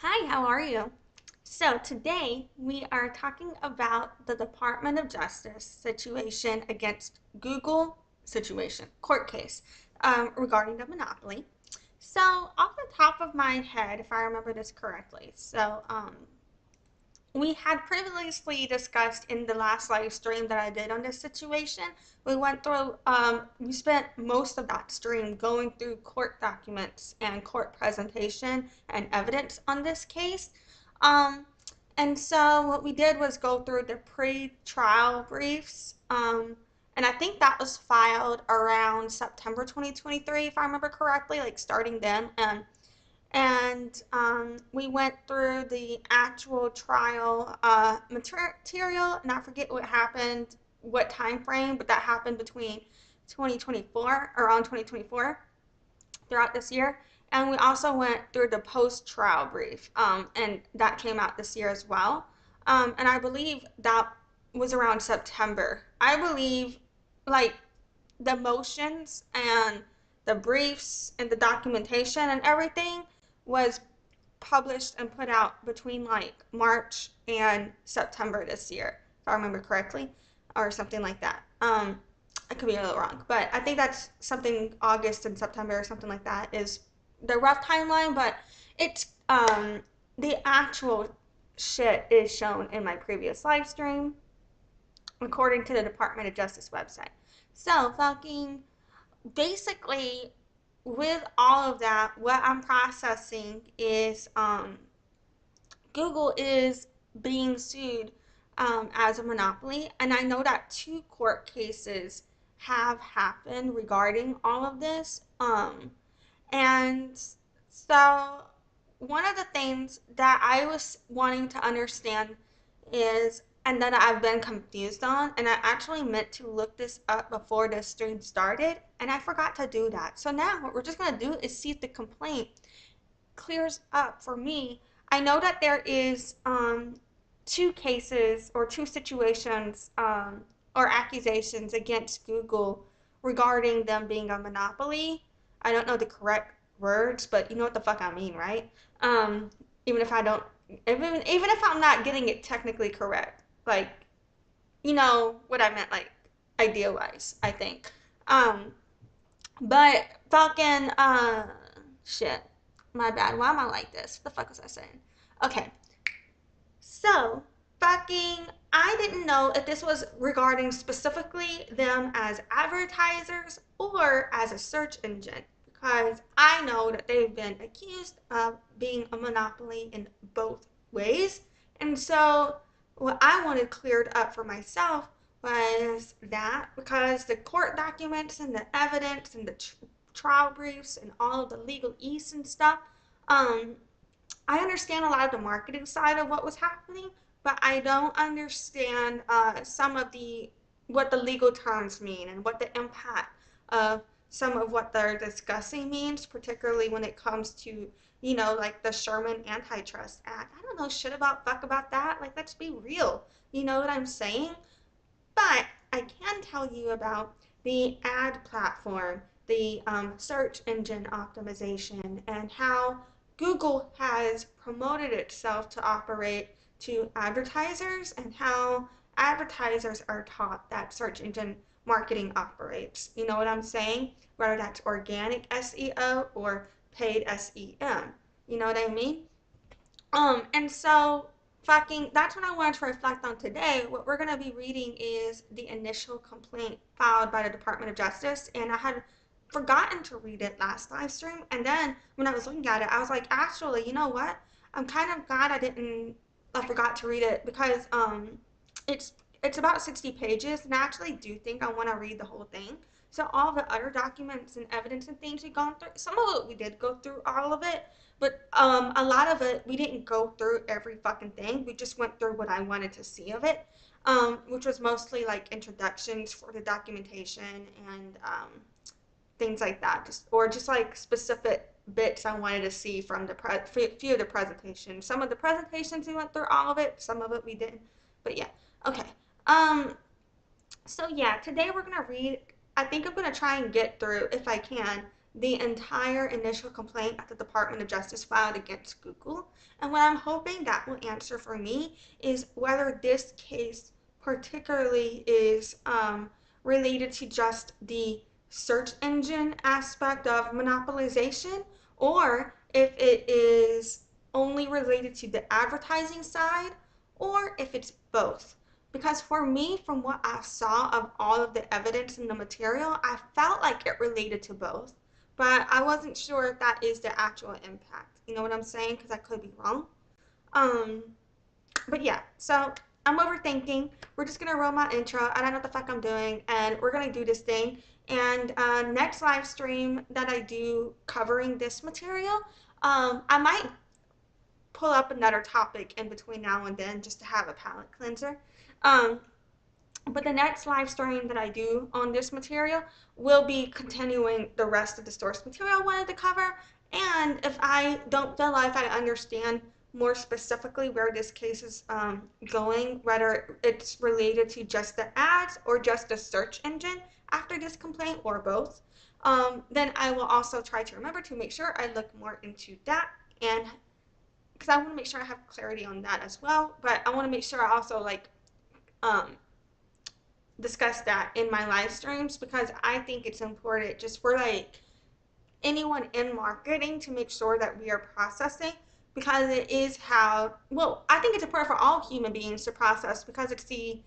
Hi, how are you? So today we are talking about the Department of Justice situation against Google situation, court case regarding the monopoly. So off the top of my head, if I remember this correctly, we had previously discussed in the last live stream that I did on this situation. We went through, we spent most of that stream going through court documents and court presentation and evidence on this case. Um, and so what we did was go through the pre-trial briefs. And I think that was filed around September 2023, if I remember correctly, like starting then. And we went through the actual trial material, and I forget what happened, what time frame, but that happened between 2024, around 2024, throughout this year. And we also went through the post-trial brief, and that came out this year as well. And I believe that was around September. I believe, like, the motions and the briefs and the documentation and everything was published and put out between like March and September this year, if I remember correctly, or something like that. I could be a little wrong, but I think that's something August and September or something like that is the rough timeline. But it's the actual shit is shown in my previous live stream, according to the Department of Justice website. So fucking basically with all of that, what I'm processing is Google is being sued as a monopoly, and I know that two court cases have happened regarding all of this. And so one of the things that I was wanting to understand is, and that I've been confused on, and I actually meant to look this up before the stream started, and I forgot to do that. So now what we're just going to do is see if the complaint clears up for me. I know that there is two cases or two situations or accusations against Google regarding them being a monopoly. I don't know the correct words, but you know what the fuck I mean, right? Even if I don't, even if I'm not getting it technically correct, like you know what I meant, like idea wise, I think. Um, but fucking shit. My bad. Why am I like this? What the fuck was I saying? Okay. So fucking I didn't know if this was regarding specifically them as advertisers or as a search engine because I know that they've been accused of being a monopoly in both ways. And so what I wanted cleared up for myself was that because the court documents and the evidence and the trial briefs and all of the legal ease and stuff, um, I understand a lot of the marketing side of what was happening, but I don't understand some of the what the legal terms mean and what the impact of some of what they're discussing means, particularly when it comes to like the Sherman Antitrust Act. I don't know shit about fuck about that. Like, let's be real. You know what I'm saying? But I can tell you about the ad platform, the search engine optimization, and how Google has promoted itself to operate to advertisers and how advertisers are taught that search engine marketing operates. You know what I'm saying? Whether that's organic SEO or paid SEM. You know what I mean? And so fucking that's what I wanted to reflect on today. What we're gonna be reading is the initial complaint filed by the Department of Justice, and I had forgotten to read it last live stream. And then when I was looking at it, I was like, actually, you know what? I'm kind of glad I forgot to read it because it's it's about 60 pages, and I actually do think I want to read the whole thing. So all the other documents and evidence and things we've gone through, some of it we did go through all of it, but a lot of it, we didn't go through every fucking thing. We just went through what I wanted to see of it, which was mostly like introductions for the documentation and things like that, just like specific bits I wanted to see from the few of the presentations. Some of the presentations we went through all of it, some of it we didn't. But yeah, okay. Um, so yeah, today we're gonna read. I think I'm gonna try and get through, if I can, the entire initial complaint that the Department of Justice filed against Google. And what I'm hoping that will answer for me is whether this case particularly is related to just the search engine aspect of monopolization, or if it is only related to the advertising side, or if it's both. Because for me, from what I saw of all of the evidence in the material, I felt like it related to both. But I wasn't sure if that is the actual impact. You know what I'm saying? Because I could be wrong. Um, but yeah, so I'm overthinking. We're just gonna roll my intro. I don't know what the fuck I'm doing, and we're gonna do this thing. And next live stream that I do covering this material, I might pull up another topic in between now and then just to have a palate cleanser. Um, but the next live stream that I do on this material will be continuing the rest of the source material I wanted to cover. And if I don't feel like I understand more specifically where this case is going, whether it's related to just the ads or just the search engine after this complaint or both, then I will also try to remember to make sure I look more into that, and because I want to make sure I have clarity on that as well. But I want to make sure I also um, discuss that in my live streams, because I think it's important just for anyone in marketing to make sure that we are processing, because it is how, well, I think it's important for all human beings to process, because it's the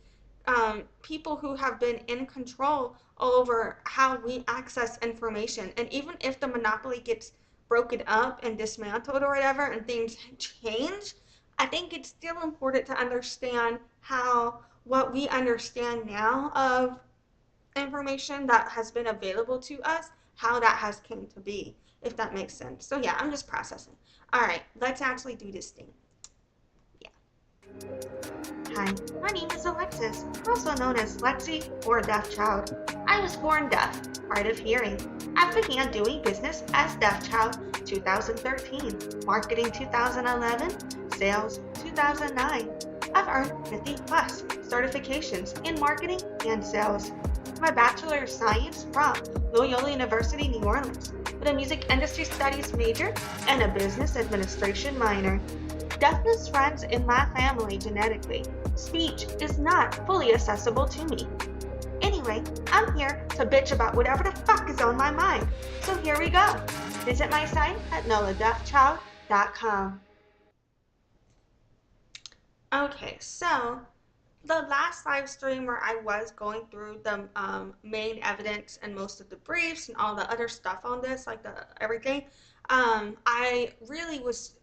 people who have been in control over how we access information. And even if the monopoly gets broken up and dismantled or whatever and things change, I think it's still important to understand how what we understand now of information that has been available to us, how that has came to be, if that makes sense. So yeah, I'm just processing. All right, let's actually do this thing. Yeah. Hi, my name is Alexis, also known as Lexi or Deaf Child. I was born deaf, hard of hearing. I began doing business as Deaf Child 2013, marketing 2011, sales 2009. I've earned 50 plus certifications in marketing and sales. My Bachelor of Science from Loyola University, New Orleans, with a music industry studies major and a business administration minor. Deafness runs in my family genetically. Speech is not fully accessible to me. Anyway, I'm here to bitch about whatever the fuck is on my mind. So here we go. Visit my site at noladeafchild.com. Okay, so the last live stream where I was going through the main evidence and most of the briefs and all the other stuff on this, like the everything, I really was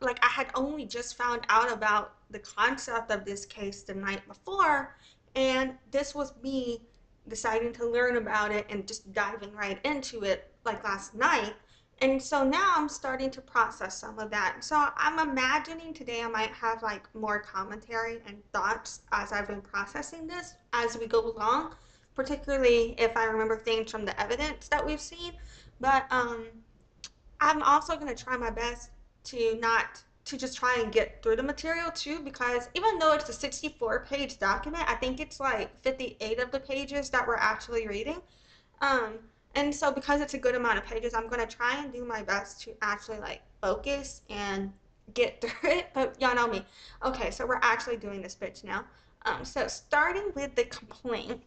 like, I had only just found out about the concept of this case the night before, and this was me deciding to learn about it and just diving right into it like last night. And so now I'm starting to process some of that. So I'm imagining today I might have like more commentary and thoughts as I've been processing this as we go along, particularly if I remember things from the evidence that we've seen. But I'm also going to try my best to not to just try and get through the material too, because even though it's a 64-page document, I think it's like 58 of the pages that we're actually reading. Um, and so because it's a good amount of pages, I'm going to try and do my best to actually like focus and get through it. But y'all know me. Okay, so we're actually doing this bitch now. So starting with the complaint,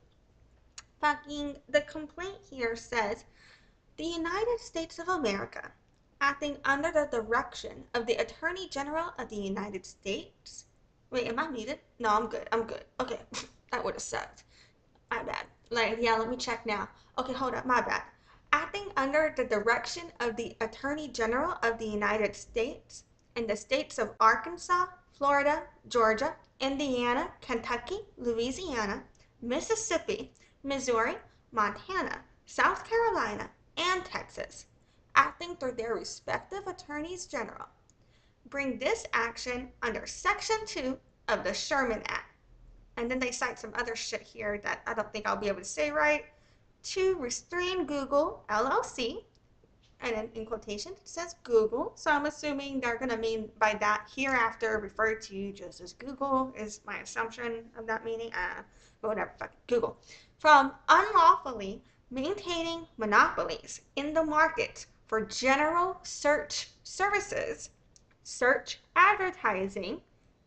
the complaint here says, the United States of America, acting under the direction of the Attorney General of the United States. Wait, am I muted? No, I'm good. I'm good. Okay, that would have sucked. My bad. Like, yeah, let me check now. Okay, hold up, my bad. Acting under the direction of the Attorney General of the United States in the states of Arkansas, Florida, Georgia, Indiana, Kentucky, Louisiana, Mississippi, Missouri, Montana, South Carolina, and Texas, acting through their respective attorneys general, bring this action under Section 2 of the Sherman Act. And then they cite some other shit here that I don't think I'll be able to say right. To restrain Google LLC, and then in quotations it says Google, so I'm assuming they're going to mean by that hereafter referred to just as Google is my assumption of that meaning. But whatever, fuck Google. From unlawfully maintaining monopolies in the market for general search services, search advertising,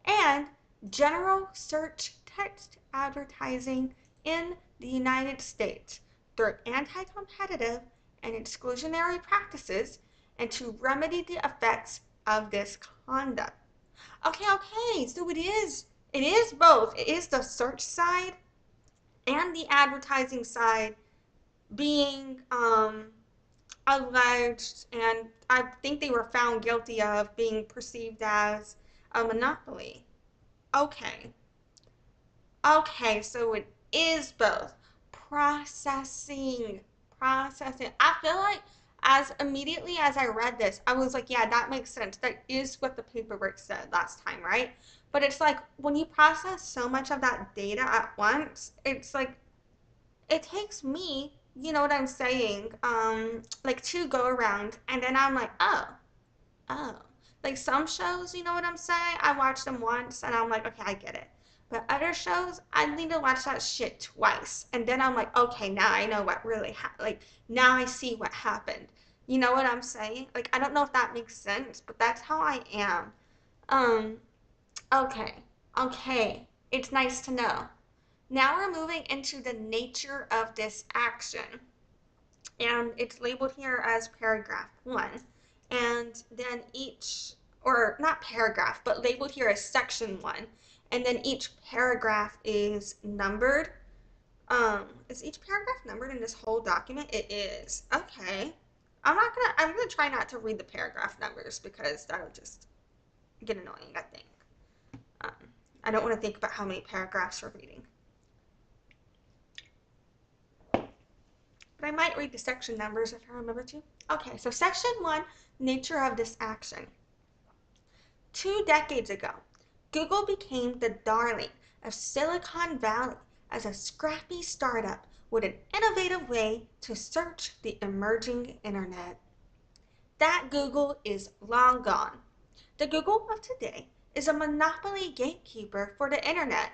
and general search text advertising in the United States through anti-competitive and exclusionary practices and to remedy the effects of this conduct. Okay, so it is both. It is the search side and the advertising side being alleged, and I think they were found guilty of being perceived as a monopoly. Okay. Okay, so it is both. Processing. Processing. I feel like as immediately as I read this, I was like, yeah, that makes sense. That is what the paperwork said last time, right? But it's like when you process so much of that data at once, it's like it takes me, you know what I'm saying, like to go around, and then I'm like, oh, like some shows, you know what I'm saying? I watch them once and I'm like, okay, I get it. But other shows, I need to watch that shit twice. And then I'm like, okay, now I know what really happened. Like, now I see what happened. You know what I'm saying? Like, I don't know if that makes sense, but that's how I am. Um, okay, okay. It's nice to know. Now we're moving into the nature of this action, and it's labeled here as paragraph 1. And then each, or not paragraph, but labeled here as section 1. And then each paragraph is numbered. Is each paragraph numbered in this whole document? It is. Okay. I'm gonna try not to read the paragraph numbers because that'll just get annoying, I think. Um, I don't want to think about how many paragraphs we're reading. But I might read the section numbers if I remember to. Okay, so section 1, nature of this action. 2 decades ago, Google became the darling of Silicon Valley as a scrappy startup with an innovative way to search the emerging internet. That Google is long gone. The Google of today is a monopoly gatekeeper for the internet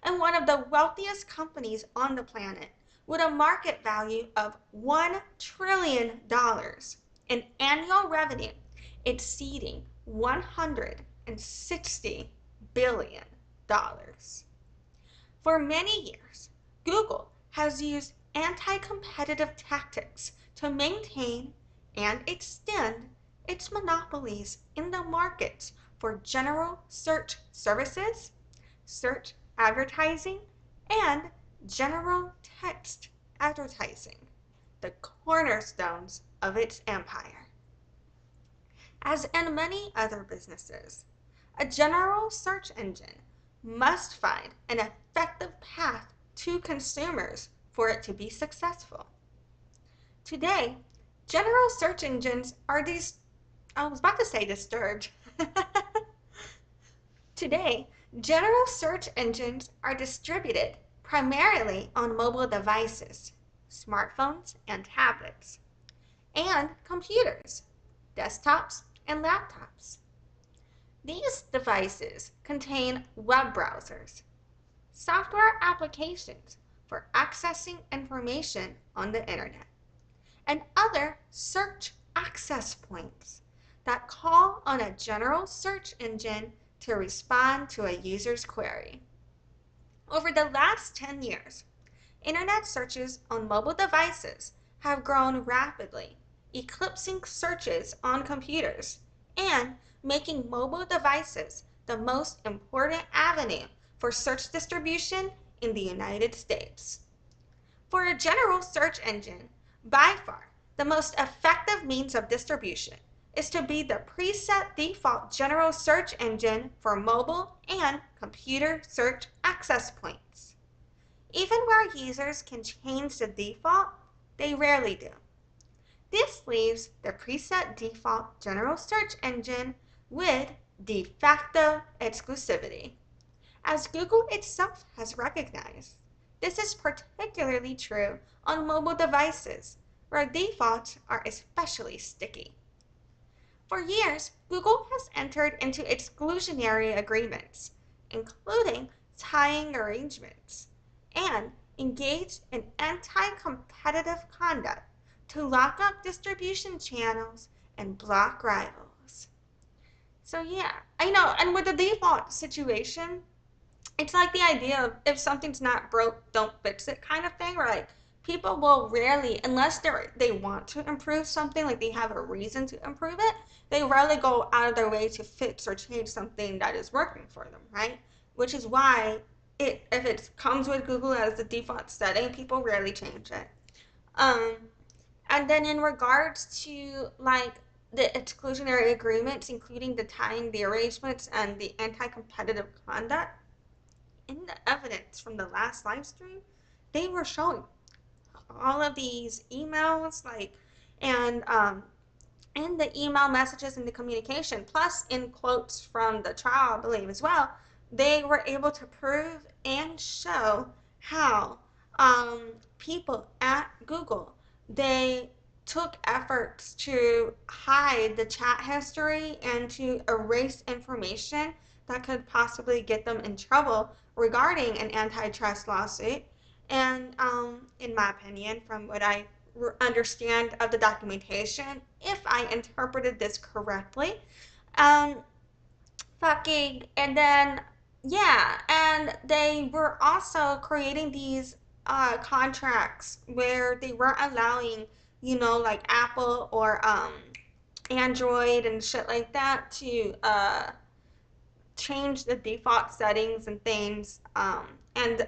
and one of the wealthiest companies on the planet, with a market value of $1 trillion and annual revenue exceeding $160 billion. For many years, Google has used anti-competitive tactics to maintain and extend its monopolies in the markets for general search services, search advertising, and general text advertising, the cornerstones of its empire. As in many other businesses, a general search engine must find an effective path to consumers for it to be successful. Today, general search engines are I was about to say disturbed. Today, general search engines are distributed primarily on mobile devices, smartphones and tablets, and computers, desktops and laptops. These devices contain web browsers, software applications for accessing information on the internet, and other search access points that call on a general search engine to respond to a user's query. Over the last 10 years, internet searches on mobile devices have grown rapidly, eclipsing searches on computers and making mobile devices the most important avenue for search distribution in the United States. For a general search engine, by far, the most effective means of distribution is to be the preset default general search engine for mobile and computer search access points. Even where users can change the default, they rarely do. This leaves the preset default general search engine with de facto exclusivity. As Google itself has recognized, this is particularly true on mobile devices, where defaults are especially sticky. For years, Google has entered into exclusionary agreements, including tying arrangements, and engaged in anti-competitive conduct to lock up distribution channels and block rivals. So yeah, I know, and with the default situation, it's like the idea of if something's not broke, don't fix it kind of thing, where like people will rarely, unless they want to improve something, like they have a reason to improve it, they rarely go out of their way to fix or change something that is working for them, right? Which is why if it comes with Google as the default setting, people rarely change it. Um, and then in regards to like the exclusionary agreements, including the tying the arrangements and the anti-competitive conduct, in the evidence from the last live stream, they were showing all of these emails, like, and in the email messages and the communication, plus in quotes from the trial, I believe as well, they were able to prove and show how people at Google, they took efforts to hide the chat history and to erase information that could possibly get them in trouble regarding an antitrust lawsuit. And in my opinion, from what I understand of the documentation, if I interpreted this correctly, um, and then yeah, and they were also creating these contracts where they weren't allowing, like Apple or Android and shit like that to change the default settings and things. And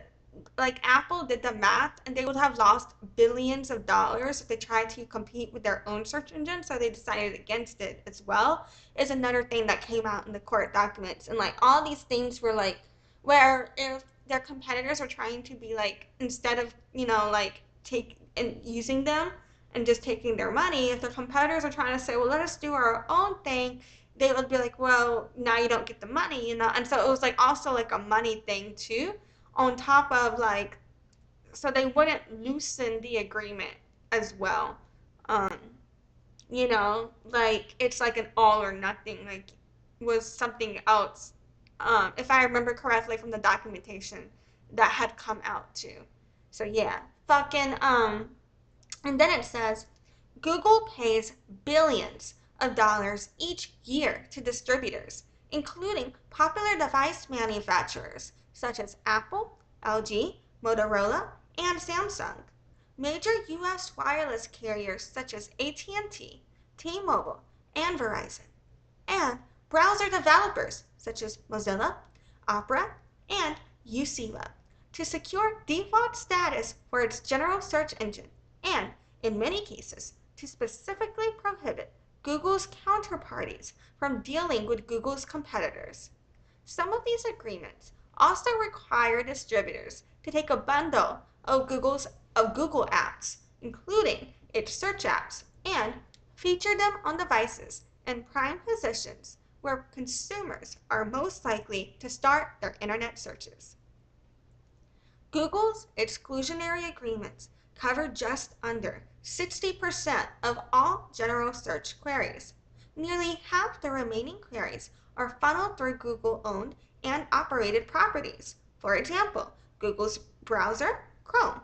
like Apple did the math and they would have lost billions of dollars if they tried to compete with their own search engine, so they decided against it as well, is another thing that came out in the court documents. And like all these things were like where if their competitors are trying to be like, instead of like take and using them and just taking their money, if their competitors are trying to say, well, let us do our own thing, they would be like, well, now you don't get the money. And so it was like also like a money thing too, on top of like, so they wouldn't loosen the agreement as well. Um, like it's like an all or nothing, like was something else. If I remember correctly from the documentation that had come out too. So yeah, fucking and then it says Google pays billions of dollars each year to distributors, including popular device manufacturers such as Apple, LG, Motorola, and Samsung. Major U.S. wireless carriers such as AT&T, T-Mobile, and Verizon, and browser developers such as Mozilla, Opera, and UC-Web to secure default status for its general search engine, and, in many cases, to specifically prohibit Google's counterparties from dealing with Google's competitors. Some of these agreements also require distributors to take a bundle of Google apps, including its search apps, and feature them on devices in prime positions where consumers are most likely to start their internet searches. Google's exclusionary agreements cover just under 60% of all general search queries. Nearly half the remaining queries are funneled through Google-owned and operated properties. For example, Google's browser, Chrome.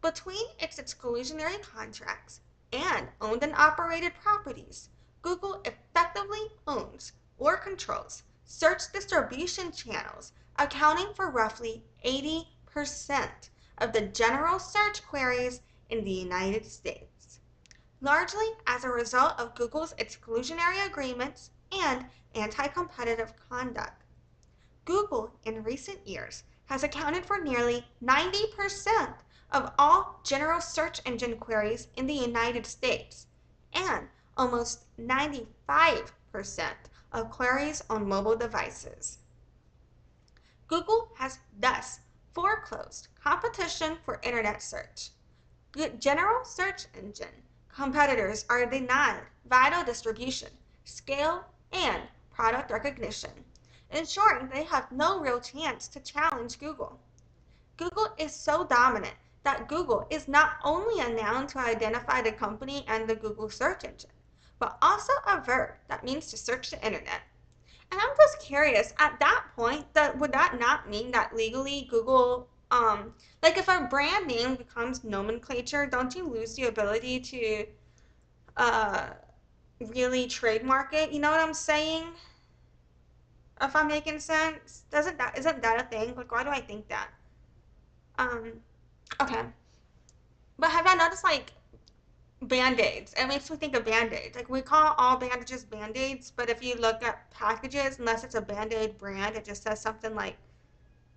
Between its exclusionary contracts and owned and operated properties, Google effectively owns or controls search distribution channels, accounting for roughly 80% of the general search queries in the United States, largely as a result of Google's exclusionary agreements and anti-competitive conduct. Google, in recent years, has accounted for nearly 90% of all general search engine queries in the United States and almost 95% of queries on mobile devices. Google has thus foreclosed competition for internet search. General search engine competitors are denied vital distribution, scale, and product recognition, ensuring they have no real chance to challenge Google. Google is so dominant that Google is not only a noun to identify the company and the Google search engine, but also a verb that means to search the internet. And I'm just curious, at that point, would that not mean that legally Google Like if a brand name becomes nomenclature, don't you lose the ability to uh, really trademark it? You know what I'm saying? If I'm making sense, isn't that a thing? Like, why do I think that? Um, okay. But have I noticed like Band-Aids? It makes me think of Band-Aids. Like we call all bandages Band-Aids, but if you look at packages, unless it's a Band-Aid brand, it just says something like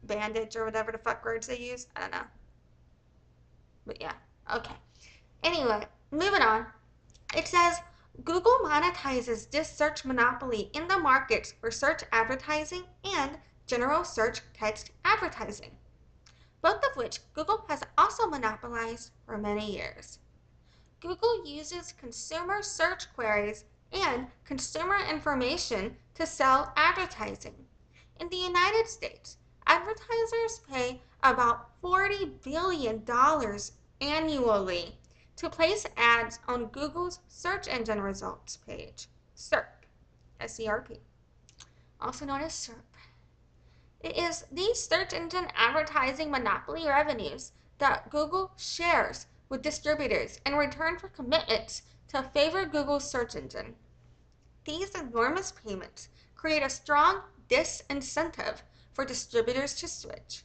bandage or whatever the fuck words they use. I don't know. But yeah. Okay. Anyway, moving on. It says Google monetizes this search monopoly in the markets for search advertising and general search text advertising, both of which Google has also monopolized for many years. Google uses consumer search queries and consumer information to sell advertising. In the United States, advertisers pay about $40 billion annually to place ads on Google's search engine results page, SERP, S-E-R-P, also known as SERP. It is these search engine advertising monopoly revenues that Google shares with distributors in return for commitments to favor Google's search engine. These enormous payments create a strong disincentive for distributors to switch.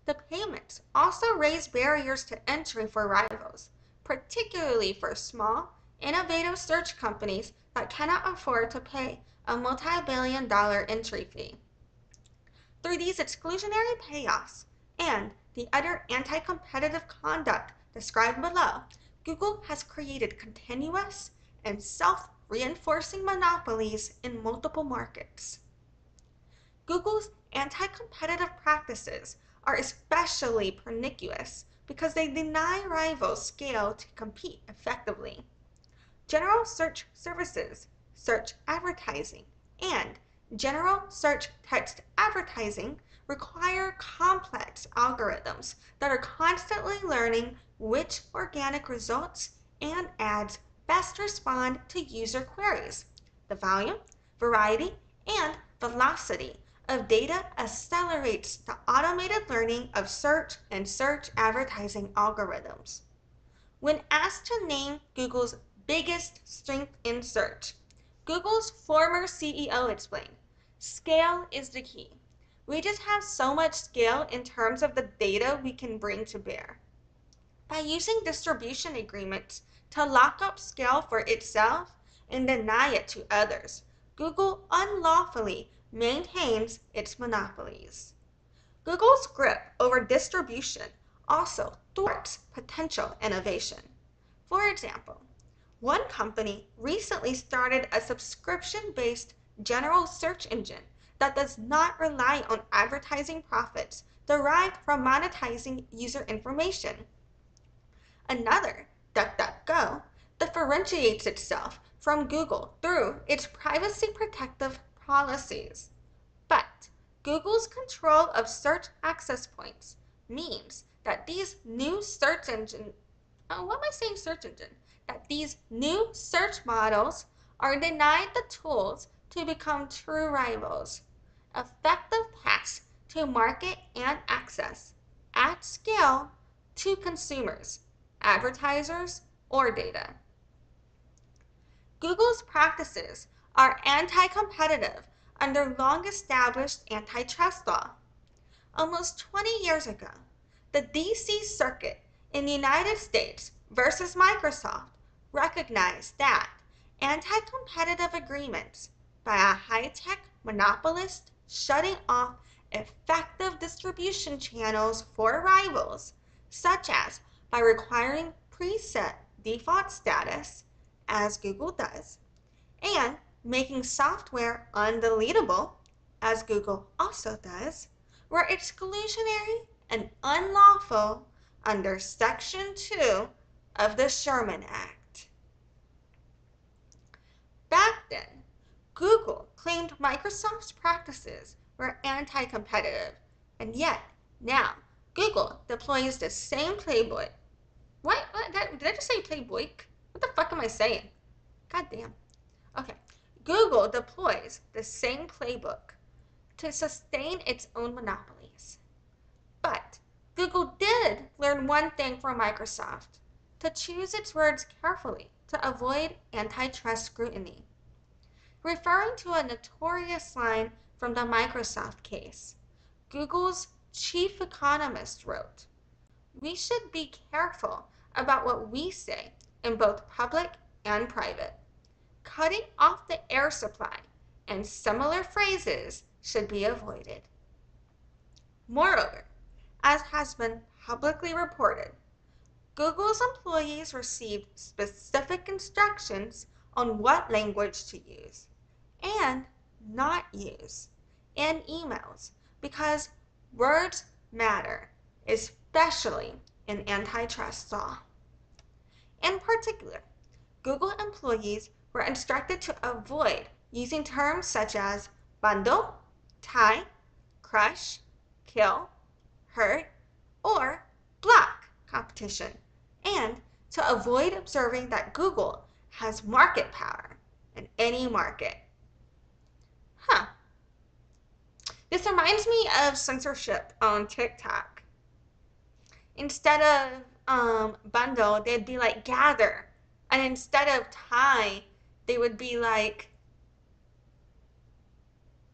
The payments also raise barriers to entry for rivals, particularly for small, innovative search companies that cannot afford to pay a multi-billion-dollar entry fee. Through these exclusionary payoffs and the other anti-competitive conduct described below, Google has created continuous and self-reinforcing monopolies in multiple markets. Google's anti-competitive practices are especially pernicious because they deny rivals scale to compete effectively. General search services, search advertising, and general search text advertising require complex algorithms that are constantly learning which organic results and ads best respond to user queries. The volume, variety, and velocity of data accelerates the automated learning of search and search advertising algorithms. When asked to name Google's biggest strength in search, Google's former CEO explained, "Scale is the key. We just have so much scale in terms of the data we can bring to bear." By using distribution agreements to lock up scale for itself and deny it to others, Google unlawfully maintains its monopolies. Google's grip over distribution also thwarts potential innovation. For example, one company recently started a subscription-based general search engine that does not rely on advertising profits derived from monetizing user information. Another, DuckDuckGo, differentiates itself from Google through its privacy protective policies. But Google's control of search access points means that these new search engine, what am I saying search engine? That these new search models are denied the tools to become true rivals, effective paths to market and access at scale to consumers, advertisers, or data. Google's practices are anti-competitive under long-established antitrust law. Almost 20 years ago, the D.C. Circuit in the United States versus Microsoft recognized that anti-competitive agreements by a high-tech monopolist shutting off effective distribution channels for rivals, such as by requiring preset default status, as Google does, and making software undeletable, as Google also does, were exclusionary and unlawful under Section 2 of the Sherman Act. Back then, Google claimed Microsoft's practices were anti-competitive, and yet now Google deploys the same playbook. What? Did I just say playbook? What the fuck am I saying? God damn. Okay. Google deploys the same playbook to sustain its own monopolies. But Google did learn one thing from Microsoft: to choose its words carefully to avoid antitrust scrutiny. Referring to a notorious line from the Microsoft case, Google's chief economist wrote, "We should be careful about what we say in both public and private. Cutting off the air supply and similar phrases should be avoided." Moreover, as has been publicly reported, Google's employees received specific instructions on what language to use and not use in emails because words matter, especially in antitrust law. In particular, Google employees were instructed to avoid using terms such as bundle, tie, crush, kill, hurt, or block competition, and to avoid observing that Google has market power in any market. This reminds me of censorship on TikTok. Instead of bundle, they'd be like gather. And instead of tie, they would be like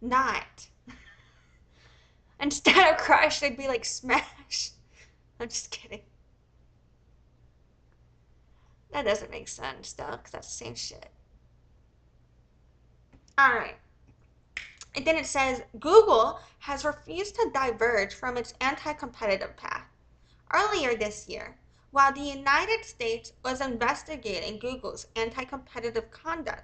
not. Instead of crush, they'd be like smash. I'm just kidding. That doesn't make sense though, because that's the same shit. Alright. And then it says Google has refused to diverge from its anti-competitive path. Earlier this year, while the United States was investigating Google's anti-competitive conduct,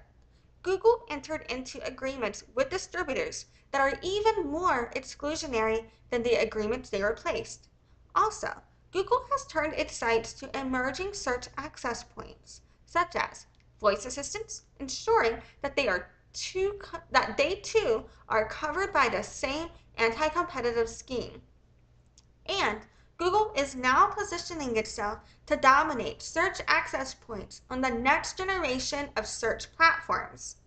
Google entered into agreements with distributors that are even more exclusionary than the agreements they replaced. Also, Google has turned its sights to emerging search access points, such as voice assistants, ensuring that they too are covered by the same anti-competitive scheme. And Google is now positioning itself to dominate search access points on the next generation of search platforms.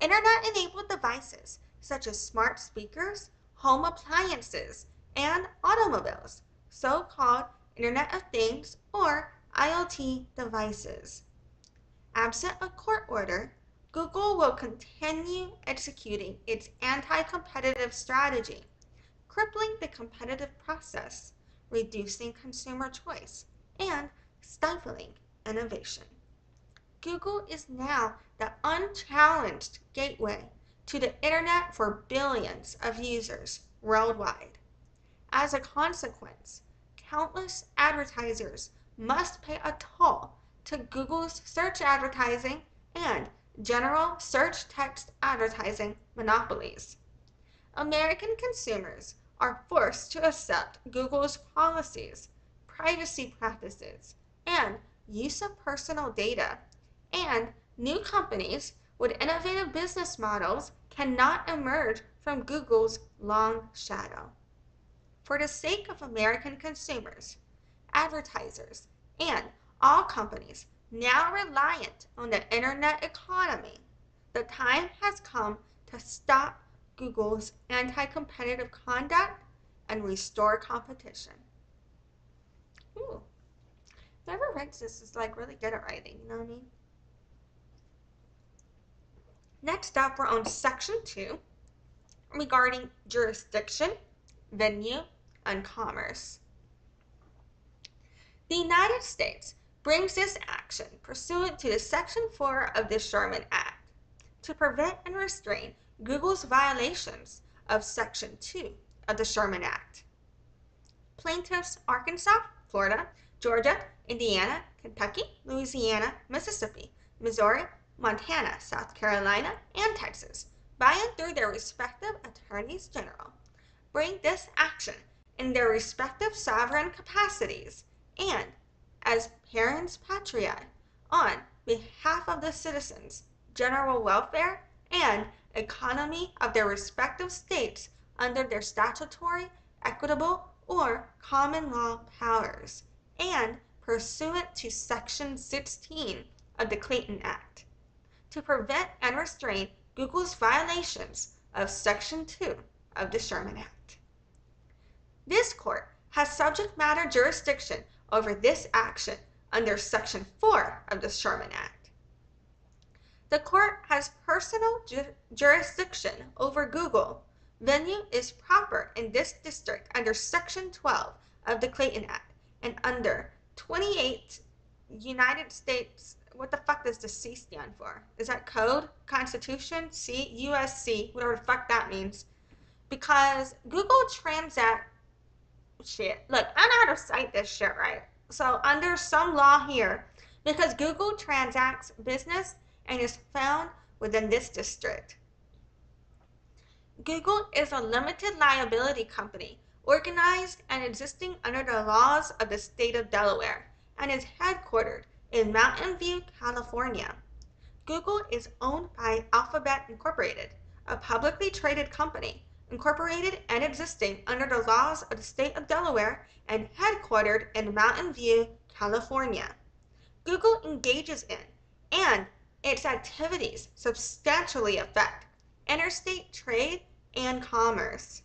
Internet-enabled devices such as smart speakers, home appliances, and automobiles, so-called Internet of Things or IoT devices. Absent a court order, Google will continue executing its anti-competitive strategy, crippling the competitive process, reducing consumer choice, and stifling innovation. Google is now the unchallenged gateway to the internet for billions of users worldwide. As a consequence, countless advertisers must pay a toll to Google's search advertising and general search text advertising monopolies. American consumers are forced to accept Google's policies, privacy practices, and use of personal data, and new companies with innovative business models cannot emerge from Google's long shadow. For the sake of American consumers, advertisers, and all companies now reliant on the internet economy, the time has come to stop Google's anti-competitive conduct and restore competition. Ooh, whoever writes this is like really good at writing, you know what I mean? Next up, we're on Section 2 regarding jurisdiction, venue, and commerce. The United States brings this action pursuant to the Section 4 of the Sherman Act to prevent and restrain Google's violations of Section 2 of the Sherman Act. Plaintiffs Arkansas, Florida, Georgia, Indiana, Kentucky, Louisiana, Mississippi, Missouri, Montana, South Carolina, and Texas, by and through their respective attorneys general, bring this action in their respective sovereign capacities and as parens patriae on behalf of the citizens' general welfare and economy of their respective states under their statutory, equitable, or common law powers, and pursuant to Section 16 of the Clayton Act, to prevent and restrain Google's violations of Section 2 of the Sherman Act. This court has subject matter jurisdiction over this action under Section 4 of the Sherman Act. The court has personal jurisdiction over Google. Venue is proper in this district under Section 12 of the Clayton Act and under 28 United States, what the fuck does the C stand for? Is that code? Constitution? C? USC? Whatever the fuck that means. Because Google transact shit. Look, I know how to cite this shit right. So under some law here, because Google transacts business and is found within this district. Google is a limited liability company organized and existing under the laws of the state of Delaware and is headquartered in Mountain View, California. Google is owned by Alphabet Incorporated, a publicly traded company incorporated and existing under the laws of the state of Delaware and headquartered in Mountain View, California. Google engages in and its activities substantially affect interstate trade and commerce.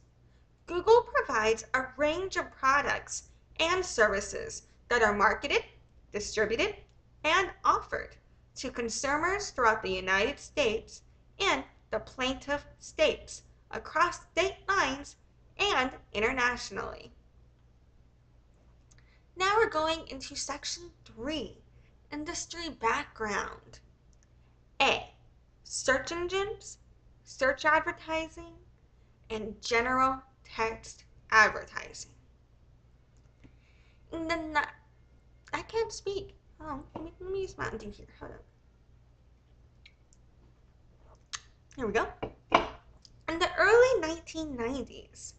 Google provides a range of products and services that are marketed, distributed, and offered to consumers throughout the United States and the plaintiff states, across state lines, and internationally. Now we're going into Section 3, Industry Background. A. Search engines, search advertising, and general text advertising. I can't speak. Oh, let me use Mountain Dew here. Hold up. Here we go. In the early 1990s,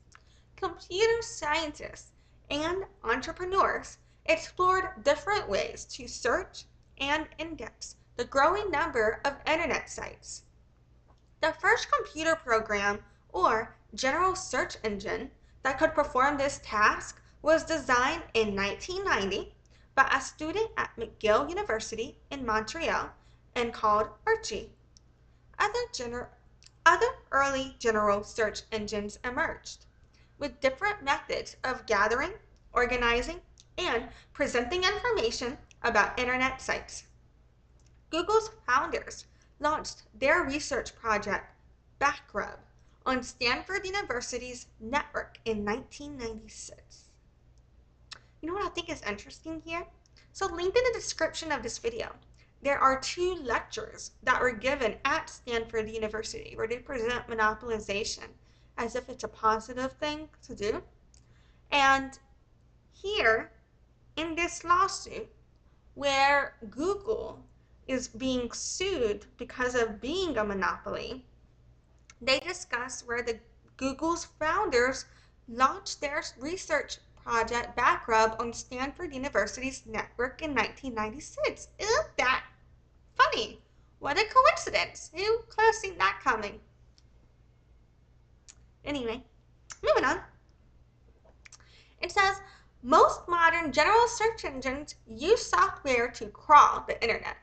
computer scientists and entrepreneurs explored different ways to search and index the growing number of internet sites. The first computer program or general search engine that could perform this task was designed in 1990 by a student at McGill University in Montreal and called Archie. Other early general search engines emerged, with different methods of gathering, organizing, and presenting information about internet sites. Google's founders launched their research project, Backrub, on Stanford University's network in 1996. You know what I think is interesting here? So linked in the description of this video, there are 2 lectures that were given at Stanford University where they present monopolization as if it's a positive thing to do. And here, in this lawsuit, where Google is being sued because of being a monopoly, they discuss where Google's founders launched their research project Backrub on Stanford University's network in 1996. Isn't that funny? What a coincidence. Who could have seen that coming? Anyway, moving on. It says, most modern general search engines use software to crawl the internet,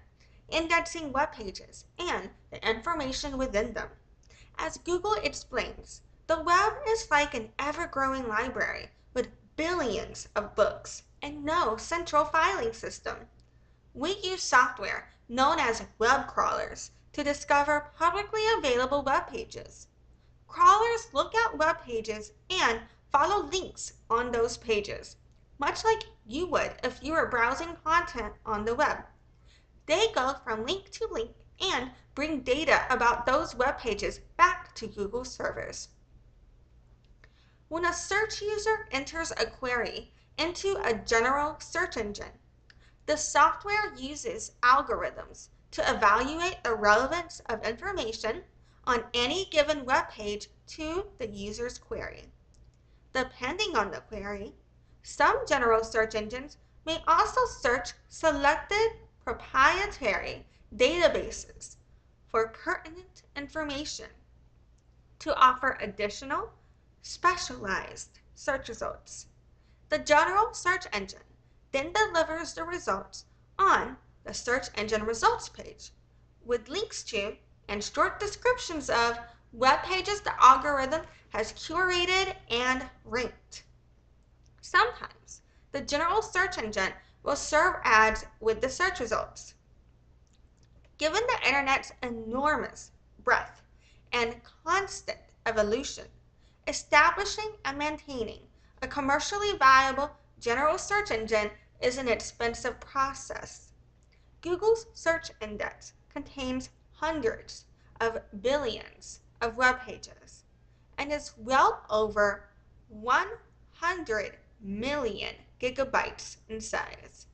indexing web pages and the information within them. As Google explains, the web is like an ever-growing library with billions of books and no central filing system. We use software known as web crawlers to discover publicly available web pages. Crawlers look at web pages and follow links on those pages, much like you would if you were browsing content on the web. They go from link to link and bring data about those web pages back to Google servers. When a search user enters a query into a general search engine, the software uses algorithms to evaluate the relevance of information on any given web page to the user's query. Depending on the query, some general search engines may also search selected proprietary databases for pertinent information to offer additional, specialized search results. The general search engine then delivers the results on the search engine results page with links to and short descriptions of web pages the algorithm has curated and ranked. Sometimes the general search engine will serve ads with the search results. Given the internet's enormous breadth and constant evolution, establishing and maintaining a commercially viable general search engine is an expensive process. Google's search index contains hundreds of billions of web pages and is well over 100 million gigabytes in size.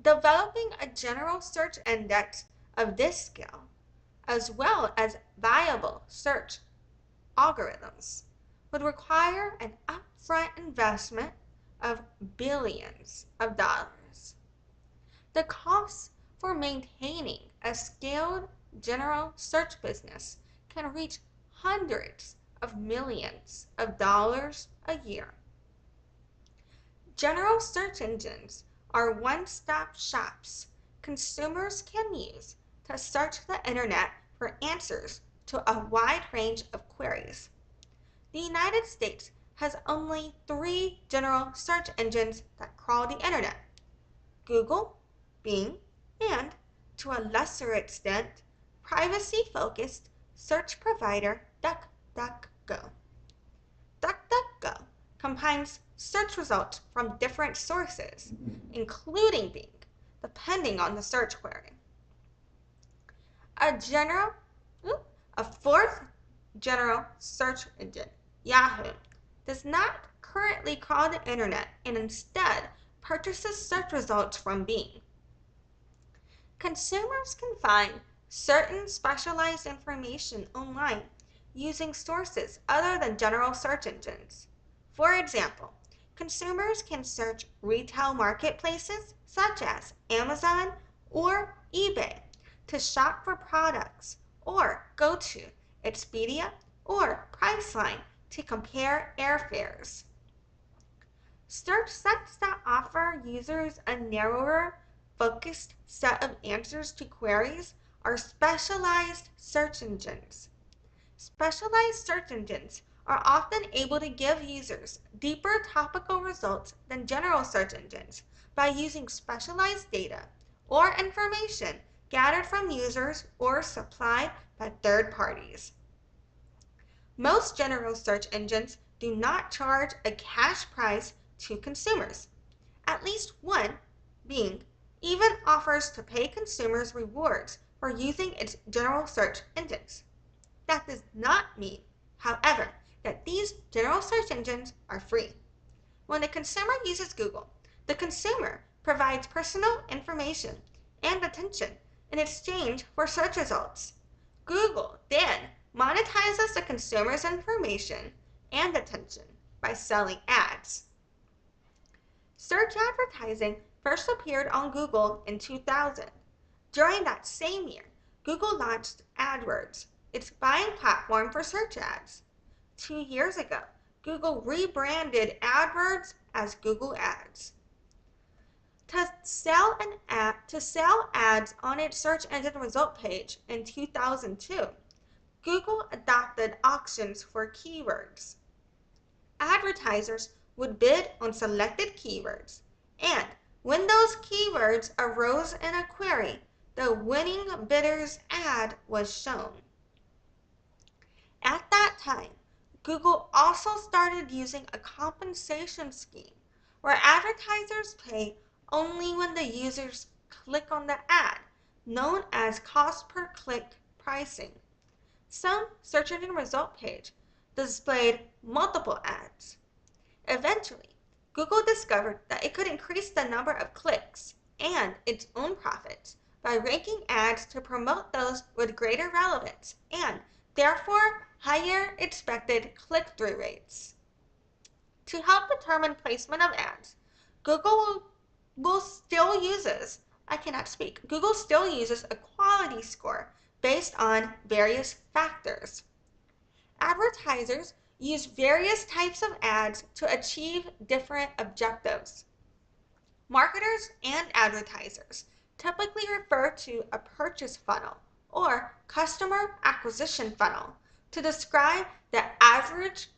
Developing a general search index of this scale, as well as viable search algorithms, would require an upfront investment of billions of dollars. The costs for maintaining a scaled general search business can reach hundreds of millions of dollars a year. General search engines are one-stop shops consumers can use to search the internet for answers to a wide range of queries. The United States has only 3 general search engines that crawl the internet: Google, Bing, and, to a lesser extent, privacy-focused search provider DuckDuckGo. DuckDuckGo combines search results from different sources, including Bing, depending on the search query. A fourth general search engine, Yahoo, does not currently crawl the internet and instead purchases search results from Bing. Consumers can find certain specialized information online using sources other than general search engines. For example, consumers can search retail marketplaces such as Amazon or eBay to shop for products, or go to Expedia or Priceline to compare airfares. Search sites that offer users a narrower, focused set of answers to queries are specialized search engines. Specialized search engines are often able to give users deeper topical results than general search engines by using specialized data or information gathered from users or supplied by third parties. Most general search engines do not charge a cash price to consumers. At least one, Bing, even offers to pay consumers rewards for using its general search engines. That does not mean, however, that these general search engines are free. When a consumer uses Google, the consumer provides personal information and attention in exchange for search results. Google then monetizes the consumer's information and attention by selling ads. Search advertising first appeared on Google in 2000. During that same year, Google launched AdWords, its buying platform for search ads. 2 years ago, Google rebranded AdWords as Google Ads. To sell ads on its search engine result page in 2002, Google adopted auctions for keywords. Advertisers would bid on selected keywords, and when those keywords arose in a query, the winning bidder's ad was shown. At that time, Google also started using a compensation scheme where advertisers pay only when the users click on the ad, known as cost per click pricing. Some search engine result page displayed multiple ads. Eventually, Google discovered that it could increase the number of clicks and its own profits by ranking ads to promote those with greater relevance and, therefore, higher expected click-through rates. To help determine placement of ads, Google still uses a quality score based on various factors. Advertisers use various types of ads to achieve different objectives. Marketers and advertisers typically refer to a purchase funnel or customer acquisition funnel to describe the average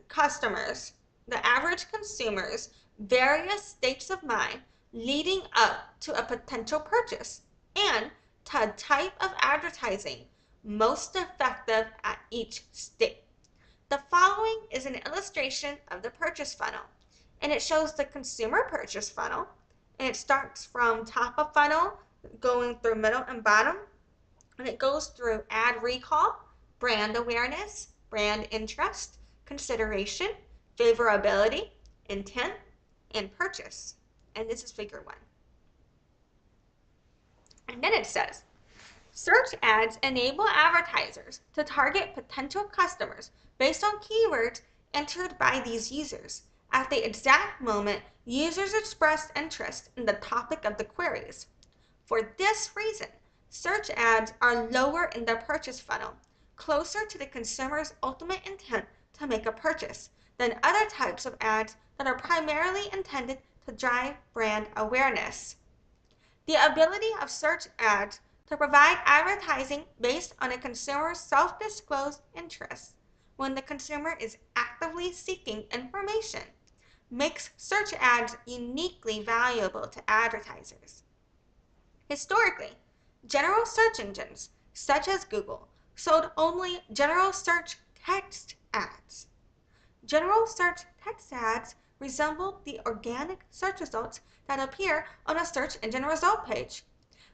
customers the average consumer's various states of mind leading up to a potential purchase and to a type of advertising most effective at each state. The following is an illustration of the purchase funnel, and it shows the consumer purchase funnel, and it starts from top of funnel going through middle and bottom, and it goes through ad recall, brand awareness, brand interest, consideration, favorability, intent, and purchase. And this is figure 1. And then it says, search ads enable advertisers to target potential customers based on keywords entered by these users. At the exact moment, users expressed interest in the topic of the queries. For this reason, search ads are lower in the purchase funnel, closer to the consumer's ultimate intent to make a purchase, than other types of ads that are primarily intended to drive brand awareness. The ability of search ads to provide advertising based on a consumer's self-disclosed interests when the consumer is actively seeking information makes search ads uniquely valuable to advertisers. Historically, general search engines, such as Google, sold only general search text ads. General search text ads resemble the organic search results that appear on a search engine result page,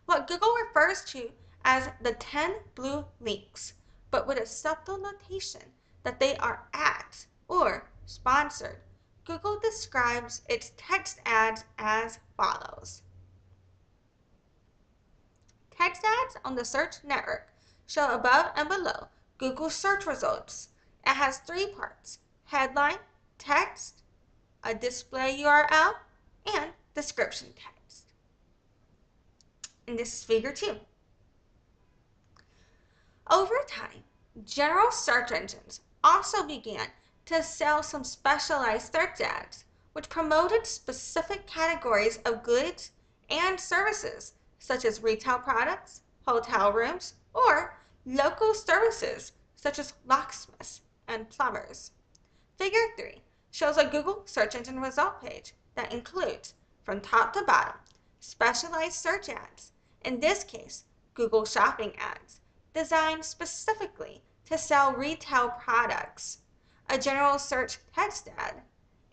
what Google refers to as the 10 blue links, but with a subtle notation that they are ads or sponsored. Google describes its text ads as follows. Text ads on the search network show above and below Google search results. It has 3 parts: headline, text, a display URL, and description text. And this is figure 2. Over time, general search engines also began to sell some specialized search ads, which promoted specific categories of goods and services, such as retail products, hotel rooms, or local services, such as locksmiths and plumbers. Figure 3 shows a Google search engine result page that includes, from top to bottom, specialized search ads, in this case, Google shopping ads, designed specifically to sell retail products, a general search text ad,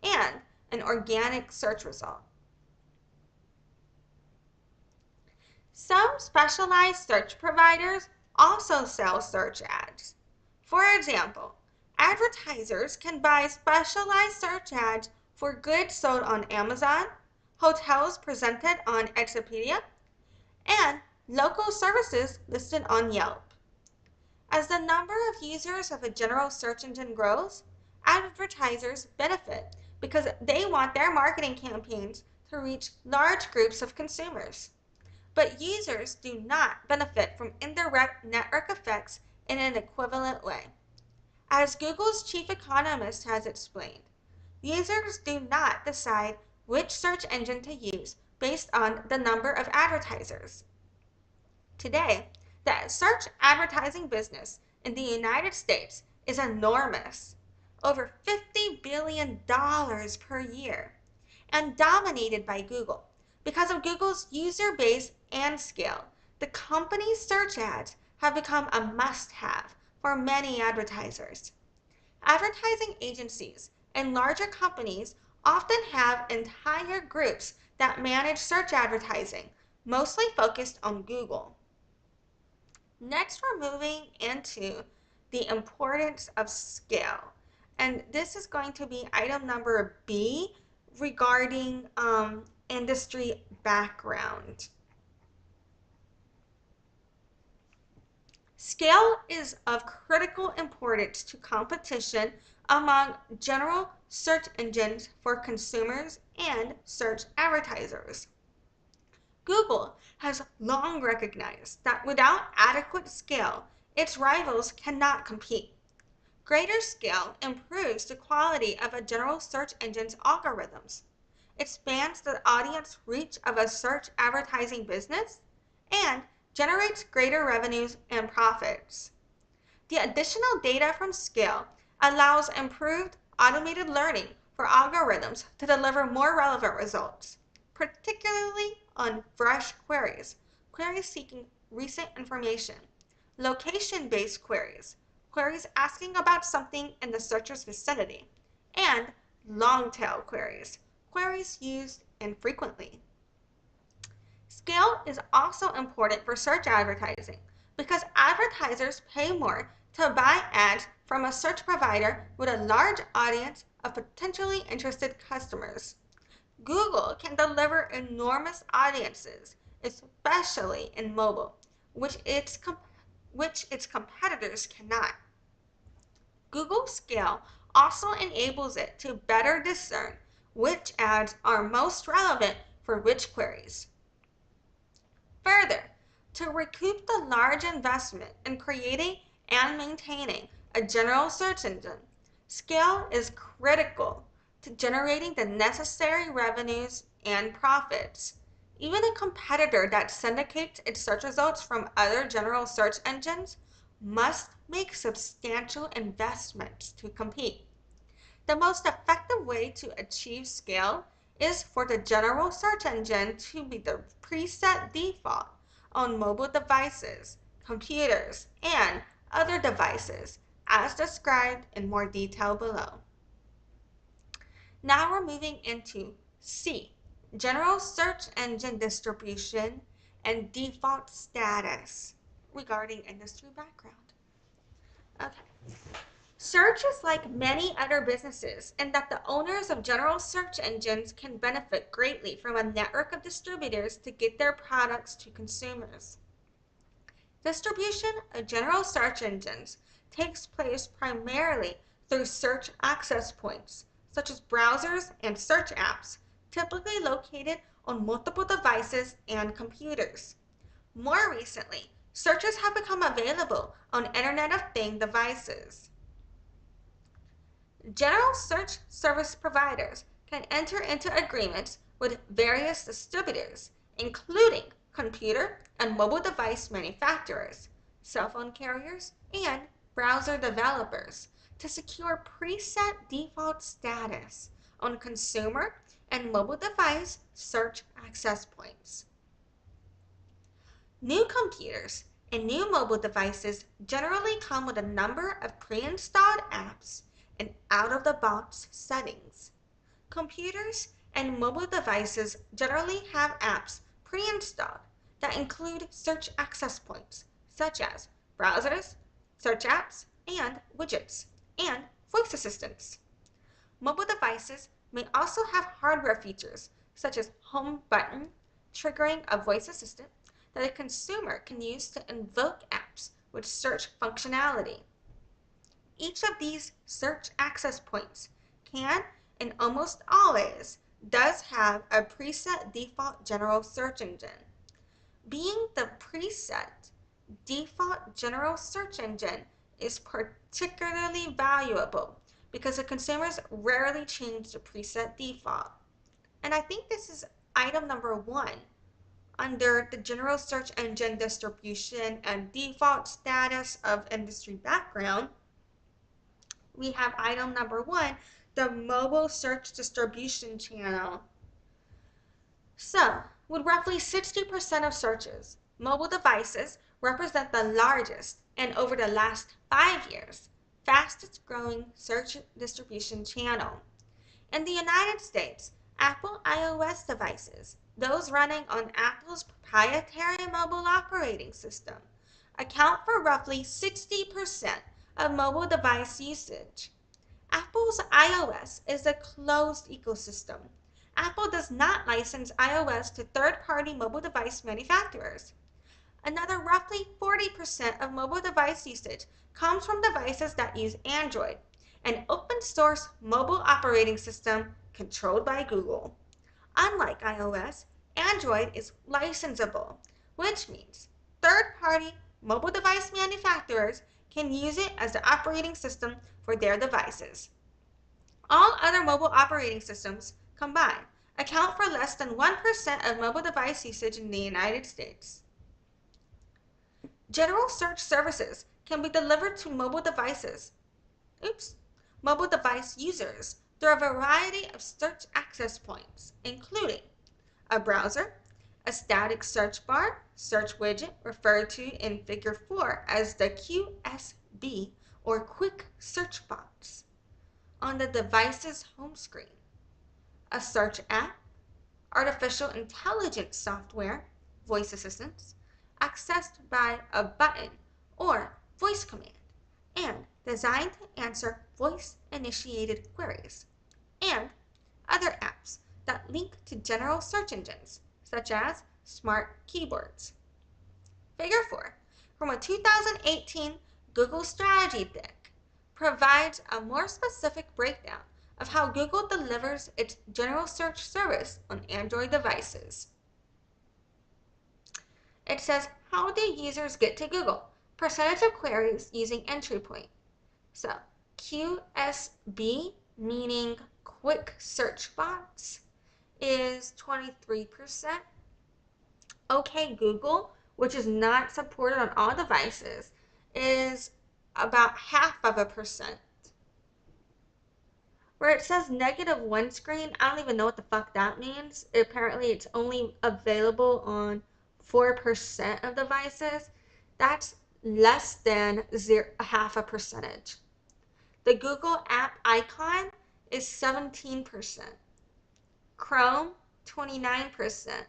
and an organic search result. Some specialized search providers also sell search ads. For example, advertisers can buy specialized search ads for goods sold on Amazon, hotels presented on Expedia, and local services listed on Yelp. As the number of users of a general search engine grows, advertisers benefit because they want their marketing campaigns to reach large groups of consumers. But users do not benefit from indirect network effects in an equivalent way. As Google's chief economist has explained, users do not decide which search engine to use based on the number of advertisers. Today, the search advertising business in the United States is enormous, over $50 billion per year, and dominated by Google. Because of Google's user base and scale, the company's search ads have become a must-have for many advertisers. Advertising agencies and larger companies often have entire groups that manage search advertising, mostly focused on Google. Next, we're moving into the importance of scale. And this is going to be item number B regarding industry background. Scale is of critical importance to competition among general search engines for consumers and search advertisers. Google has long recognized that without adequate scale, its rivals cannot compete. Greater scale improves the quality of a general search engine's algorithms, expands the audience reach of a search advertising business, and generates greater revenues and profits. The additional data from scale allows improved automated learning for algorithms to deliver more relevant results, particularly on fresh queries, queries seeking recent information, location-based queries, queries asking about something in the searcher's vicinity, and long-tail queries, queries used infrequently. Scale is also important for search advertising because advertisers pay more to buy ads from a search provider with a large audience of potentially interested customers. Google can deliver enormous audiences, especially in mobile, which its competitors cannot. Google Scale also enables it to better discern which ads are most relevant for which queries. Further, to recoup the large investment in creating and maintaining a general search engine, scale is critical to generating the necessary revenues and profits. Even a competitor that syndicates its search results from other general search engines must make substantial investments to compete. The most effective way to achieve scale is for the general search engine to be the preset default on mobile devices, computers, and other devices, as described in more detail below. Now we're moving into C, general search engine distribution and default status regarding industry background. Okay. Search is like many other businesses in that the owners of general search engines can benefit greatly from a network of distributors to get their products to consumers. Distribution of general search engines takes place primarily through search access points, such as browsers and search apps, typically located on multiple devices and computers. More recently, searches have become available on Internet of Things devices. General search service providers can enter into agreements with various distributors, including computer and mobile device manufacturers, cell phone carriers, and browser developers to secure preset default status on consumer and mobile device search access points. New computers and new mobile devices generally come with a number of pre-installed apps and out-of-the-box settings. Computers and mobile devices generally have apps pre-installed that include search access points, such as browsers, search apps, and widgets, and voice assistants. Mobile devices may also have hardware features, such as home button, triggering a voice assistant that a consumer can use to invoke apps with search functionality. Each of these search access points can, and almost always, does have a preset default general search engine. Being the preset default general search engine is particularly valuable because the consumers rarely change the preset default. And I think this is item number 1 under the general search engine distribution and default status of industry background. We have item number 1, the mobile search distribution channel. So, with roughly 60% of searches, mobile devices represent the largest and over the last 5 years, fastest growing search distribution channel. In the United States, Apple iOS devices, those running on Apple's proprietary mobile operating system, account for roughly 60% of mobile device usage. Apple's iOS is a closed ecosystem. Apple does not license iOS to third-party mobile device manufacturers. Another roughly 40% of mobile device usage comes from devices that use Android, an open-source mobile operating system controlled by Google. Unlike iOS, Android is licensable, which means third-party mobile device manufacturers can use it as the operating system for their devices. All other mobile operating systems combined account for less than 1% of mobile device usage in the United States. General search services can be delivered to mobile device users through a variety of search access points, including a browser, a static search bar, search widget referred to in Figure 4 as the QSB or Quick Search Box on the device's home screen, a search app, artificial intelligence software, voice assistants, accessed by a button or voice command, and designed to answer voice-initiated queries, and other apps that link to general search engines, such as smart keyboards. Figure 4, from a 2018 Google Strategy deck, provides a more specific breakdown of how Google delivers its general search service on Android devices. It says, how do users get to Google? Percentage of queries using entry point. So, QSB, meaning Quick Search Box, is 23%. OK Google, which is not supported on all devices, is about 0.5%. Where it says -1 screen, I don't even know what the fuck that means. Apparently, it's only available on 4% of devices. That's less than 0.5%. The Google app icon is 17%. Chrome, 29%.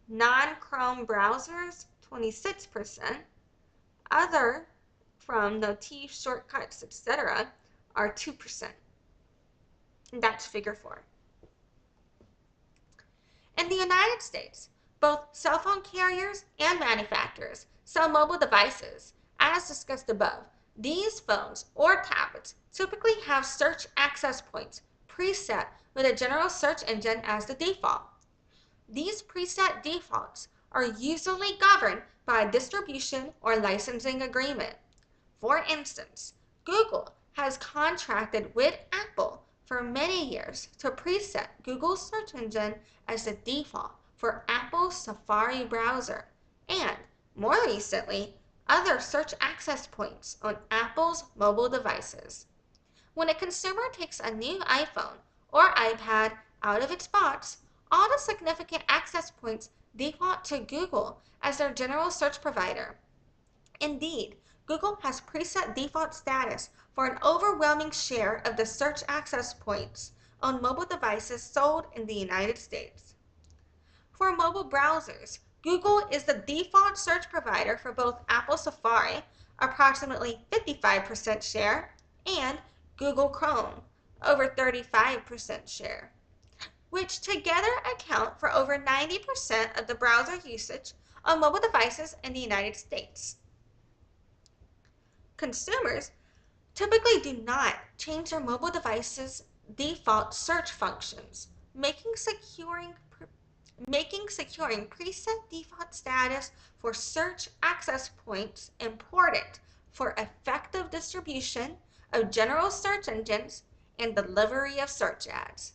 Non-Chrome browsers, 26%. Other, from notif, shortcuts, etc., are 2%. And that's Figure 4. In the United States, both cell phone carriers and manufacturers sell mobile devices. As discussed above, these phones or tablets typically have search access points preset with a general search engine as the default. These preset defaults are usually governed by a distribution or licensing agreement. For instance, Google has contracted with Apple for many years to preset Google's search engine as the default for Apple's Safari browser, and, more recently, other search access points on Apple's mobile devices. When a consumer takes a new iPhone or iPad out of its box, all the significant access points default to Google as their general search provider. Indeed, Google has preset default status for an overwhelming share of the search access points on mobile devices sold in the United States. For mobile browsers, Google is the default search provider for both Apple Safari, approximately 55% share, and Google Chrome, over 35% share, which together account for over 90% of the browser usage on mobile devices in the United States. Consumers typically do not change their mobile device's default search functions, making securing preset default status for search access points important for effective distribution of general search engines and delivery of search ads.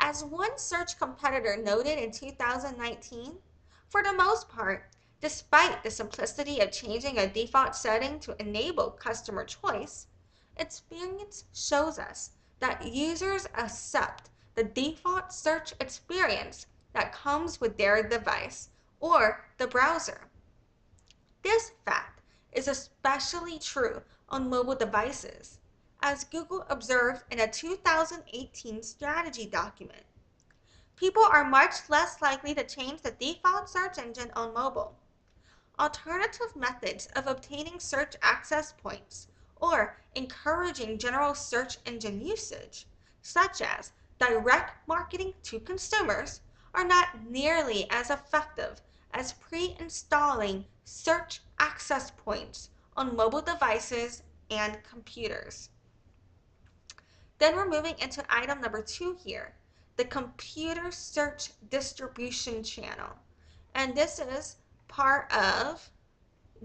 As one search competitor noted in 2019, for the most part, despite the simplicity of changing a default setting to enable customer choice, experience shows us that users accept the default search experience that comes with their device or the browser. This fact is especially true on mobile devices, as Google observed in a 2018 strategy document. People are much less likely to change the default search engine on mobile. Alternative methods of obtaining search access points or encouraging general search engine usage, such as direct marketing to consumers, are not nearly as effective as pre-installing search access points on mobile devices and computers. Then we're moving into item number 2 here, the computer search distribution channel. And this is part of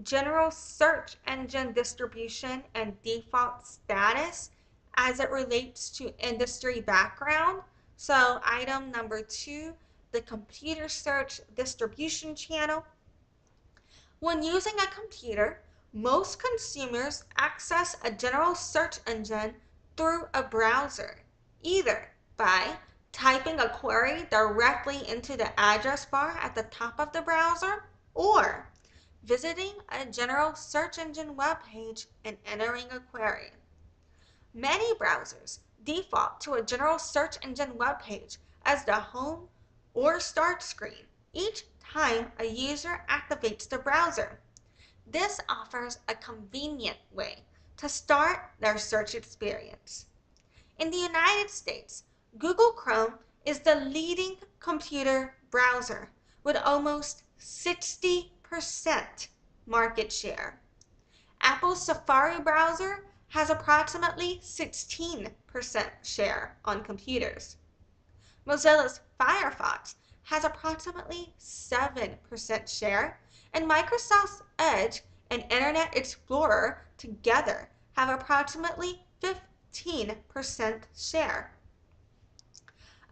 general search engine distribution and default status as it relates to industry background. So item number 2, the computer search distribution channel. When using a computer, most consumers access a general search engine through a browser. either by typing a query directly into the address bar at the top of the browser, or visiting a general search engine web page and entering a query. Many browsers default to a general search engine web page as the home or start screen each time a user activates the browser. This offers a convenient way to start their search experience. In the United States, Google Chrome is the leading computer browser with almost 60% market share. Apple's Safari browser has approximately 16% share on computers. Mozilla's Firefox has approximately 7% share, and Microsoft's Edge and Internet Explorer together have approximately 15% share.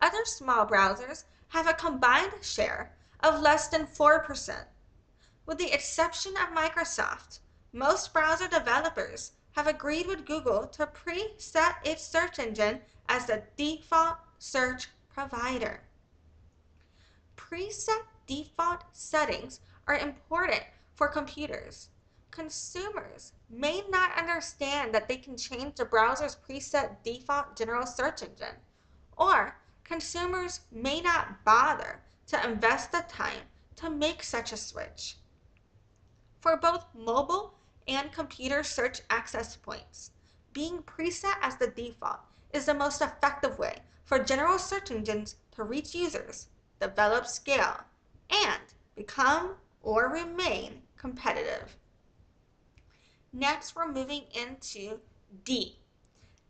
Other small browsers have a combined share of less than 4%. With the exception of Microsoft, most browser developers have agreed with Google to preset its search engine as the default search provider. Preset default settings are important for computers. Consumers may not understand that they can change the browser's preset default general search engine, or consumers may not bother to invest the time to make such a switch. For both mobile and computer search access points, being preset as the default is the most effective way for general search engines to reach users, develop scale, and become or remain competitive. Next, we're moving into D,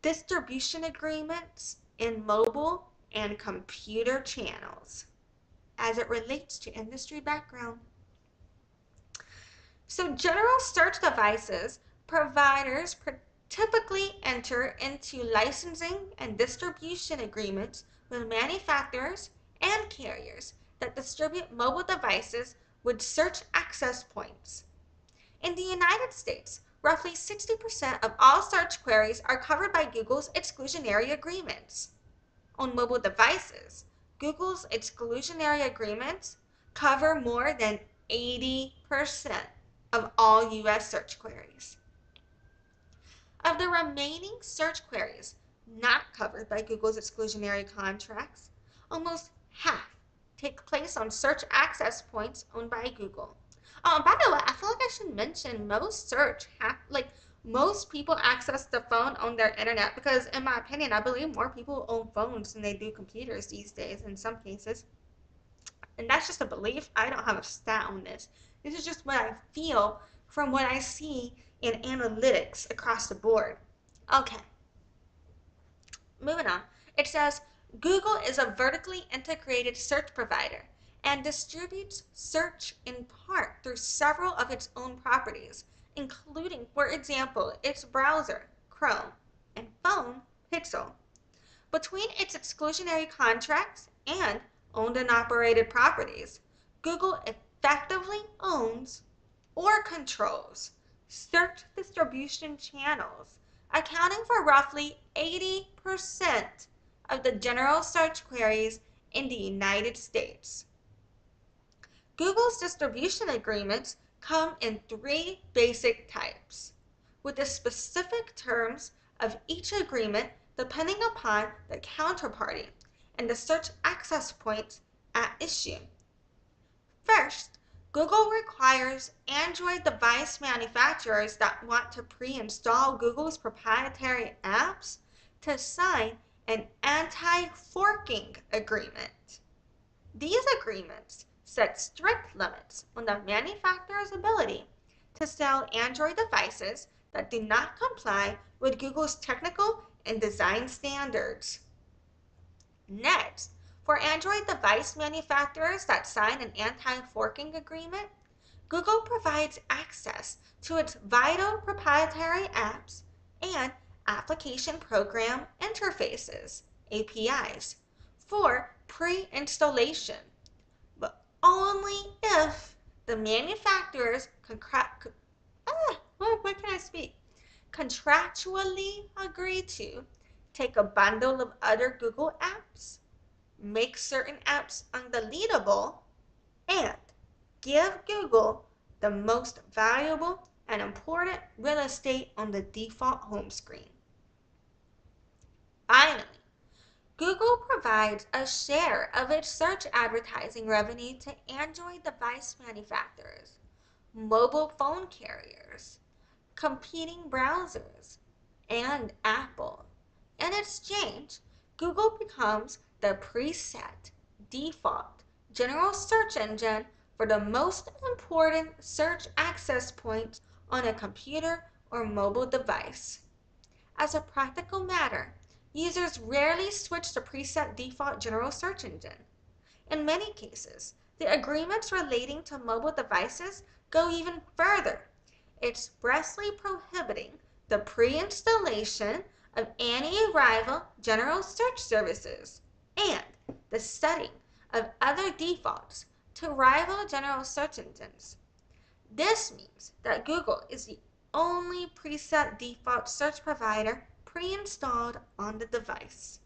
distribution agreements in mobile and computer channels as it relates to industry background. So general search devices providers typically enter into licensing and distribution agreements with manufacturers and carriers that distribute mobile devices with search access points. In the United States, roughly 60% of all search queries are covered by Google's exclusionary agreements. On mobile devices, Google's exclusionary agreements cover more than 80% of all U.S. search queries. Of the remaining search queries not covered by Google's exclusionary contracts, almost half take place on search access points owned by Google. By the way, I feel like I should mention most people access the phone on their internet because, in my opinion, I believe more people own phones than they do computers these days in some cases. And that's just a belief. I don't have a stat on this. This is just what I feel from what I see in analytics across the board. Okay, moving on. It says Google is a vertically integrated search provider and distributes search in part through several of its own properties, including, for example, its browser, Chrome, and phone, Pixel. Between its exclusionary contracts and owned and operated properties, Google effectively owns or controls search distribution channels, accounting for roughly 80% of the general search queries in the United States. Google's distribution agreements come in three basic types, with the specific terms of each agreement depending upon the counterparty and the search access points at issue. First, Google requires Android device manufacturers that want to pre-install Google's proprietary apps to sign an anti-forking agreement. These agreements set strict limits on the manufacturer's ability to sell Android devices that do not comply with Google's technical and design standards. Next, for Android device manufacturers that sign an anti-forking agreement, Google provides access to its VIII proprietary apps and application program interfaces, APIs, for pre-installation, but only if the manufacturers contractually agree to take a bundle of other Google apps, make certain apps undeletable, and give Google the most valuable and important real estate on the default home screen. Finally, Google provides a share of its search advertising revenue to Android device manufacturers, mobile phone carriers, competing browsers, and Apple. In exchange, Google becomes the preset, default, general search engine for the most important search access points on a computer or mobile device. As a practical matter, users rarely switch to preset default general search engine. In many cases, the agreements relating to mobile devices go even further, expressly prohibiting the pre-installation of anti-rival general search services and the setting of other defaults to rival general search engines. This means that Google is the only preset default search provider pre-installed on the device.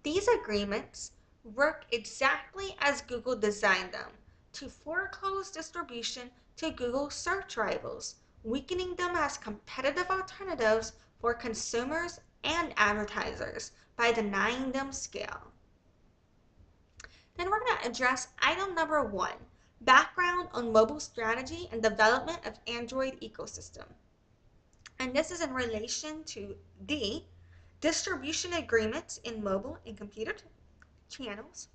These agreements work exactly as Google designed them, to foreclose distribution to Google search rivals, weakening them as competitive alternatives for consumers and advertisers by denying them scale. Then we're going to address item number 1, background on mobile strategy and development of Android ecosystem. And this is in relation to D, distribution agreements in mobile and computer channels,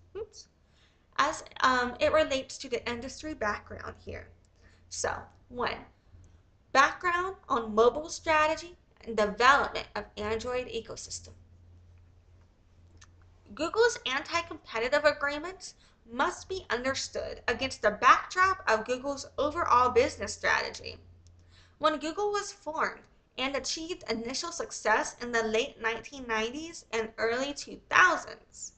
as it relates to the industry background here. So, 1, background on mobile strategy and development of Android ecosystem. Google's anti-competitive agreements must be understood against the backdrop of Google's overall business strategy. When Google was formed and achieved initial success in the late 1990s and early 2000s,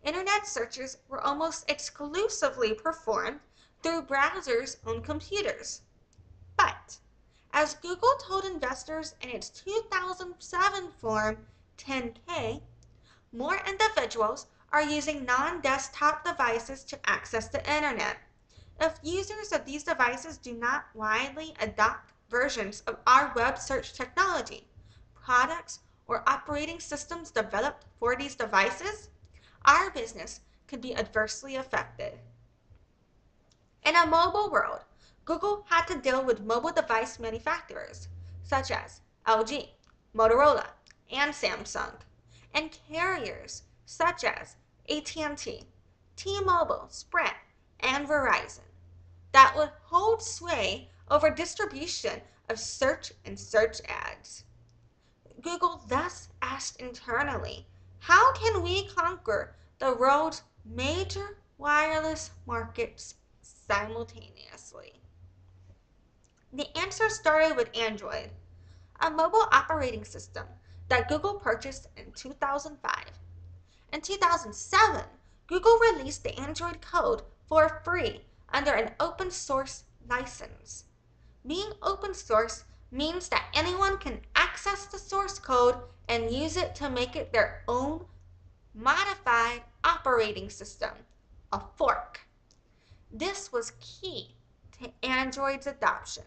Internet searches were almost exclusively performed through browsers on computers. But, as Google told investors in its 2007 Form 10-K, more individuals are using non-desktop devices to access the Internet. If users of these devices do not widely adopt versions of our web search technology, products, or operating systems developed for these devices, our business could be adversely affected. In a mobile world, Google had to deal with mobile device manufacturers such as LG, Motorola, and Samsung, and carriers such as AT&T, T-Mobile, Sprint, and Verizon that would hold sway over distribution of search and search ads. Google thus asked internally, how can we conquer the world's major wireless markets simultaneously? The answer started with Android, a mobile operating system that Google purchased in 2005. In 2007, Google released the Android code for free under an open source license. Being open source means that anyone can access the source code and use it to make it their own modified operating system, a fork. This was key to Android's adoption.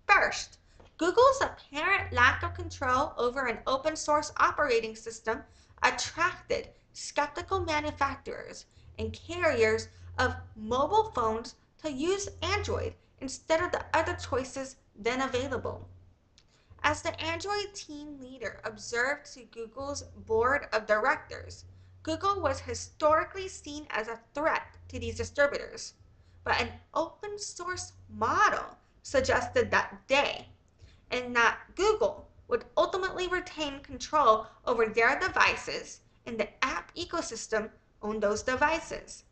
First, Google's apparent lack of control over an open source operating system attracted skeptical manufacturers and carriers of mobile phones to use Android instead of the other choices then available. As the Android team leader observed to Google's board of directors, Google was historically seen as a threat to these distributors, but an open source model suggested that they, and not Google, would ultimately retain control over their devices and the app ecosystem on those devices.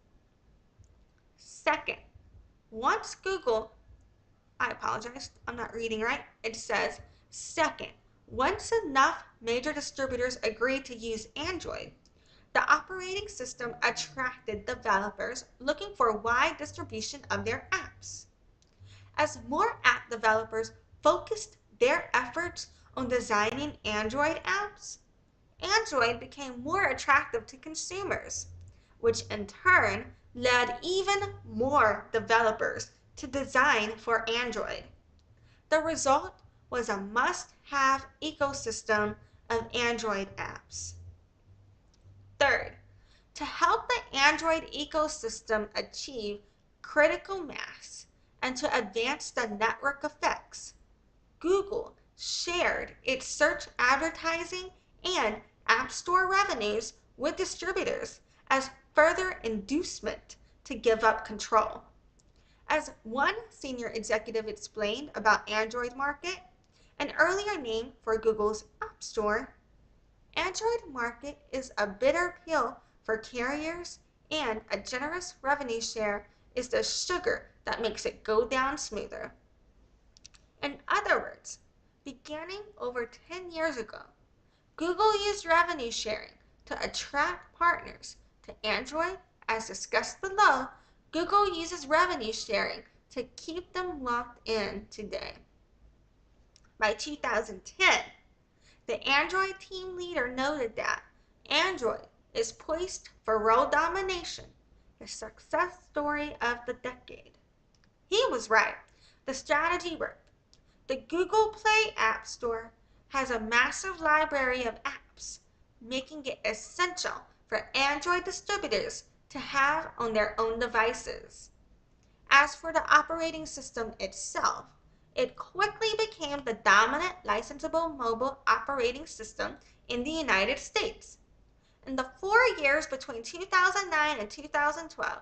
Second, once Google, I apologize, I'm not reading right. It says, second, once enough major distributors agreed to use Android, the operating system attracted developers looking for wide distribution of their apps. As more app developers focused their efforts on designing Android apps, Android became more attractive to consumers, which in turn led even more developers to design for Android. The result was a must-have ecosystem of Android apps. Third, to help the Android ecosystem achieve critical mass and to advance the network effects, Google shared its search advertising and App Store revenues with distributors as further inducement to give up control. As one senior executive explained about Android Market, an earlier name for Google's App Store, Android Market is a bitter pill for carriers, and a generous revenue share is the sugar that makes it go down smoother. In other words, beginning over 10 years ago, Google used revenue sharing to attract partners to Android. As discussed below, Google uses revenue sharing to keep them locked in today. By 2010, the Android team leader noted that Android is poised for world domination, the success story of the decade. He was right. The strategy worked. The Google Play App Store has a massive library of apps, making it essential for Android distributors to have on their own devices. As for the operating system itself, it quickly became the dominant licensable mobile operating system in the United States. In the 4 years between 2009 and 2012,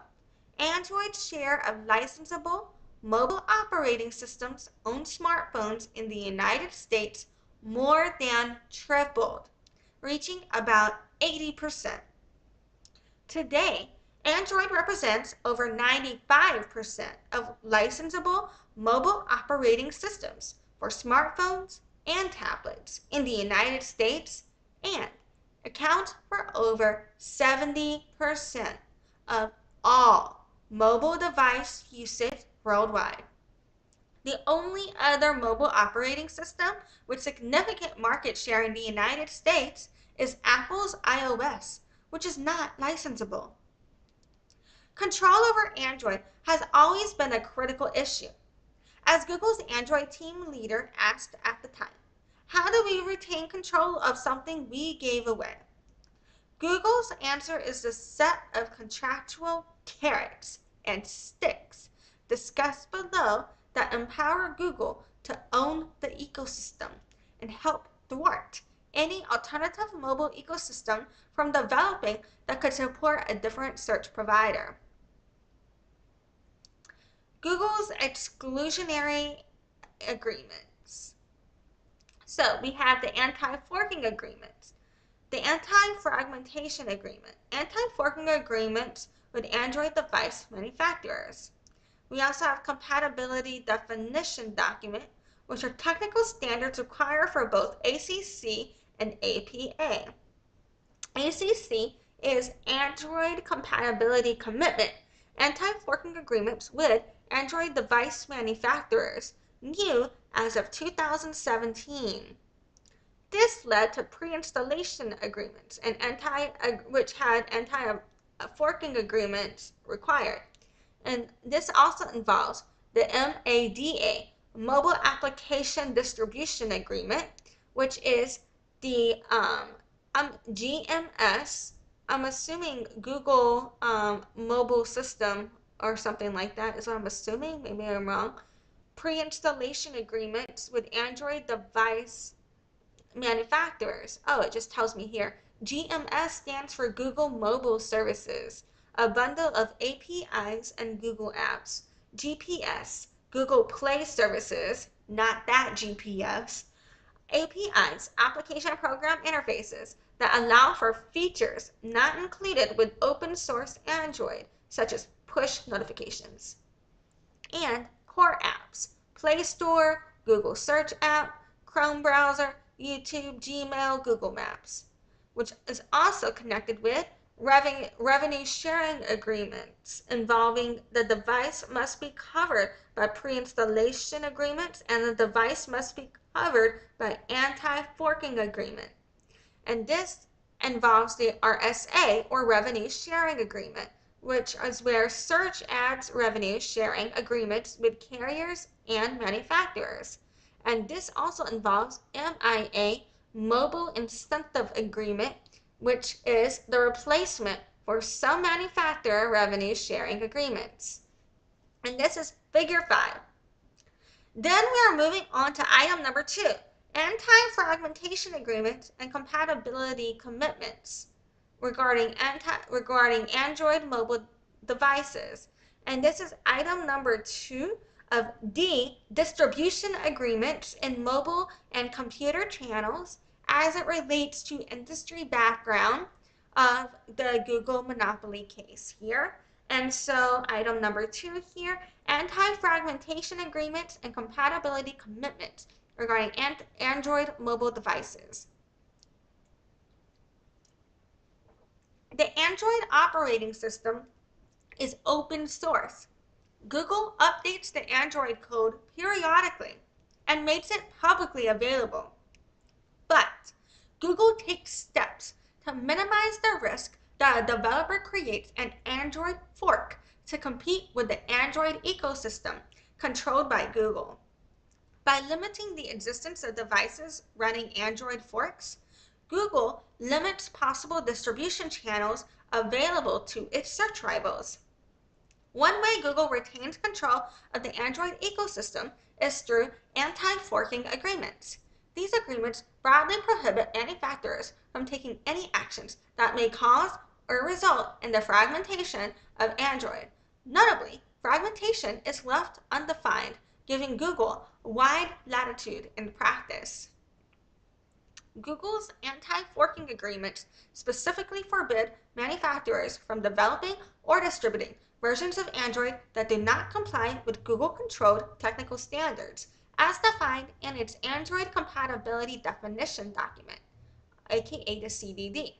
Android's share of licensable mobile operating systems on smartphones in the United States more than tripled, reaching about 80%. Today, Android represents over 95% of licensable mobile operating systems for smartphones and tablets in the United States and accounts for over 70% of all mobile device usage worldwide. The only other mobile operating system with significant market share in the United States is Apple's iOS, which is not licensable. Control over Android has always been a critical issue. As Google's Android team leader asked at the time, how do we retain control of something we gave away? Google's answer is the set of contractual carrots and sticks discussed below that empower Google to own the ecosystem and help thwart any alternative mobile ecosystem from developing that could support a different search provider. Google's exclusionary agreements. So we have the anti-forking agreements, the Anti-Fragmentation Agreement, anti-forking agreements with Android device manufacturers. We also have Compatibility Definition Document, which are technical standards required for both ACC and APA. ACC is Android Compatibility Commitment, anti-forking agreements with Android device manufacturers, new as of 2017. This led to Preinstallation Agreements, which had anti-forking agreements required. And this also involves the MADA, Mobile Application Distribution Agreement, which is the GMS, I'm assuming Google Mobile System or something like that is what I'm assuming, maybe I'm wrong. Pre-installation agreements with Android device manufacturers. Oh, it just tells me here. GMS stands for Google Mobile Services, a bundle of APIs and Google apps. GPS, Google Play Services, not that GPS. APIs, application program interfaces, that allow for features not included with open source Android, such as push notifications. And core apps, Play Store, Google Search app, Chrome browser, YouTube, Gmail, Google Maps, which is also connected with Revenue sharing agreements involving the device must be covered by pre-installation agreements, and the device must be covered by anti-forking agreement. And this involves the RSA, or Revenue Sharing Agreement, which is where search adds revenue sharing agreements with carriers and manufacturers. And this also involves MIA, Mobile Incentive Agreement, which is the replacement for some manufacturer revenue sharing agreements. And this is figure 5. Then we are moving on to item number 2, anti-fragmentation agreements and compatibility commitments regarding Android mobile devices. And this is item number 2 of D, distribution agreements in mobile and computer channels as it relates to industry background of the Google monopoly case here. And so item number 2 here, anti-fragmentation agreements and compatibility commitments regarding Android mobile devices. The Android operating system is open source. Google updates the Android code periodically and makes it publicly available. But Google takes steps to minimize the risk that a developer creates an Android fork to compete with the Android ecosystem controlled by Google. By limiting the existence of devices running Android forks, Google limits possible distribution channels available to its search rivals. One way Google retains control of the Android ecosystem is through anti-forking agreements. These agreements broadly prohibit manufacturers from taking any actions that may cause or result in the fragmentation of Android. Notably, fragmentation is left undefined, giving Google wide latitude in practice. Google's anti-forking agreements specifically forbid manufacturers from developing or distributing versions of Android that do not comply with Google-controlled technical standards, as defined in its Android Compatibility Definition document, aka the CDD.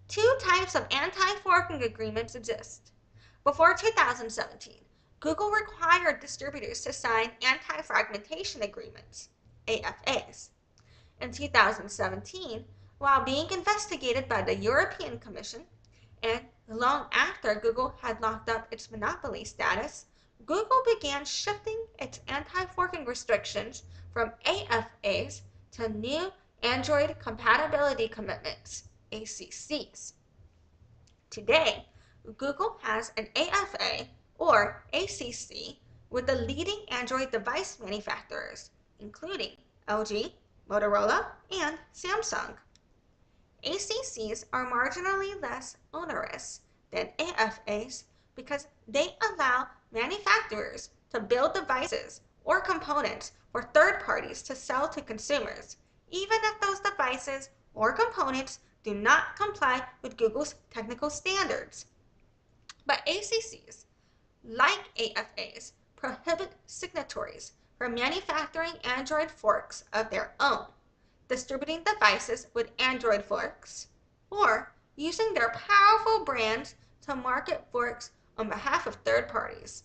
Two types of anti-forking agreements exist. Before 2017, Google required distributors to sign anti-fragmentation agreements, AFAs. In 2017, while being investigated by the European Commission, and long after Google had locked up its monopoly status, Google began shifting its anti-forking restrictions from AFAs to new Android Compatibility Commitments, ACCs. Today, Google has an AFA or ACC with the leading Android device manufacturers, including LG, Motorola, and Samsung. ACCs are marginally less onerous than AFAs because they allow manufacturers to build devices or components for third parties to sell to consumers, even if those devices or components do not comply with Google's technical standards. But ACCs, like AFAs, prohibit signatories from manufacturing Android forks of their own, distributing devices with Android forks, or using their powerful brands to market forks on behalf of third parties.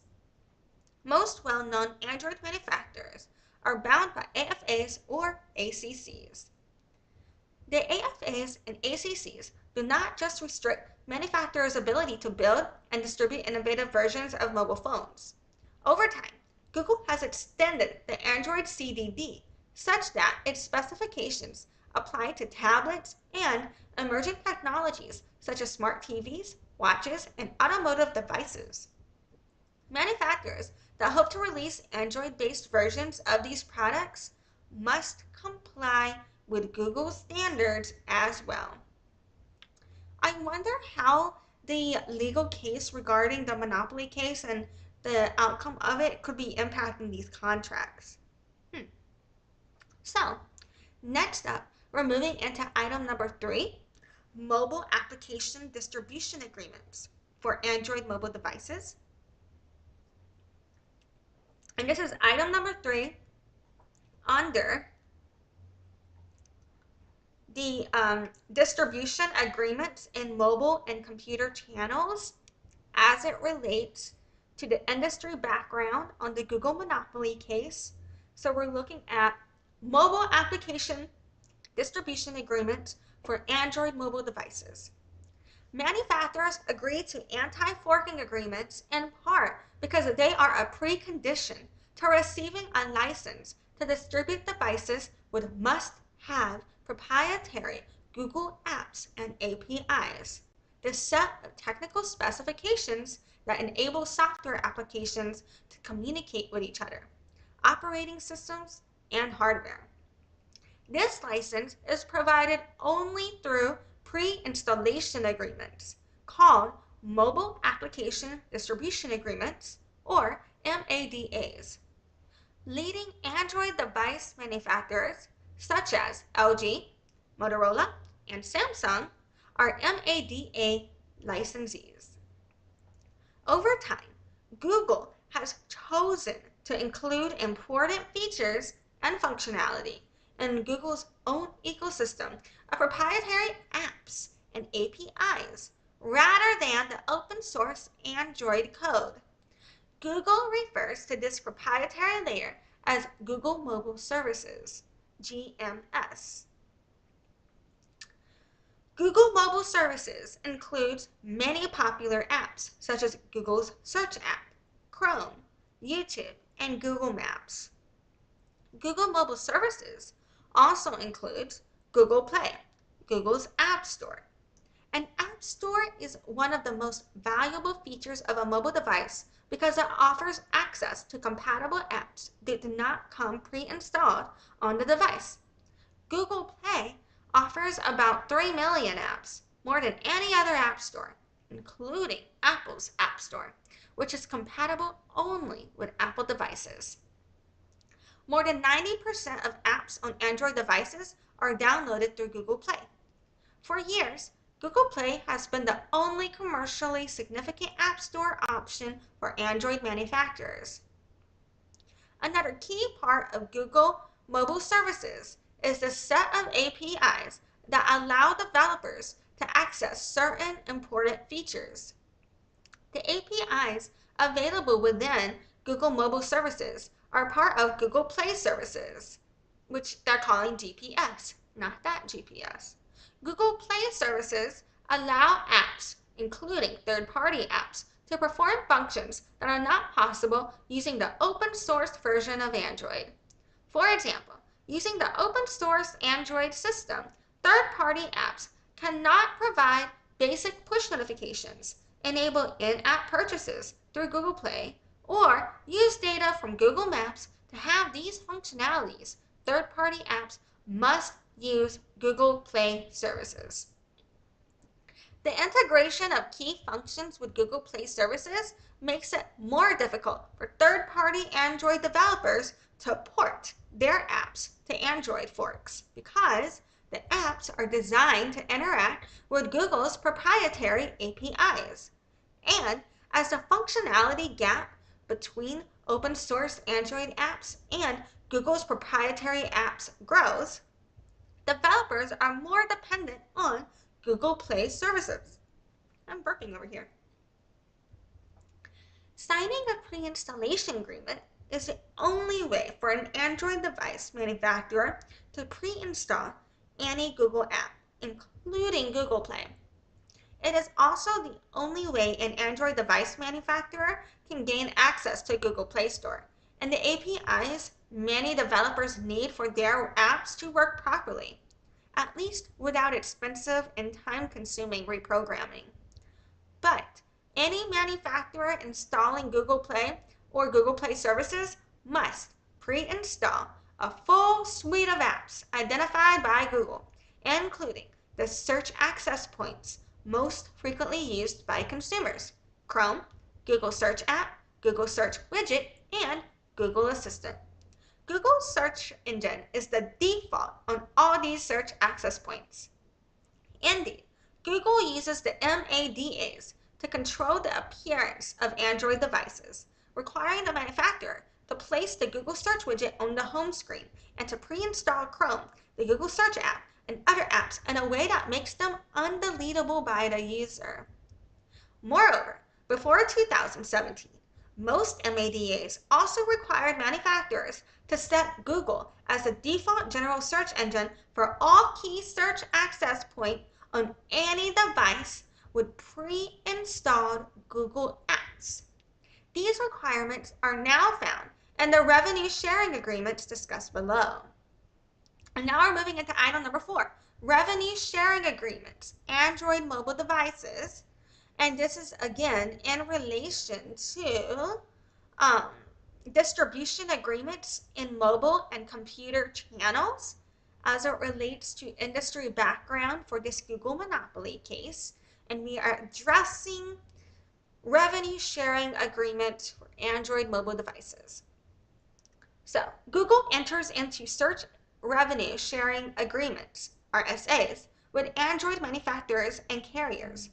Most well-known Android manufacturers are bound by AFAs or ACCs. The AFAs and ACCs do not just restrict manufacturers' ability to build and distribute innovative versions of mobile phones. Over time, Google has extended the Android CDD such that its specifications apply to tablets and emerging technologies such as smart TVs, watches, and automotive devices. Manufacturers that hope to release Android-based versions of these products must comply with Google standards as well. I wonder how the legal case regarding the monopoly case and the outcome of it could be impacting these contracts. So, next up, we're moving into item number 3, mobile application distribution agreements for Android mobile devices. And this is item number 3 under the distribution agreements in mobile and computer channels as it relates to the industry background on the Google monopoly case. So we're looking at mobile application distribution agreements for Android mobile devices. Manufacturers agree to anti-forking agreements in part because they are a precondition to receiving a license to distribute devices with must-have proprietary Google apps and APIs, the set of technical specifications that enable software applications to communicate with each other, operating systems, and hardware. This license is provided only through pre-installation agreements, called Mobile Application Distribution Agreements, or MADAs. Leading Android device manufacturers, such as LG, Motorola, and Samsung, are MADA licensees. Over time, Google has chosen to include important features and functionality in Google's own ecosystem of proprietary apps and APIs rather than the open source Android code. Google refers to this proprietary layer as Google Mobile Services, GMS. Google Mobile Services includes many popular apps such as Google's Search app, Chrome, YouTube, and Google Maps. Google Mobile Services also includes Google Play, Google's App Store. An app store is one of the most valuable features of a mobile device because it offers access to compatible apps that do not come pre-installed on the device. Google Play offers about 3 million apps, more than any other app store, including Apple's App Store, which is compatible only with Apple devices. More than 90% of apps on Android devices are downloaded through Google Play. For years, Google Play has been the only commercially significant app store option for Android manufacturers. Another key part of Google Mobile Services is the set of APIs that allow developers to access certain important features. The APIs available within Google Mobile Services are part of Google Play Services, which they're calling GPS, not that GPS. Google Play Services allow apps, including third-party apps, to perform functions that are not possible using the open source version of Android. For example, using the open source Android system, third-party apps cannot provide basic push notifications, enable in-app purchases through Google Play, or use data from Google Maps to have these functionalities. Third-party apps must use Google Play services. The integration of key functions with Google Play services makes it more difficult for third-party Android developers to port their apps to Android forks because the apps are designed to interact with Google's proprietary APIs. And as the functionality gap between open source Android apps and Google's proprietary apps grows, developers are more dependent on Google Play services. I'm burping over here. Signing a pre-installation agreement is the only way for an Android device manufacturer to pre-install any Google app, including Google Play. It is also the only way an Android device manufacturer can gain access to Google Play Store and the APIs many developers need for their apps to work properly, at least without expensive and time-consuming reprogramming. But any manufacturer installing Google Play or Google Play services must pre-install a full suite of apps identified by Google, including the search access points most frequently used by consumers: Chrome, Google Search app, Google Search widget, and Google Assistant. Google's search engine is the default on all these search access points. Indeed, Google uses the MADAs to control the appearance of Android devices, requiring the manufacturer to place the Google Search widget on the home screen and to pre-install Chrome, the Google Search app, and other apps apps in a way that makes them undeletable by the user. Moreover, before 2017, most MADAs also required manufacturers to set Google as the default general search engine for all key search access points on any device with pre-installed Google apps. These requirements are now found in the revenue sharing agreements discussed below. And now we're moving into item number 4, revenue sharing agreements, Android mobile devices. And this is again in relation to distribution agreements in mobile and computer channels as it relates to industry background for this Google monopoly case. And we are addressing revenue sharing agreements for Android mobile devices. So Google enters into search revenue sharing agreements, RSAs, with Android manufacturers and carriers.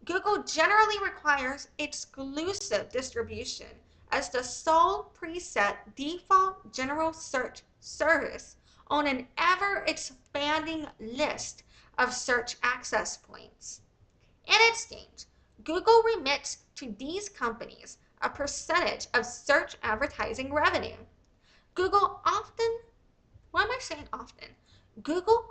Google generally requires exclusive distribution as the sole preset default general search service on an ever-expanding list of search access points. In exchange, Google remits to these companies a percentage of search advertising revenue. Google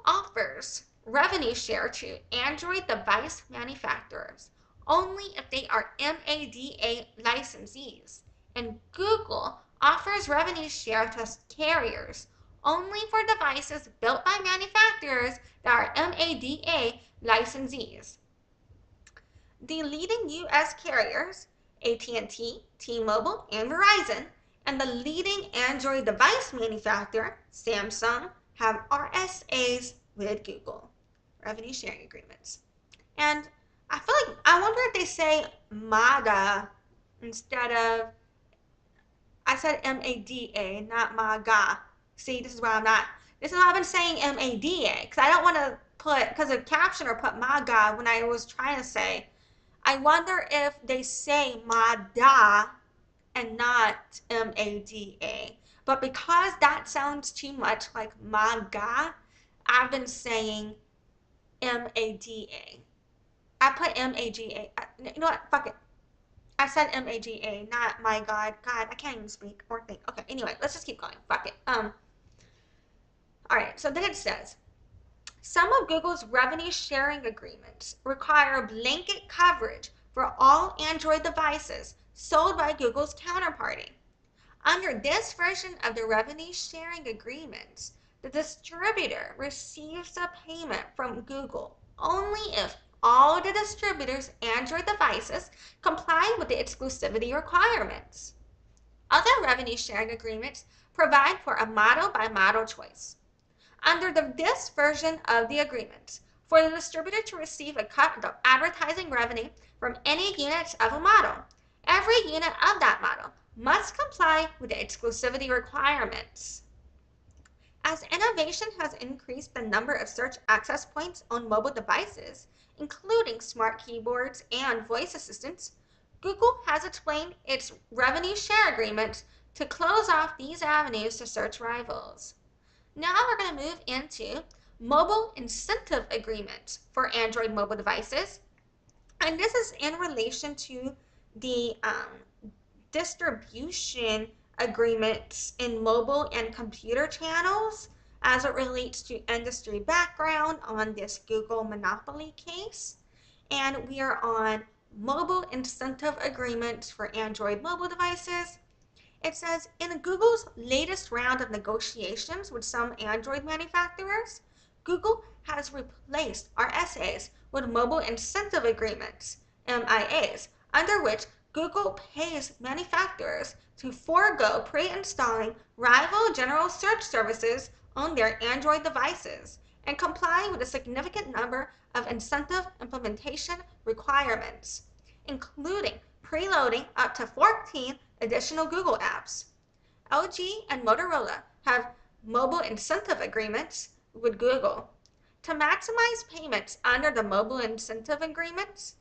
offers revenue share to Android device manufacturers only if they are MADA licensees, and Google offers revenue share to carriers only for devices built by manufacturers that are MADA licensees. The leading U.S. carriers, AT&T, T-Mobile, and Verizon, and the leading Android device manufacturer, Samsung, have RSAs with Google, revenue sharing agreements. And I feel like, I wonder if they say MADA instead of, I said MADA, not MAGA. See, this is why I've been saying MADA, because I don't want to put, because the captioner put MAGA when I was trying to say, I wonder if they say MADA and not MADA. But because that sounds too much like MAGA, I've been saying MADA. I put MAGA. You know what? Fuck it. I said MAGA, not my God. God, I can't even speak or think. Okay, anyway, let's just keep going. Fuck it. Alright, so then it says, some of Google's revenue sharing agreements require blanket coverage for all Android devices sold by Google's counterparty. Under this version of the revenue sharing agreements, the distributor receives a payment from Google only if all the distributor's Android devices comply with the exclusivity requirements. Other revenue sharing agreements provide for a model-by-model choice. Under this version of the agreement, for the distributor to receive a cut of advertising revenue from any units of a model, every unit of that model must comply with the exclusivity requirements. As innovation has increased the number of search access points on mobile devices, including smart keyboards and voice assistants, Google has explained its revenue share agreements to close off these avenues to search rivals. Now we're going to move into mobile incentive agreements for Android mobile devices. And this is in relation to the distribution agreements in mobile and computer channels as it relates to industry background on this Google monopoly case. And we are on mobile incentive agreements for Android mobile devices. It says, in Google's latest round of negotiations with some Android manufacturers, Google has replaced RSAs with mobile incentive agreements, MIAs, under which Google pays manufacturers to forego pre-installing rival general search services on their Android devices and comply with a significant number of incentive implementation requirements, including preloading up to 14 additional Google apps. LG and Motorola have mobile incentive agreements with Google. To maximize payments under the mobile incentive agreements,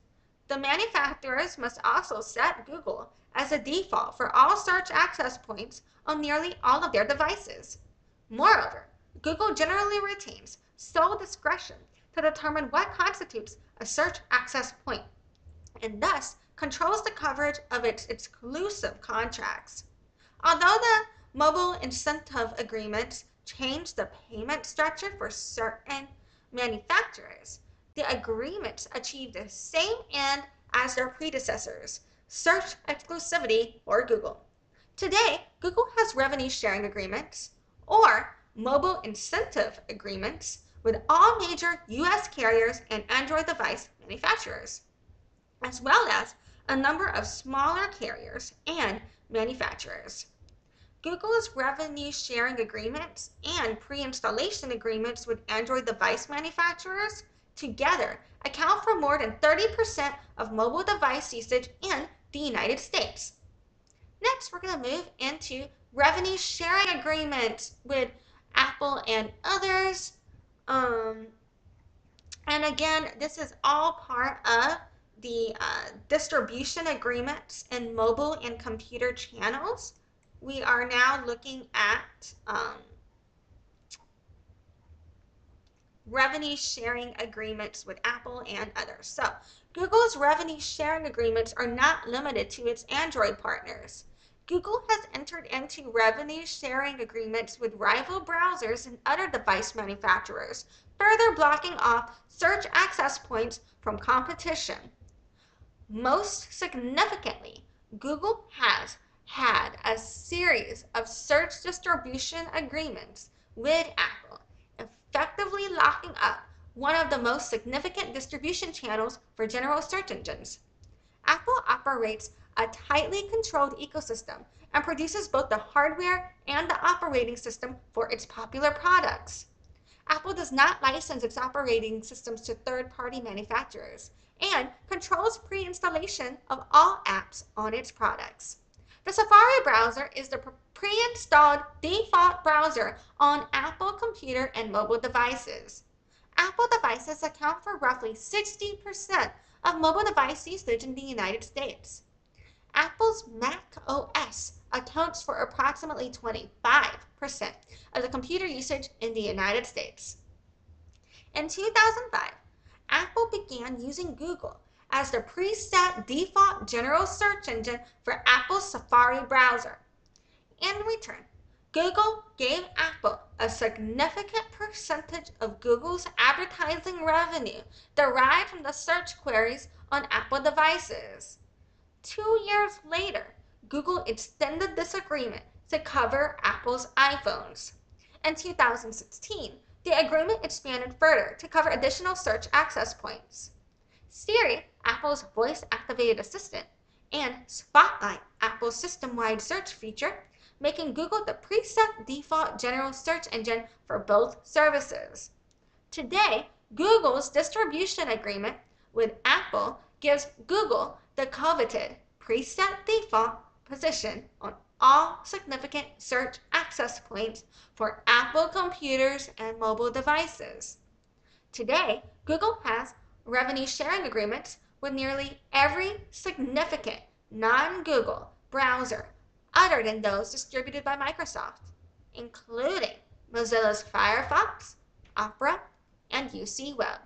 the manufacturers must also set Google as a default for all search access points on nearly all of their devices. Moreover, Google generally retains sole discretion to determine what constitutes a search access point, and thus controls the coverage of its exclusive contracts. Although the mobile incentive agreements changed the payment structure for certain manufacturers, the agreements achieved the same end as their predecessors, search exclusivity for Google. Today, Google has revenue sharing agreements, or mobile incentive agreements, with all major US carriers and Android device manufacturers, as well as a number of smaller carriers and manufacturers. Google's revenue sharing agreements and pre-installation agreements with Android device manufacturers together account for more than 30% of mobile device usage in the United States. Next, we're going to move into revenue sharing agreements with Apple and others. And again, this is all part of the distribution agreements in mobile and computer channels. We are now looking at revenue sharing agreements with Apple and others. So Google's revenue sharing agreements are not limited to its Android partners. Google has entered into revenue sharing agreements with rival browsers and other device manufacturers, further blocking off search access points from competition. Most significantly, Google has had a series of search distribution agreements with Apple, effectively locking up one of the most significant distribution channels for general search engines. Apple operates a tightly controlled ecosystem and produces both the hardware and the operating system for its popular products. Apple does not license its operating systems to third-party manufacturers and controls pre-installation of all apps on its products. The Safari browser is the pre-installed default browser on Apple computer and mobile devices. Apple devices account for roughly 60% of mobile device usage in the United States. Apple's Mac OS accounts for approximately 25% of the computer usage in the United States. In 2005, Apple began using Google as the preset default general search engine for Apple's Safari browser. In return, Google gave Apple a significant percentage of Google's advertising revenue derived from the search queries on Apple devices. 2 years later, Google extended this agreement to cover Apple's iPhones. In 2016, the agreement expanded further to cover additional search access points. Siri, Apple's voice-activated assistant, and Spotlight, Apple's system-wide search feature, making Google the preset default general search engine for both services. Today, Google's distribution agreement with Apple gives Google the coveted preset default position on all significant search access points for Apple computers and mobile devices. Today, Google has revenue sharing agreements with nearly every significant non-Google browser other than those distributed by Microsoft, including Mozilla's Firefox, Opera, and UC Web.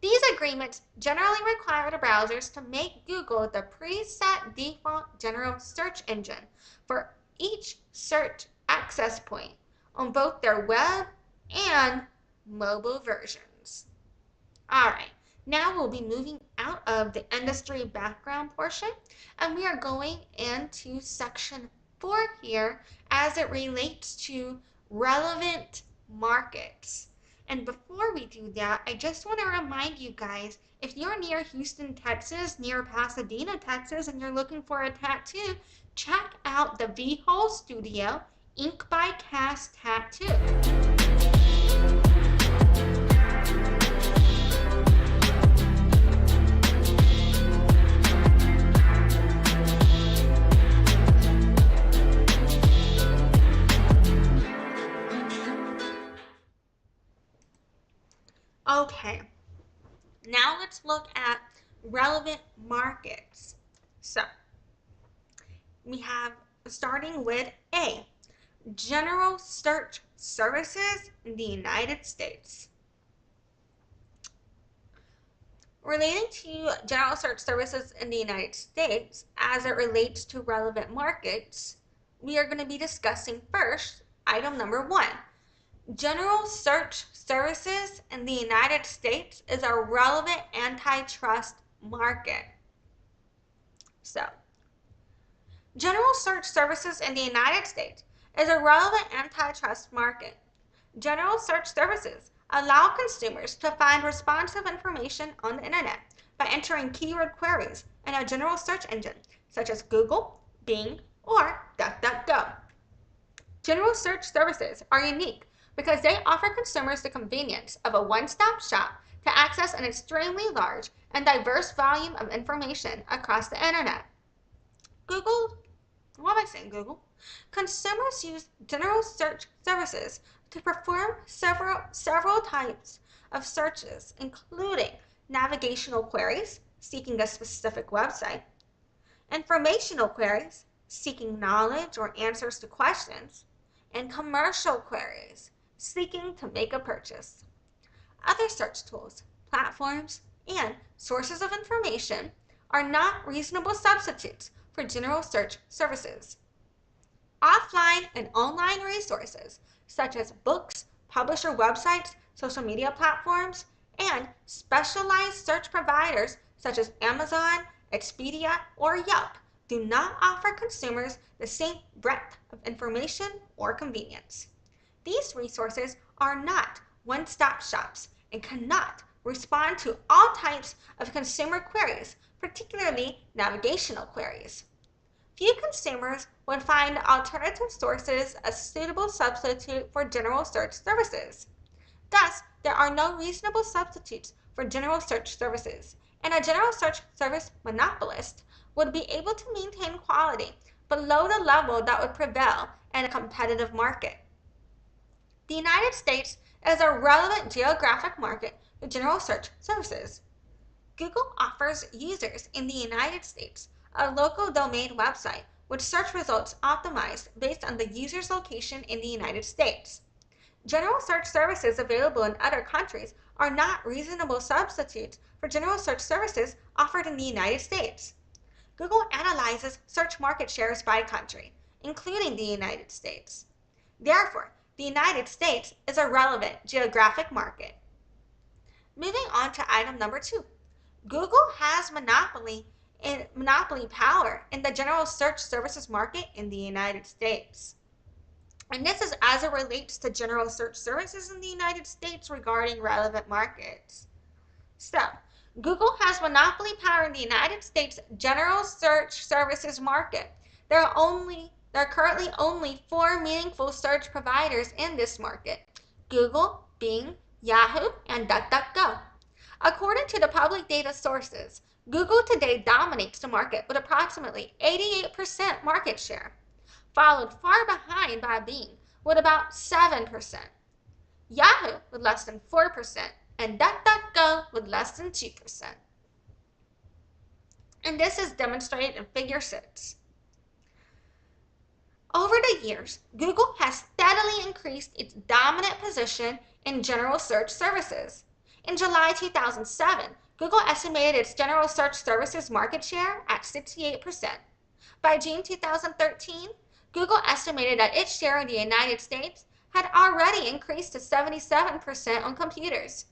These agreements generally require the browsers to make Google the preset default general search engine for each search access point on both their web and mobile versions. All right, now we'll be moving out of the industry background portion, and we are going into section 4 here as it relates to relevant markets. And before we do that, I just want to remind you guys, if you're near Houston, Texas, near Pasadena, Texas, and you're looking for a tattoo, check out the VIII Studio Ink by Cast Tattoo. Okay, now let's look at relevant markets. So, we have, starting with A, general search services in the United States. Relating to general search services in the United States as it relates to relevant markets, we are going to be discussing first item number 1. General search services in the United States is a relevant antitrust market. So, general search services in the United States is a relevant antitrust market. General search services allow consumers to find responsive information on the internet by entering keyword queries in a general search engine such as Google, Bing, or DuckDuckGo. General search services are unique because they offer consumers the convenience of a one-stop shop to access an extremely large and diverse volume of information across the internet. Why am I saying Google? Consumers use general search services to perform several types of searches, including navigational queries, seeking a specific website, informational queries, seeking knowledge or answers to questions, and commercial queries, seeking to make a purchase. Other search tools, platforms, and sources of information are not reasonable substitutes for general search services. Offline and online resources, such as books, publisher websites, social media platforms, and specialized search providers such as Amazon, Expedia, or Yelp, do not offer consumers the same breadth of information or convenience. These resources are not one-stop shops and cannot respond to all types of consumer queries, particularly navigational queries. Few consumers would find alternative sources a suitable substitute for general search services. Thus, there are no reasonable substitutes for general search services, and a general search service monopolist would be able to maintain quality below the level that would prevail in a competitive market. The United States is a relevant geographic market for general search services. Google offers users in the United States a local domain website with search results optimized based on the user's location in the United States. General search services available in other countries are not reasonable substitutes for general search services offered in the United States. Google analyzes search market shares by country, including the United States. Therefore, the United States is a relevant geographic market. Moving on to item number 2. Google has monopoly power in the general search services market in the United States. And this is as it relates to general search services in the United States regarding relevant markets. So, Google has monopoly power in the United States general search services market. There are currently only 4 meaningful search providers in this market: Google, Bing, Yahoo, and DuckDuckGo. According to the public data sources, Google today dominates the market with approximately 88% market share, followed far behind by Bing with about 7%, Yahoo with less than 4%, and DuckDuckGo with less than 2%. And this is demonstrated in Figure 6. Over the years, Google has steadily increased its dominant position in general search services. In July 2007, Google estimated its general search services market share at 68%. By June 2013, Google estimated that its share in the United States had already increased to 77% on computers.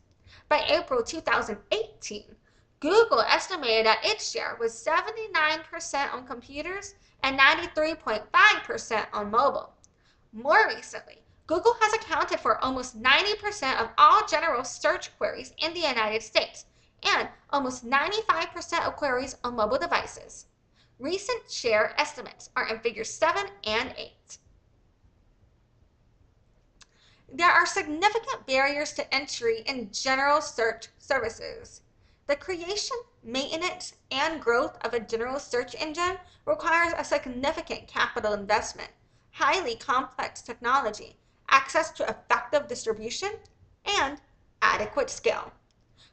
By April 2018, Google estimated that its share was 79% on computers and 93.5% on mobile. More recently, Google has accounted for almost 90% of all general search queries in the United States and almost 95% of queries on mobile devices. Recent share estimates are in Figures 7 and 8. There are significant barriers to entry in general search services. The creation, maintenance, and growth of a general search engine requires a significant capital investment, highly complex technology, access to effective distribution, and adequate scale.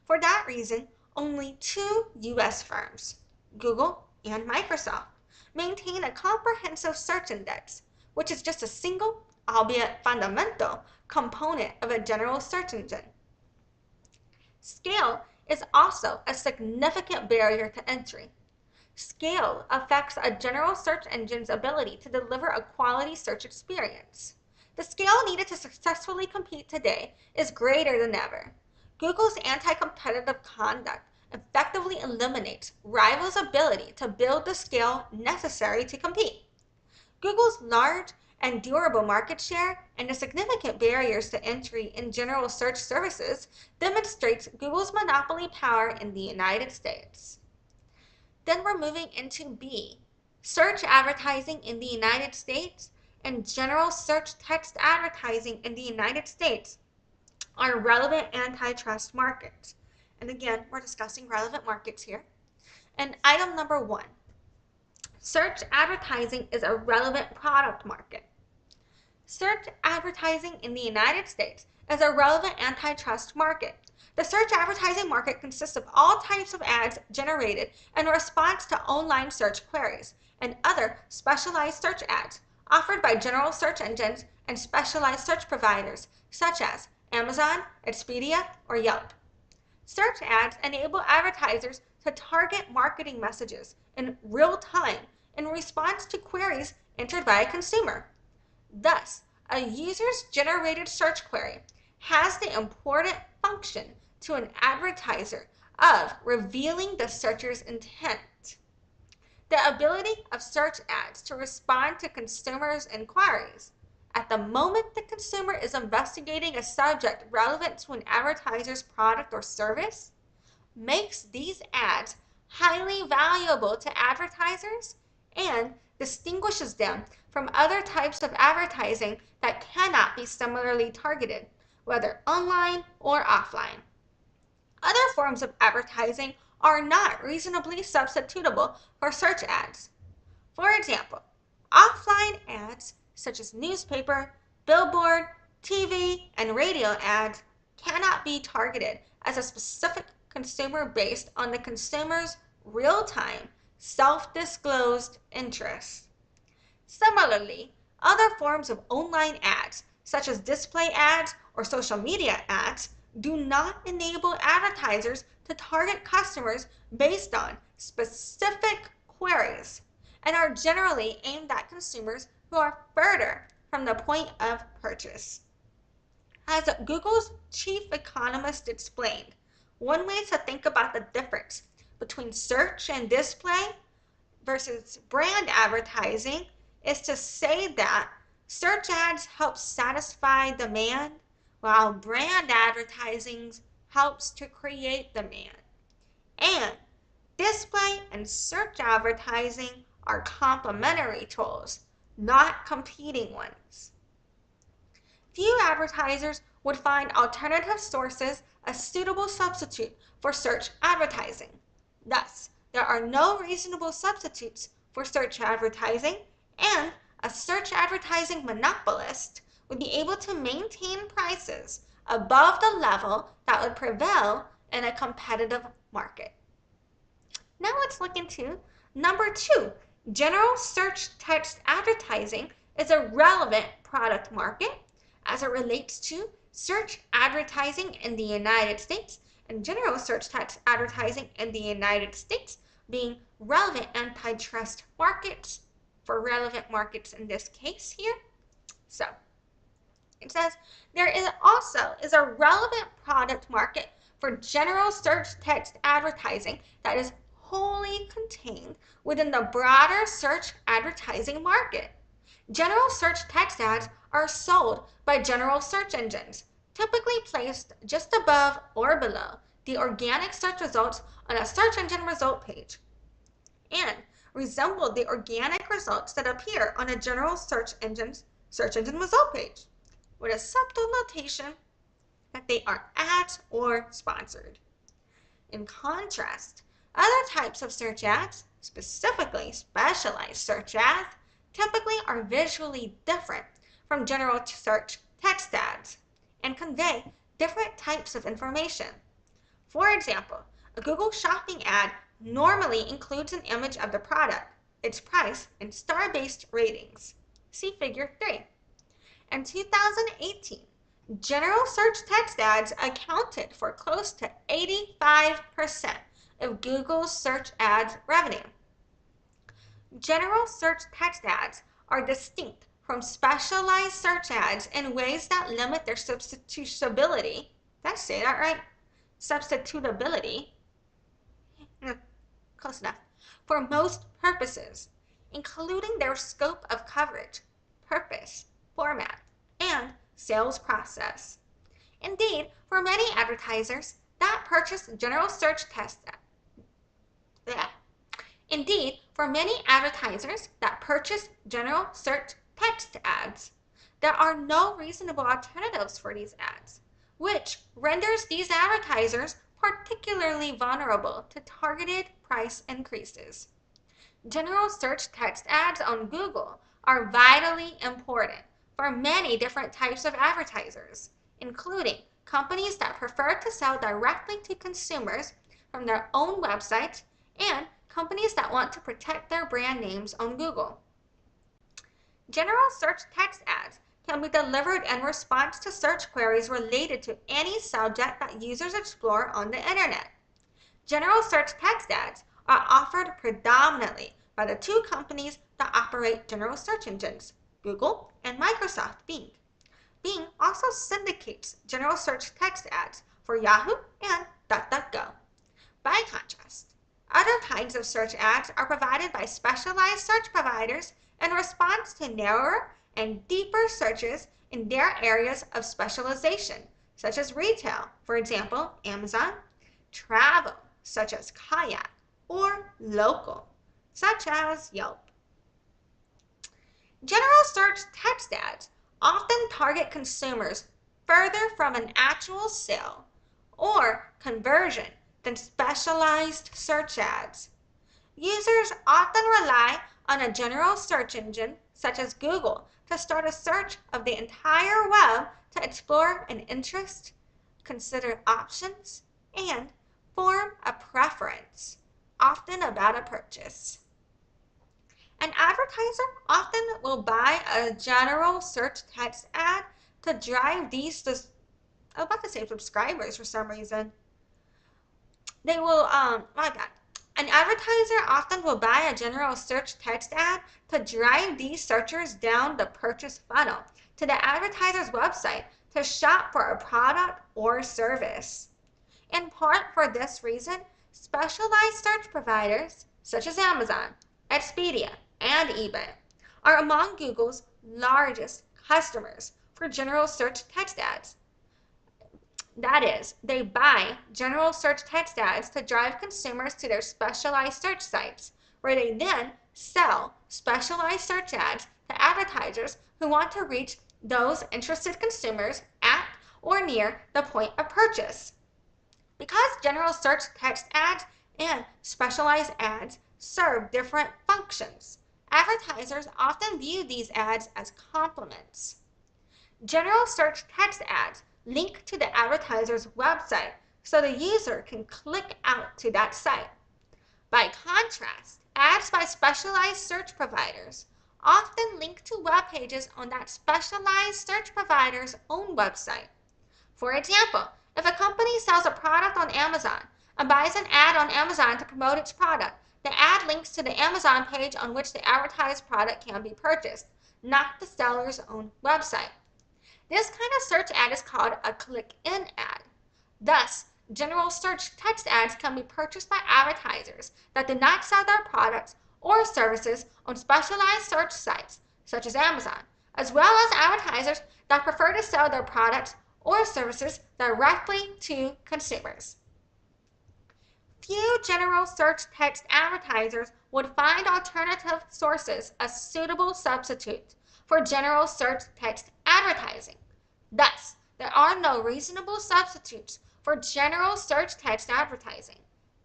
For that reason, only 2 U.S. firms, Google and Microsoft, maintain a comprehensive search index, which is just a single albeit fundamental, component of a general search engine. Scale is also a significant barrier to entry. Scale affects a general search engine's ability to deliver a quality search experience. The scale needed to successfully compete today is greater than ever. Google's anti-competitive conduct effectively eliminates rivals' ability to build the scale necessary to compete. Google's large and durable market share and the significant barriers to entry in general search services demonstrates Google's monopoly power in the United States. Then we're moving into B, search advertising in the United States and general search text advertising in the United States are relevant antitrust markets. And again, we're discussing relevant markets here. And item number 1, search advertising is a relevant product market. Search advertising in the United States is a relevant antitrust market. The search advertising market consists of all types of ads generated in response to online search queries and other specialized search ads offered by general search engines and specialized search providers such as Amazon, Expedia, or Yelp. Search ads enable advertisers to target marketing messages in real time in response to queries entered by a consumer. Thus, a user's generated search query has the important function to an advertiser of revealing the searcher's intent. The ability of search ads to respond to consumers' inquiries at the moment the consumer is investigating a subject relevant to an advertiser's product or service makes these ads highly valuable to advertisers and distinguishes them from other types of advertising that cannot be similarly targeted, whether online or offline. Other forms of advertising are not reasonably substitutable for search ads. For example, offline ads such as newspaper, billboard, TV, and radio ads cannot be targeted as a specific consumer based on the consumer's real-time, self-disclosed interests. Similarly, other forms of online ads, such as display ads or social media ads, do not enable advertisers to target customers based on specific queries and are generally aimed at consumers who are further from the point of purchase. As Google's chief economist explained, one way to think about the difference between search and display versus brand advertising is to say that search ads help satisfy demand while brand advertising helps to create demand. And display and search advertising are complementary tools, not competing ones. Few advertisers would find alternative sources a suitable substitute for search advertising. Thus, there are no reasonable substitutes for search advertising, and a search advertising monopolist would be able to maintain prices above the level that would prevail in a competitive market. Now let's look into number 2. General search text advertising is a relevant product market as it relates to search advertising in the United States and general search text advertising in the United States being relevant antitrust markets for relevant markets in this case here. So it says there is also a relevant product market for general search text advertising that is wholly contained within the broader search advertising market. General search text ads are sold by general search engines, typically placed just above or below the organic search results on a search engine result page, and resemble the organic results that appear on a general search engine result page, with a subtle notation that they are ads or sponsored. In contrast, other types of search ads, specifically specialized search ads, typically are visually different from general search text ads and convey different types of information. For example, a Google Shopping ad normally includes an image of the product, its price, and star-based ratings. See Figure 3. In 2018, general search text ads accounted for close to 85% of Google's search ads revenue. General search text ads are distinct from specialized search ads in ways that limit their substitutability. Did I say that right? Substitutability. Close enough. For most purposes, including their scope of coverage, purpose, format, and sales process. Indeed, for many advertisers that purchase general search text Indeed, for many advertisers that purchase general search text ads, there are no reasonable alternatives for these ads, which renders these advertisers particularly vulnerable to targeted price increases. General search text ads on Google are vitally important for many different types of advertisers, including companies that prefer to sell directly to consumers from their own websites and companies that want to protect their brand names on Google. General search text ads can be delivered in response to search queries related to any subject that users explore on the internet. General search text ads are offered predominantly by the two companies that operate general search engines, Google and Microsoft Bing. Bing also syndicates general search text ads for Yahoo and DuckDuckGo. By contrast, other kinds of search ads are provided by specialized search providers in response to narrower and deeper searches in their areas of specialization, such as retail, for example, Amazon, travel, such as Kayak, or local, such as Yelp. General search text ads often target consumers further from an actual sale or conversion than specialized search ads. Users often rely on a general search engine, such as Google, to start a search of the entire web to explore an interest, consider options, and form a preference, often about a purchase. An advertiser often will buy a general search text ad to drive these, I was about to say subscribers for some reason. They will, my bad. An advertiser often will buy a general search text ad to drive these searchers down the purchase funnel to the advertiser's website to shop for a product or service. In part for this reason, specialized search providers such as Amazon, Expedia, and eBay are among Google's largest customers for general search text ads. That is, they buy general search text ads to drive consumers to their specialized search sites, where they then sell specialized search ads to advertisers who want to reach those interested consumers at or near the point of purchase. Because general search text ads and specialized ads serve different functions, advertisers often view these ads as complements. General search text ads link to the advertiser's website so the user can click out to that site. By contrast, ads by specialized search providers often link to web pages on that specialized search provider's own website. For example, if a company sells a product on Amazon and buys an ad on Amazon to promote its product, the ad links to the Amazon page on which the advertised product can be purchased, not the seller's own website. This kind of search ad is called a click-in ad. Thus, general search text ads can be purchased by advertisers that do not sell their products or services on specialized search sites, such as Amazon, as well as advertisers that prefer to sell their products or services directly to consumers. Few general search text advertisers would find alternative sources a suitable substitute for general search text advertising. Thus, there are no reasonable substitutes for general search text advertising,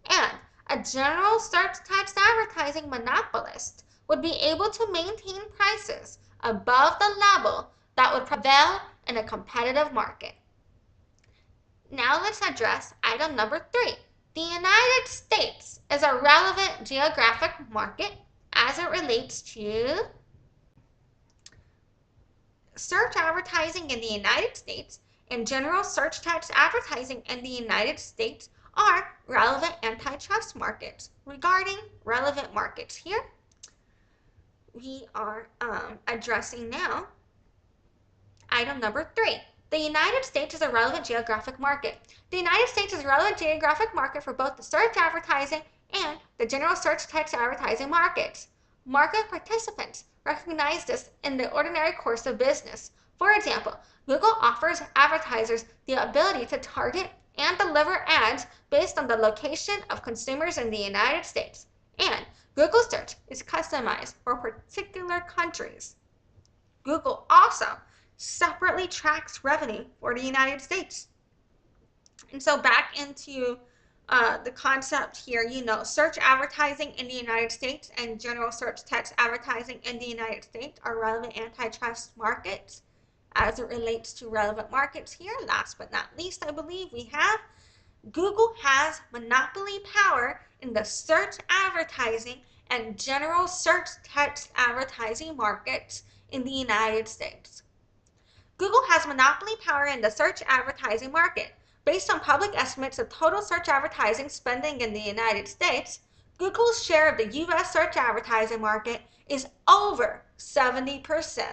and a general search text advertising monopolist would be able to maintain prices above the level that would prevail in a competitive market. Now let's address item number 3. The United States is a relevant geographic market as it relates to search advertising in the United States and general search text advertising in the United States are relevant antitrust markets. Regarding relevant markets here, we are addressing now item number 3. The United States is a relevant geographic market. The United States is a relevant geographic market for both the search advertising and the general search text advertising markets. Market participants recognize this in the ordinary course of business. For example, Google offers advertisers the ability to target and deliver ads based on the location of consumers in the United States, and Google search is customized for particular countries. Google also separately tracks revenue for the United States. And so back into the concept here, search advertising in the United States and general search text advertising in the United States are relevant antitrust markets as it relates to relevant markets here. Last but not least, I believe we have Google has monopoly power in the search advertising and general search text advertising markets in the United States. Google has monopoly power in the search advertising market. Based on public estimates of total search advertising spending in the United States, Google's share of the U.S. search advertising market is over 70%.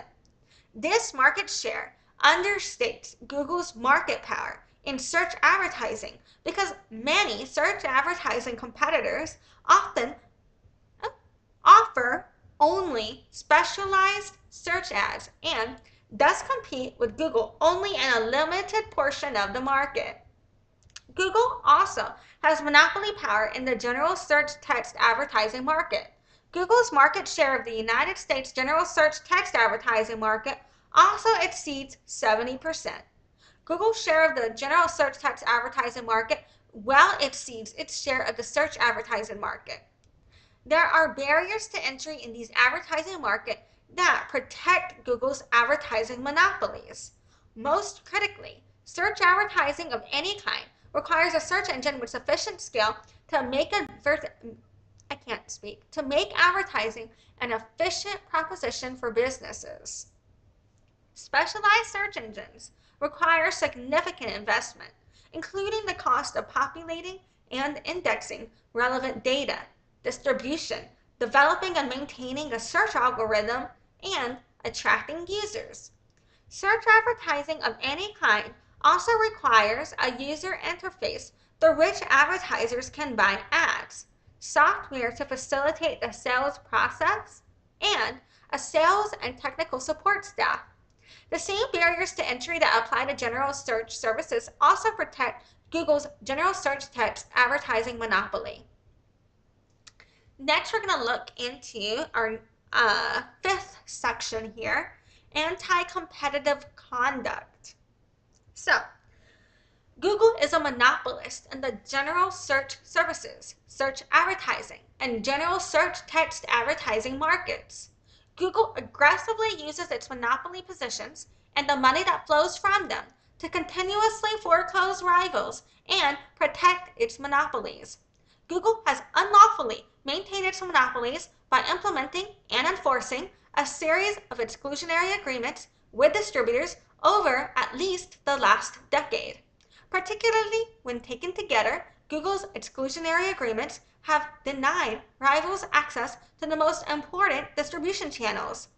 This market share understates Google's market power in search advertising because many search advertising competitors often offer only specialized search ads and thus compete with Google only in a limited portion of the market. Google also has monopoly power in the general search text advertising market. Google's market share of the United States general search text advertising market also exceeds 70%. Google's share of the general search text advertising market well exceeds its share of the search advertising market. There are barriers to entry in these advertising markets that protect Google's advertising monopolies. Most critically, search advertising of any kind requires a search engine with sufficient scale to make advertising an efficient proposition for businesses. Specialized search engines require significant investment, including the cost of populating and indexing relevant data, distribution, developing and maintaining a search algorithm, and attracting users. Search advertising of any kind also requires a user interface through which advertisers can buy ads, software to facilitate the sales process, and a sales and technical support staff. The same barriers to entry that apply to general search services also protect Google's general search text advertising monopoly. Next, we're going to look into our fifth section here, anti-competitive conduct. So, Google is a monopolist in the general search services, search advertising, and general search text advertising markets. Google aggressively uses its monopoly positions and the money that flows from them to continuously foreclose rivals and protect its monopolies. Google has unlawfully maintained its monopolies by implementing and enforcing a series of exclusionary agreements with distributors over at least the last decade. Particularly when taken together, Google's exclusionary agreements have denied rivals access to the most important distribution channels.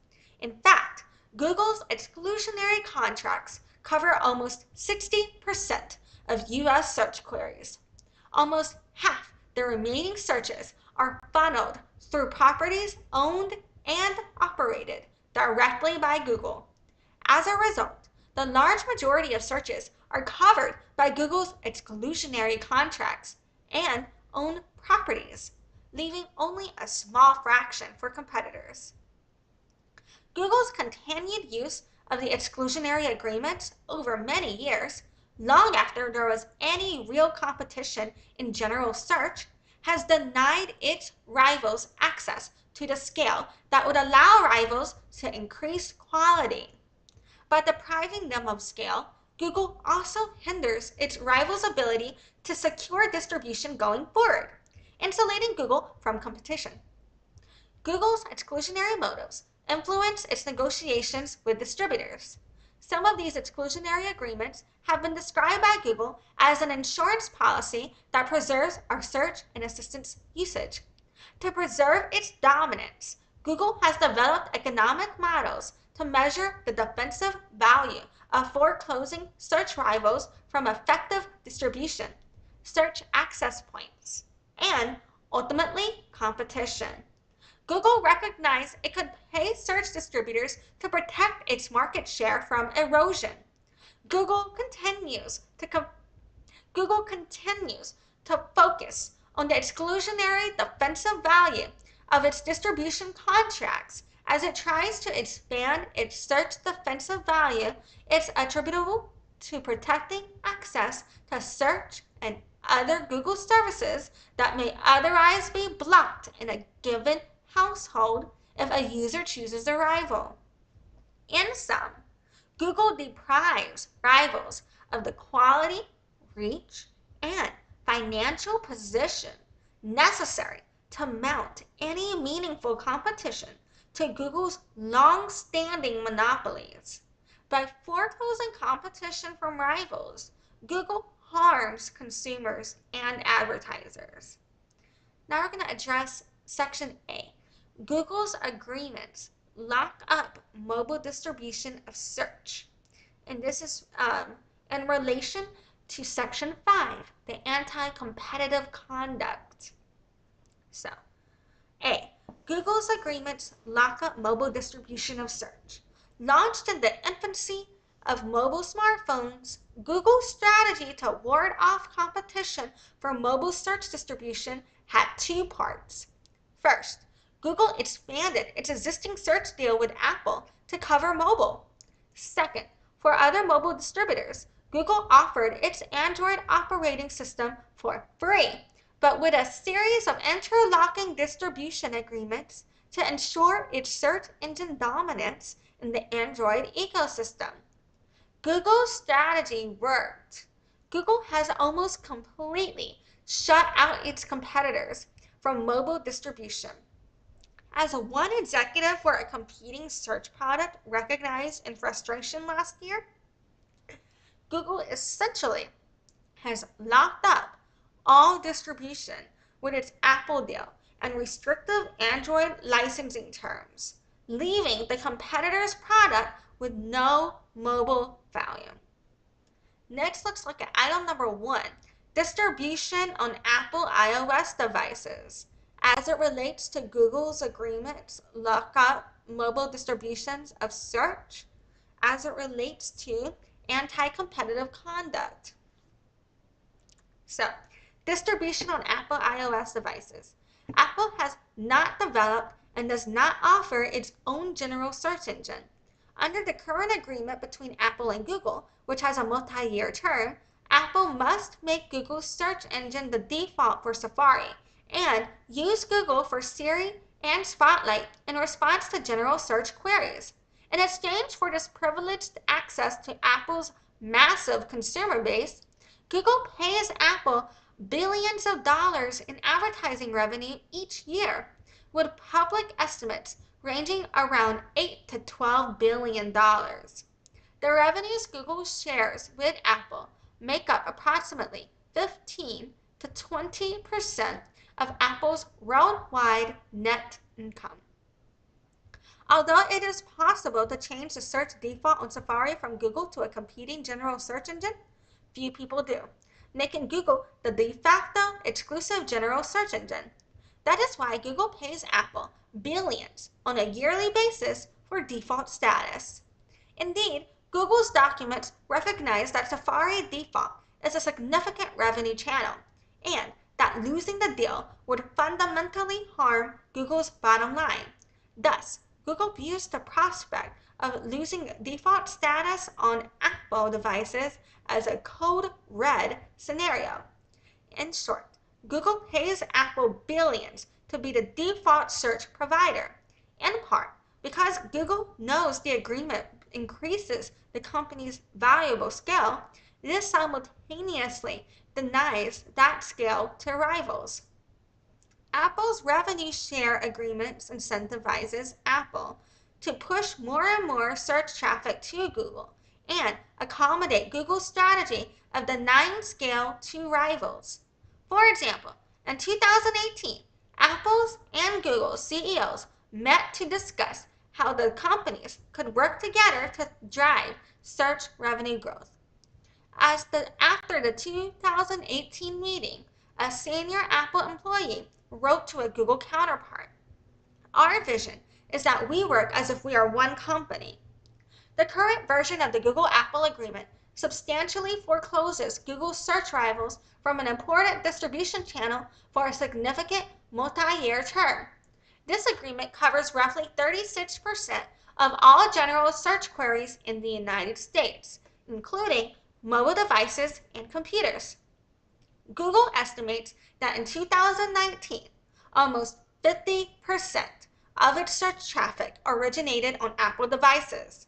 In fact, Google's exclusionary contracts cover almost 60% of U.S. search queries. Almost half the remaining searches are funneled through properties owned and operated directly by Google. As a result, the large majority of searches are covered by Google's exclusionary contracts and owned properties, leaving only a small fraction for competitors. Google's continued use of the exclusionary agreements over many years, long after there was any real competition in general search, has denied its rivals access to the scale that would allow rivals to increase quality. By depriving them of scale, Google also hinders its rivals' ability to secure distribution going forward, insulating Google from competition. Google's exclusionary motives influence its negotiations with distributors. Some of these exclusionary agreements have been described by Google as an insurance policy that preserves our search and assistance usage. To preserve its dominance, Google has developed economic models to measure the defensive value of foreclosing search rivals from effective distribution, search access points, and ultimately competition. Google recognized it could pay search distributors to protect its market share from erosion. Google continues to Google continues to focus on the exclusionary defensive value of its distribution contracts as it tries to expand its search defensive value. It's attributable to protecting access to search and other Google services that may otherwise be blocked in a given household if a user chooses a rival. In sum, Google deprives rivals of the quality, reach, and financial position necessary to mount any meaningful competition to Google's long-standing monopolies. By foreclosing competition from rivals, Google harms consumers and advertisers. Now we're going to address Section A. Google's agreements lock up mobile distribution of search. And this is in relation to Section 5, the Anti-Competitive Conduct. So, A. Google's agreements lock up mobile distribution of search. Launched in the infancy of mobile smartphones, Google's strategy to ward off competition for mobile search distribution had two parts. First, Google expanded its existing search deal with Apple to cover mobile. Second, for other mobile distributors, Google offered its Android operating system for free, but with a series of interlocking distribution agreements to ensure its search engine dominance in the Android ecosystem. Google's strategy worked. Google has almost completely shut out its competitors from mobile distribution. As one executive for a competing search product recognized in frustration last year, Google essentially has locked up all distribution with its Apple deal and restrictive Android licensing terms, leaving the competitor's product with no mobile value. Next, let's look at item number 1, distribution on Apple iOS devices. As it relates to Google's agreements lock up mobile distributions of search, as it relates to anti-competitive conduct. So, distribution on Apple iOS devices. Apple has not developed and does not offer its own general search engine. Under the current agreement between Apple and Google, which has a multi-year term, Apple must make Google's search engine the default for Safari and use Google for Siri and Spotlight in response to general search queries. In exchange for this privileged access to Apple's massive consumer base, Google pays Apple billions of dollars in advertising revenue each year, with public estimates ranging around $8 to $12 billion. The revenues Google shares with Apple make up approximately 15 to 20% of Apple's worldwide net income. Although it is possible to change the search default on Safari from Google to a competing general search engine, few people do, making Google the de facto exclusive general search engine. That is why Google pays Apple billions on a yearly basis for default status. Indeed, Google's documents recognize that Safari default is a significant revenue channel, and that losing the deal would fundamentally harm Google's bottom line. Thus, Google views the prospect of losing default status on Apple devices as a code red scenario. In short, Google pays Apple billions to be the default search provider, in part because Google knows the agreement increases the company's valuable scale. This simultaneously denies that scale to rivals. Apple's revenue share agreements incentivizes Apple to push more and more search traffic to Google and accommodate Google's strategy of denying scale to rivals. For example, in 2018, Apple's and Google's CEOs met to discuss how the companies could work together to drive search revenue growth. After the 2018 meeting, a senior Apple employee wrote to a Google counterpart, "Our vision is that we work as if we are one company." The current version of the Google-Apple agreement substantially forecloses Google's search rivals from an important distribution channel for a significant multi-year term. This agreement covers roughly 36% of all general search queries in the United States, including mobile devices and computers. Google estimates that in 2019, almost 50% of its search traffic originated on Apple devices.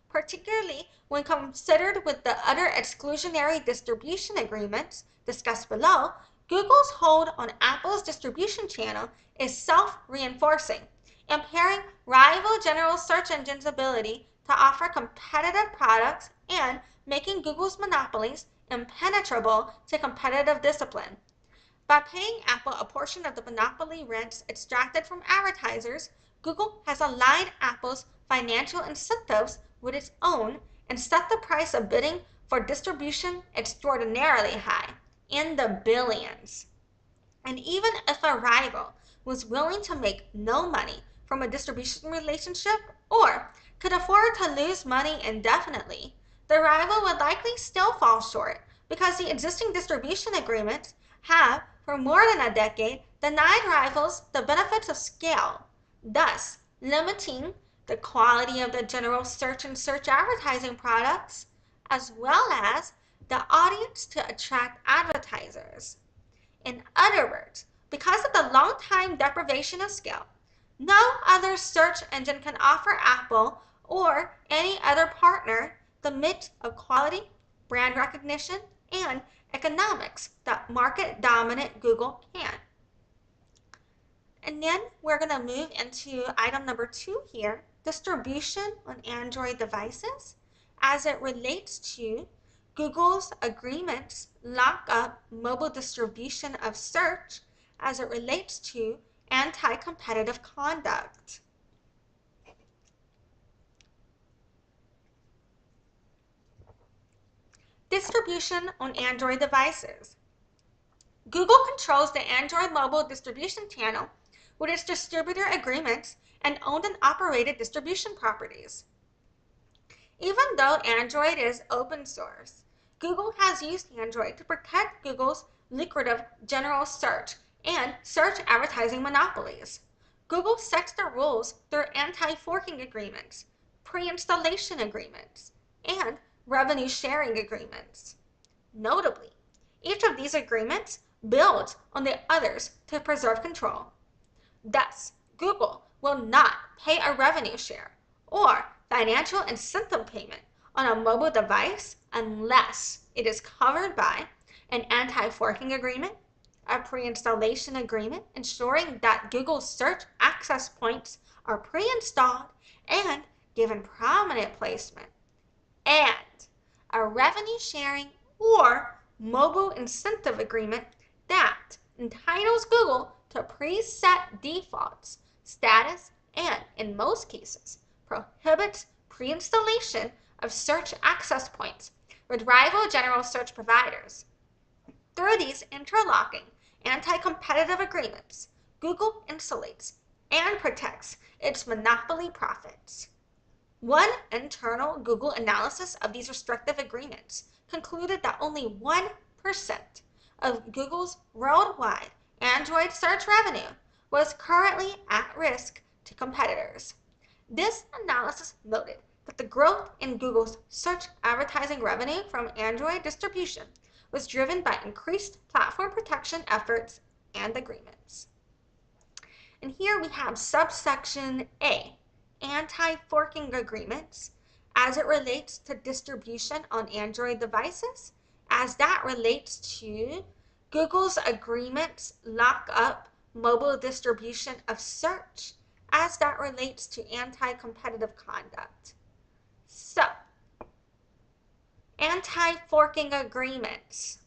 Particularly when considered with the other exclusionary distribution agreements discussed below, Google's hold on Apple's distribution channel is self-reinforcing, impairing rival general search engines' ability to offer competitive products and making Google's monopolies impenetrable to competitive discipline. By paying Apple a portion of the monopoly rents extracted from advertisers, Google has aligned Apple's financial incentives with its own and set the price of bidding for distribution extraordinarily high, in the billions. And even if a rival was willing to make no money from a distribution relationship or could afford to lose money indefinitely, the rival would likely still fall short because the existing distribution agreements have, for more than a decade, denied rivals the benefits of scale, thus limiting the quality of the general search and search advertising products, as well as the audience to attract advertisers. In other words, because of the long-time deprivation of scale, no other search engine can offer Apple or any other partner the mix of quality, brand recognition, and economics that market-dominant Google can. And then we're going to move into item number 2 here, distribution on Android devices, as it relates to Google's agreements lock up mobile distribution of search as it relates to anti-competitive conduct. Distribution on Android devices. Google controls the Android mobile distribution channel with its distributor agreements and owned and operated distribution properties. Even though Android is open source, Google has used Android to protect Google's lucrative general search and search advertising monopolies. Google sets the rules through anti-forking agreements, pre-installation agreements, and revenue sharing agreements. Notably, each of these agreements builds on the others to preserve control. Thus, Google will not pay a revenue share or financial incentive payment on a mobile device unless it is covered by an anti-forking agreement, a pre-installation agreement ensuring that Google's search access points are pre-installed and given prominent placement, and a revenue sharing or mobile incentive agreement that entitles Google to preset defaults, status, and, in most cases, prohibits pre-installation of search access points with rival general search providers. Through these interlocking anti-competitive agreements, Google insulates and protects its monopoly profits. One internal Google analysis of these restrictive agreements concluded that only 1% of Google's worldwide Android search revenue was currently at risk to competitors. This analysis noted that the growth in Google's search advertising revenue from Android distribution was driven by increased platform protection efforts and agreements. And here we have subsection A, anti-forking agreements, as it relates to distribution on Android devices, as that relates to Google's agreements lock up mobile distribution of search, as that relates to anti-competitive conduct. So, anti-forking agreements.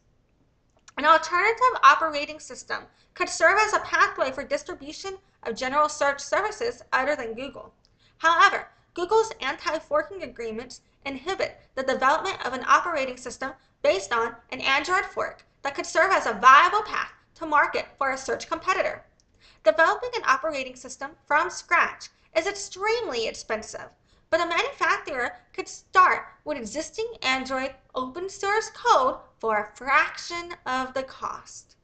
An alternative operating system could serve as a pathway for distribution of general search services other than Google. However, Google's anti-forking agreements inhibit the development of an operating system based on an Android fork that could serve as a viable path to market for a search competitor. Developing an operating system from scratch is extremely expensive, but a manufacturer could start with existing Android open source code for a fraction of the cost.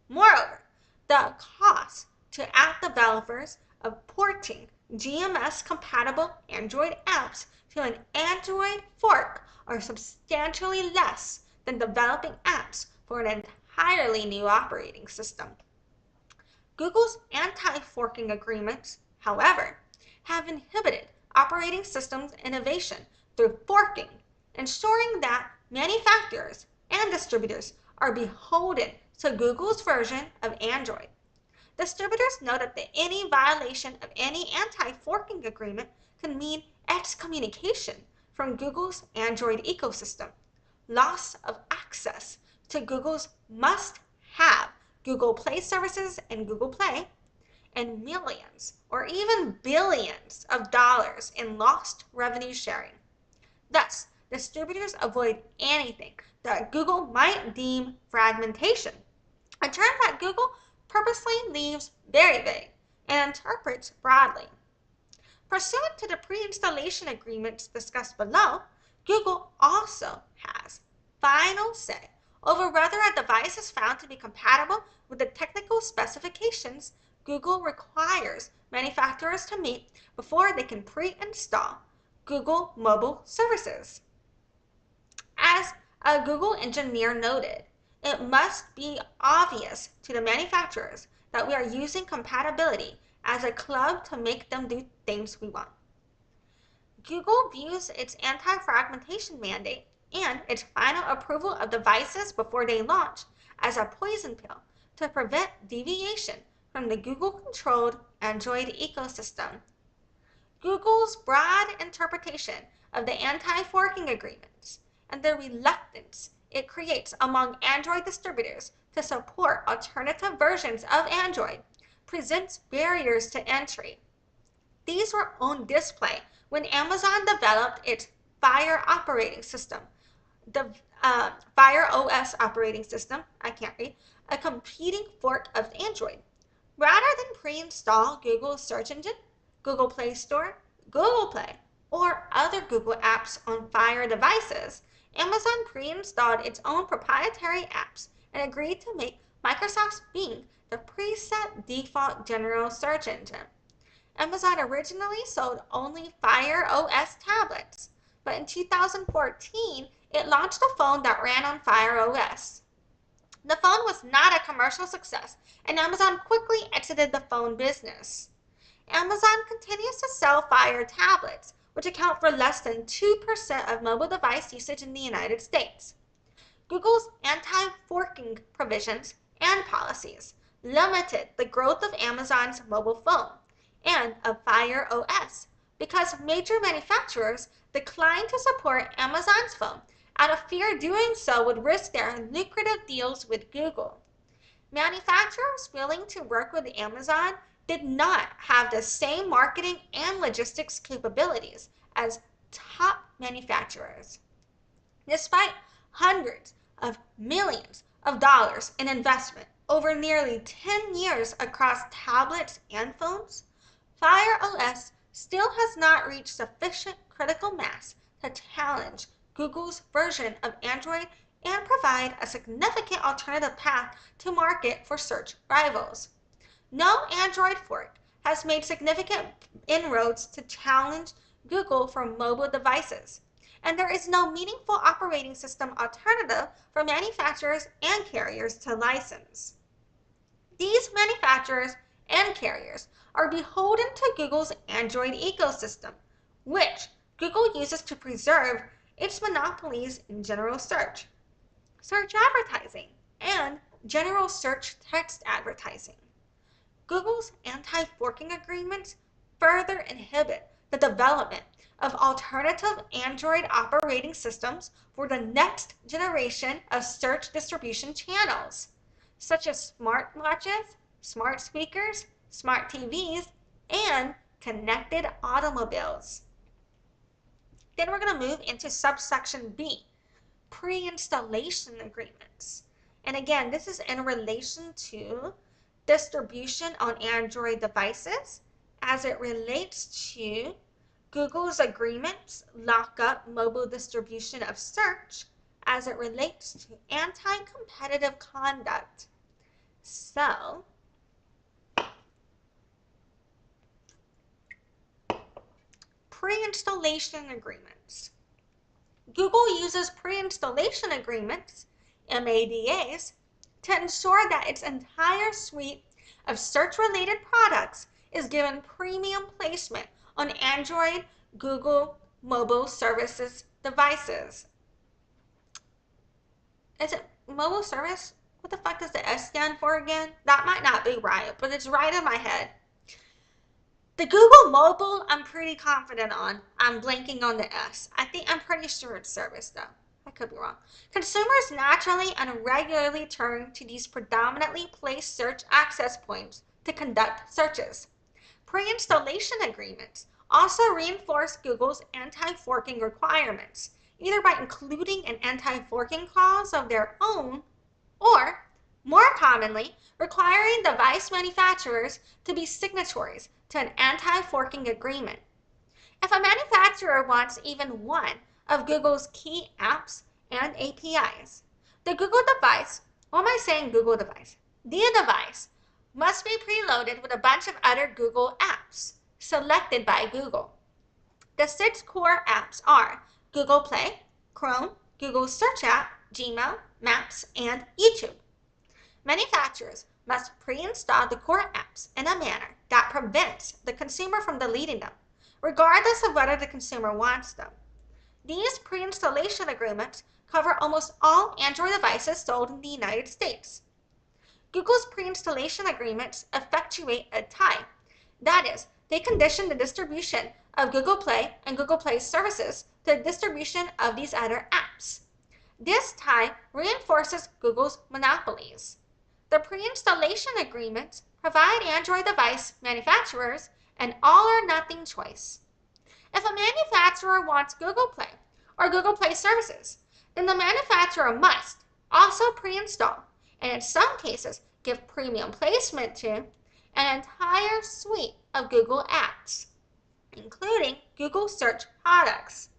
Moreover, the cost to app developers of porting GMS-compatible Android apps to an Android fork are substantially less than developing apps for an entirely new operating system. Google's anti-forking agreements, however, have inhibited operating systems innovation through forking, ensuring that manufacturers and distributors are beholden to Google's version of Android. Distributors noted that any violation of any anti-forking agreement could mean excommunication from Google's Android ecosystem, loss of access to Google's must-have Google Play services and Google Play, and millions or even billions of dollars in lost revenue sharing. Thus, distributors avoid anything that Google might deem fragmentation, a term that Google purposely leaves very vague and interprets broadly. Pursuant to the pre-installation agreements discussed below, Google also has final say over whether a device is found to be compatible with the technical specifications Google requires manufacturers to meet before they can pre-install Google mobile services. As a Google engineer noted, it must be obvious to the manufacturers that we are using compatibility as a club to make them do things we want. Google views its anti-fragmentation mandate and its final approval of devices before they launch as a poison pill to prevent deviation from the Google-controlled Android ecosystem. Google's broad interpretation of the anti-forking agreements and the reluctance it creates among Android distributors to support alternative versions of Android presents barriers to entry. These were on display when Amazon developed its Fire operating system, the Fire OS operating system, a competing fork of Android. Rather than pre-install Google's search engine, Google Play Store, Google Play, or other Google apps on Fire devices, Amazon pre-installed its own proprietary apps and agreed to make Microsoft's Bing the preset default general search engine. Amazon originally sold only Fire OS tablets, but in 2014, it launched a phone that ran on Fire OS. The phone was not a commercial success, and Amazon quickly exited the phone business. Amazon continues to sell Fire tablets, which account for less than 2% of mobile device usage in the United States. Google's anti-forking provisions and policies limited the growth of Amazon's mobile phone and of Fire OS because major manufacturers declined to support Amazon's phone out of fear doing so would risk their lucrative deals with Google. Manufacturers willing to work with Amazon did not have the same marketing and logistics capabilities as top manufacturers. Despite hundreds of millions of dollars in investment over nearly 10 years across tablets and phones, Fire OS still has not reached sufficient critical mass to challenge Google's version of Android and provide a significant alternative path to market for search rivals. No Android fork has made significant inroads to challenge Google for mobile devices, and there is no meaningful operating system alternative for manufacturers and carriers to license. These manufacturers and carriers are beholden to Google's Android ecosystem, which Google uses to preserve its monopolies in general search, search advertising, and general search text advertising. Google's anti-forking agreements further inhibit the development of alternative Android operating systems for the next generation of search distribution channels, such as smartwatches, smart speakers, smart TVs, and connected automobiles. Then we're going to move into subsection B, pre-installation agreements. And again, this is in relation to distribution on Android devices as it relates to Google's agreements lock up mobile distribution of search as it relates to anti-competitive conduct. So, pre-installation agreements. Google uses pre-installation agreements, MADAs, to ensure that its entire suite of search-related products is given premium placement on Android Google mobile services devices. Is it mobile service? What the fuck does the S stand for again? That might not be right, but it's right in my head. The Google mobile, I'm pretty confident on. I'm blanking on the S. I'm pretty sure it's service though. I could be wrong. Consumers naturally and regularly turn to these predominantly placed search access points to conduct searches. Pre-installation agreements also reinforce Google's anti-forking requirements, either by including an anti-forking clause of their own or, more commonly, requiring device manufacturers to be signatories to an anti-forking agreement. If a manufacturer wants even one of Google's key apps and APIs, the Google device, or am I saying Google device? The device must be preloaded with a bunch of other Google apps selected by Google. The 6 core apps are Google Play, Chrome, Google Search App, Gmail, Maps, and YouTube. Manufacturers must pre-install the core apps in a manner that prevents the consumer from deleting them, regardless of whether the consumer wants them. These pre-installation agreements cover almost all Android devices sold in the United States. Google's pre-installation agreements effectuate a tie. That is, they condition the distribution of Google Play and Google Play services to the distribution of these other apps. This tie reinforces Google's monopolies. The pre-installation agreements provide Android device manufacturers an all-or-nothing choice. If a manufacturer wants Google Play or Google Play services, then the manufacturer must also pre-install, and in some cases give premium placement to, an entire suite of Google apps, including Google search products.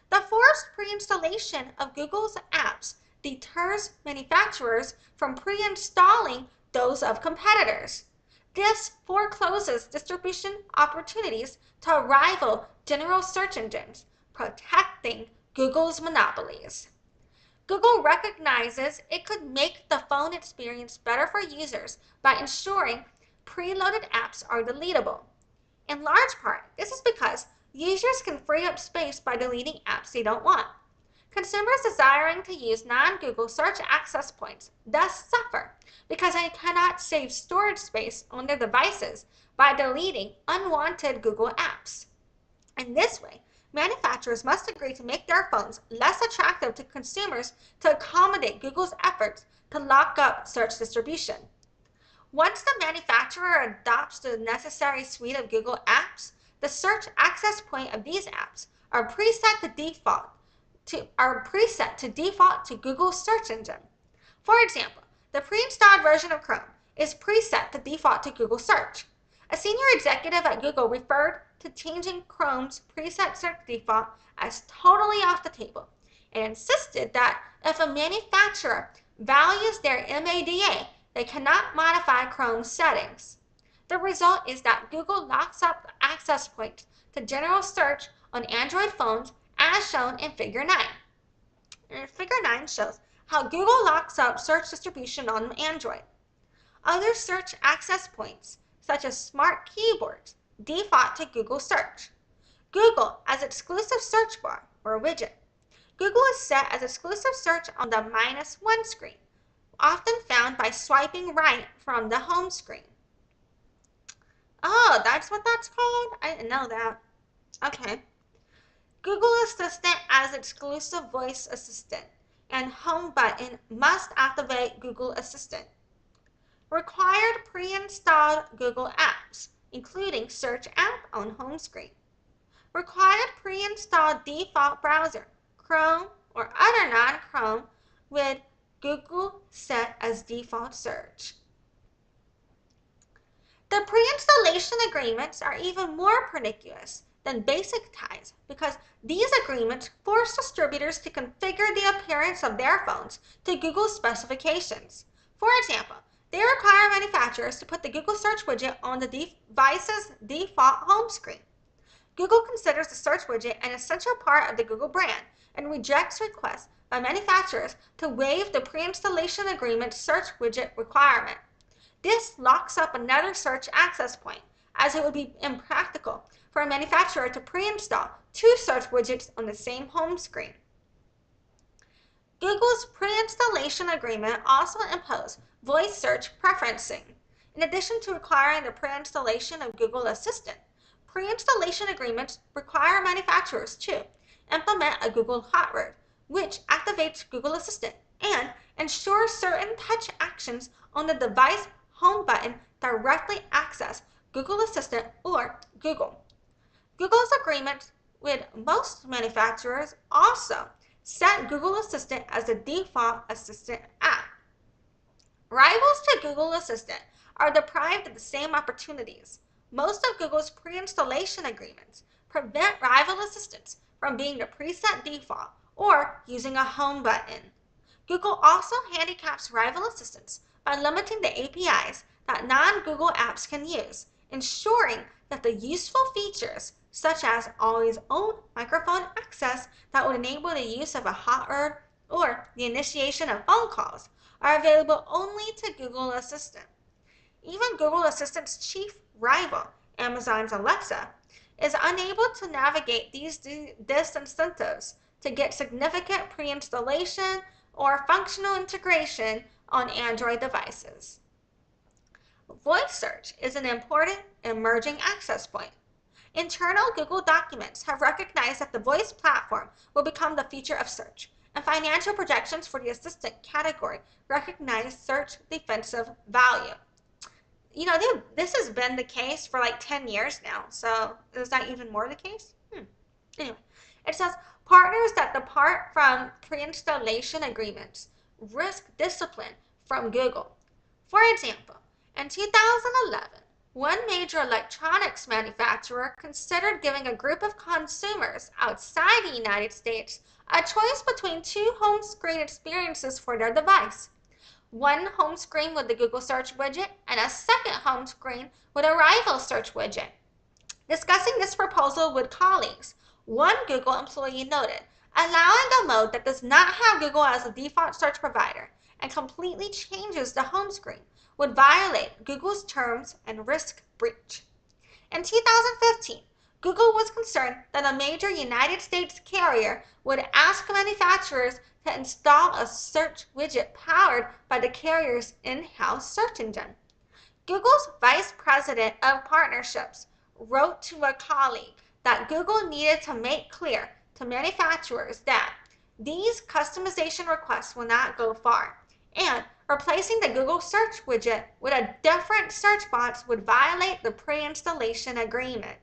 The forced pre-installation of Google's apps deters manufacturers from pre-installing those of competitors. This forecloses distribution opportunities to rival general search engines, protecting Google's monopolies. Google recognizes it could make the phone experience better for users by ensuring preloaded apps are deletable. In large part, this is because users can free up space by deleting apps they don't want. Consumers desiring to use non-Google search access points thus suffer because they cannot save storage space on their devices by deleting unwanted Google apps. In this way, manufacturers must agree to make their phones less attractive to consumers to accommodate Google's efforts to lock up search distribution. Once the manufacturer adopts the necessary suite of Google apps, the search access point of these apps are preset to default to Google's search engine. For example, the pre-installed version of Chrome is preset to default to Google Search. A senior executive at Google referred to changing Chrome's preset search default as totally off the table and insisted that if a manufacturer values their MADA, they cannot modify Chrome's settings. The result is that Google locks up the access points to general search on Android phones as shown in Figure 9. And Figure 9 shows how Google locks up search distribution on Android. Other search access points, such as smart keyboards, default to Google Search. Google as exclusive search bar or widget. Google is set as exclusive search on the -1 screen, often found by swiping right from the home screen. Oh, that's what that's called? I didn't know that. Okay. Google Assistant as exclusive voice assistant, and home button must activate Google Assistant. Required pre-installed Google apps, including Search app on home screen. Required pre-installed default browser, Chrome or other non-Chrome with Google set as default search. The pre-installation agreements are even more pernicious than basic ties because these agreements force distributors to configure the appearance of their phones to Google specifications. For example, they require manufacturers to put the Google search widget on the device's default home screen. Google considers the search widget an essential part of the Google brand and rejects requests by manufacturers to waive the pre-installation agreement search widget requirement. This locks up another search access point, as it would be impractical for a manufacturer to pre-install two search widgets on the same home screen. Google's pre-installation agreement also imposed voice search preferencing. In addition to requiring the pre-installation of Google Assistant, pre-installation agreements require manufacturers to implement a Google hot word, which activates Google Assistant, and ensure certain touch actions on the device home button directly access Google Assistant or Google. Google's agreements with most manufacturers also set Google Assistant as the default assistant app. Rivals to Google Assistant are deprived of the same opportunities. Most of Google's pre-installation agreements prevent rival assistants from being the preset default or using a home button. Google also handicaps rival assistants by limiting the APIs that non-Google apps can use, ensuring that the useful features such as always-on microphone access that would enable the use of a hot word or the initiation of phone calls are available only to Google Assistant. Even Google Assistant's chief rival, Amazon's Alexa, is unable to navigate these disincentives to get significant pre-installation or functional integration on Android devices. Voice search is an important emerging access point. Internal Google documents have recognized that the voice platform will become the future of search, and financial projections for the assistant category recognize search defensive value. This has been the case for like 10 years now, so is that even more the case? Anyway, it says partners that depart from pre-installation agreements risk discipline from Google. For example, in 2011, one major electronics manufacturer considered giving a group of consumers outside the United States a choice between two home screen experiences for their device. One home screen with the Google search widget and a second home screen with a rival search widget. Discussing this proposal with colleagues, one Google employee noted, allowing a mode that does not have Google as a default search provider and completely changes the home screen would violate Google's terms and risk breach. In 2015, Google was concerned that a major United States carrier would ask manufacturers to install a search widget powered by the carrier's in-house search engine. Google's vice president of partnerships wrote to a colleague that Google needed to make clear to manufacturers that these customization requests will not go far, and replacing the Google search widget with a different search box would violate the pre-installation agreement.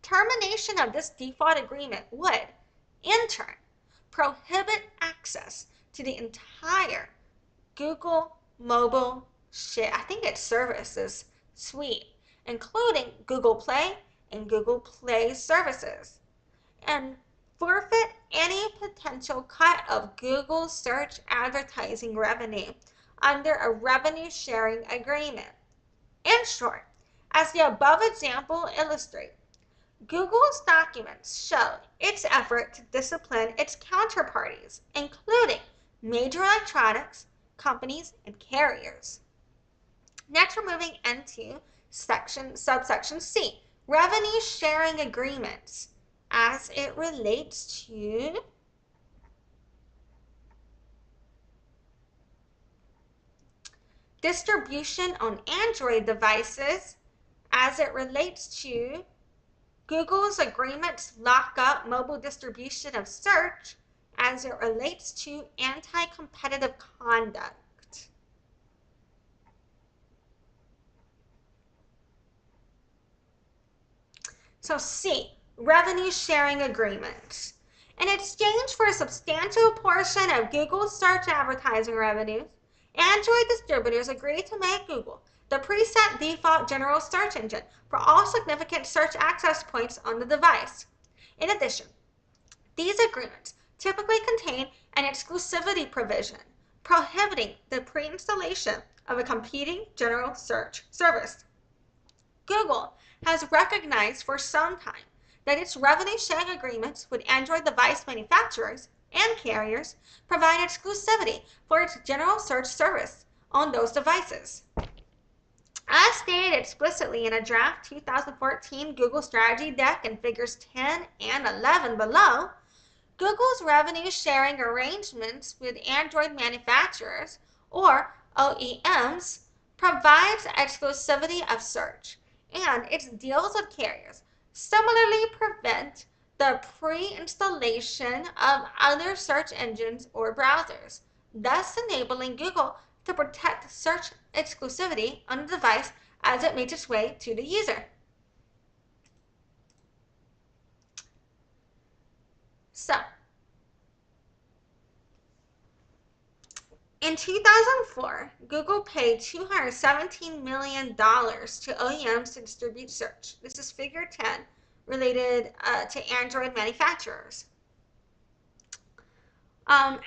Termination of this default agreement would, in turn, prohibit access to the entire Google mobile services suite, including Google Play and Google Play services, and forfeit any potential cut of Google search advertising revenue under a revenue sharing agreement. In short, as the above example illustrates, Google's documents show its effort to discipline its counterparties, including major electronics companies and carriers. Next, we're moving into subsection C, revenue sharing agreements, as it relates to distribution on Android devices as it relates to Google's agreement to lock up mobile distribution of search as it relates to anti-competitive conduct. So C, revenue sharing agreements. In exchange for a substantial portion of Google's search advertising revenues, Android distributors agreed to make Google the preset default general search engine for all significant search access points on the device. In addition, these agreements typically contain an exclusivity provision prohibiting the pre-installation of a competing general search service. Google has recognized for some time that its revenue sharing agreements with Android device manufacturers and carriers provide exclusivity for its general search service on those devices. As stated explicitly in a draft 2014 Google strategy deck in figures 10 and 11 below, Google's revenue sharing arrangements with Android manufacturers, or OEMs, provides exclusivity of search, and its deals with carriers similarly prevent the pre-installation of other search engines or browsers, thus enabling Google to protect search exclusivity on the device as it makes its way to the user. So, in 2004, Google paid $217 million to OEMs to distribute search. This is figure 10, related to Android manufacturers. And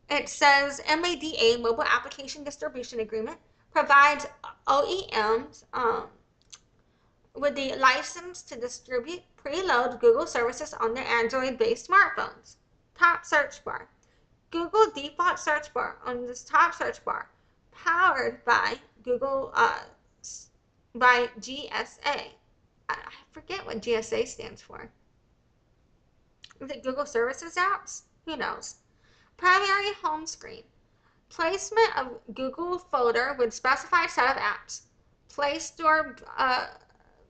it says MADA, Mobile Application Distribution Agreement, provides OEMs with the license to distribute preload Google services on their Android-based smartphones. Top search bar. Google default search bar on this top search bar, powered by Google by GSA. I forget what GSA stands for. Is it Google Services Apps? Who knows? Primary home screen. Placement of Google folder with specified set of apps. Play Store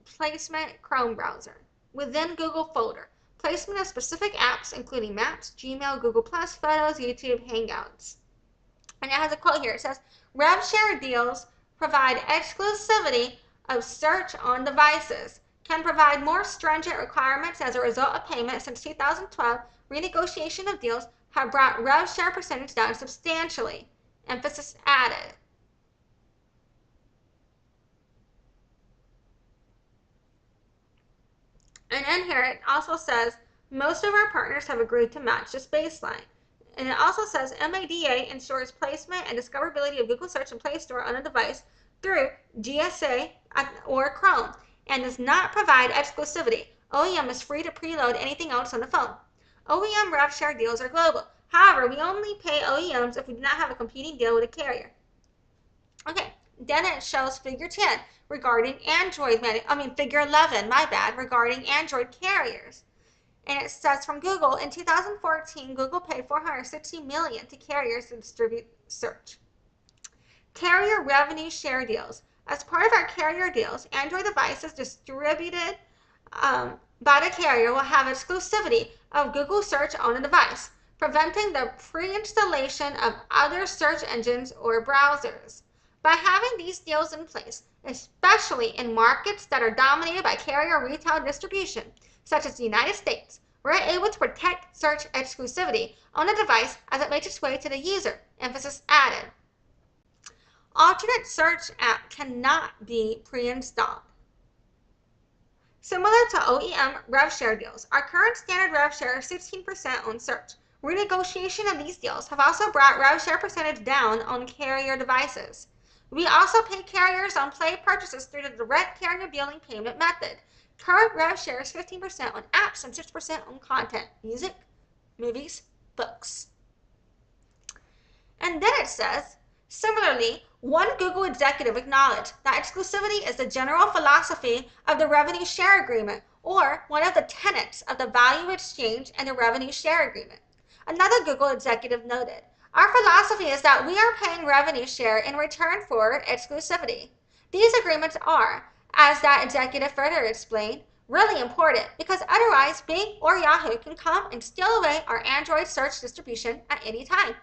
placement Chrome browser. Within Google folder. Placement of specific apps including Maps, Gmail, Google+, Photos, YouTube, Hangouts. And it has a quote here. It says, rev share deals provide exclusivity of search on devices, can provide more stringent requirements as a result of payment. Since 2012, renegotiation of deals have brought rev share percentage down substantially. Emphasis added. And in here, it also says, most of our partners have agreed to match this baseline. And it also says MADA ensures placement and discoverability of Google Search and Play Store on a device through GSA or Chrome and does not provide exclusivity. OEM is free to preload anything else on the phone. OEM rev share deals are global. However, we only pay OEMs if we do not have a competing deal with a carrier. Okay, then it shows figure 10 regarding figure 11, my bad, regarding Android carriers. And it says from Google, in 2014, Google paid $460 million to carriers to distribute search. Carrier revenue share deals. As part of our carrier deals, Android devices distributed by the carrier will have exclusivity of Google search on the device, preventing the pre-installation of other search engines or browsers. By having these deals in place, especially in markets that are dominated by carrier retail distribution, such as the United States, we're able to protect search exclusivity on the device as it makes its way to the user. Emphasis added. Alternate search app cannot be pre-installed. Similar to OEM rev share deals, our current standard rev share is 16% on search. Renegotiation of these deals have also brought rev share percentage down on carrier devices. We also pay carriers on play purchases through the direct carrier billing payment method. Current rev share is 15% on apps and 6% on content, music, movies, books. And then it says, similarly, one Google executive acknowledged that exclusivity is the general philosophy of the revenue share agreement, or one of the tenets of the value exchange and the revenue share agreement. Another Google executive noted, our philosophy is that we are paying revenue share in return for exclusivity. These agreements are, As that executive further explained, really important because otherwise Bing or Yahoo can come and steal away our Android search distribution at any time.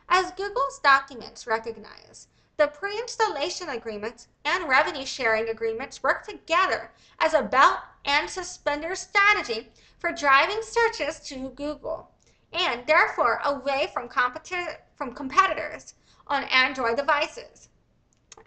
As Google's documents recognize, the pre-installation agreements and revenue sharing agreements work together as a belt and suspender strategy for driving searches to Google and therefore away from competitors on Android devices.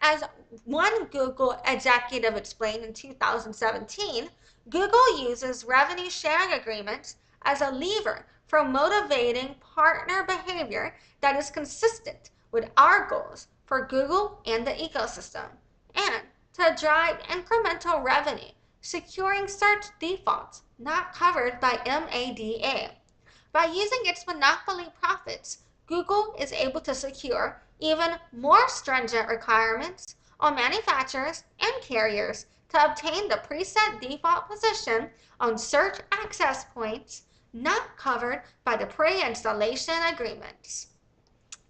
As one Google executive explained in 2017, Google uses revenue sharing agreements as a lever for motivating partner behavior that is consistent with our goals for Google and the ecosystem, and to drive incremental revenue, securing search defaults not covered by MADA. By using its monopoly profits, Google is able to secure even more stringent requirements on manufacturers and carriers to obtain the preset default position on search access points not covered by the pre-installation agreements.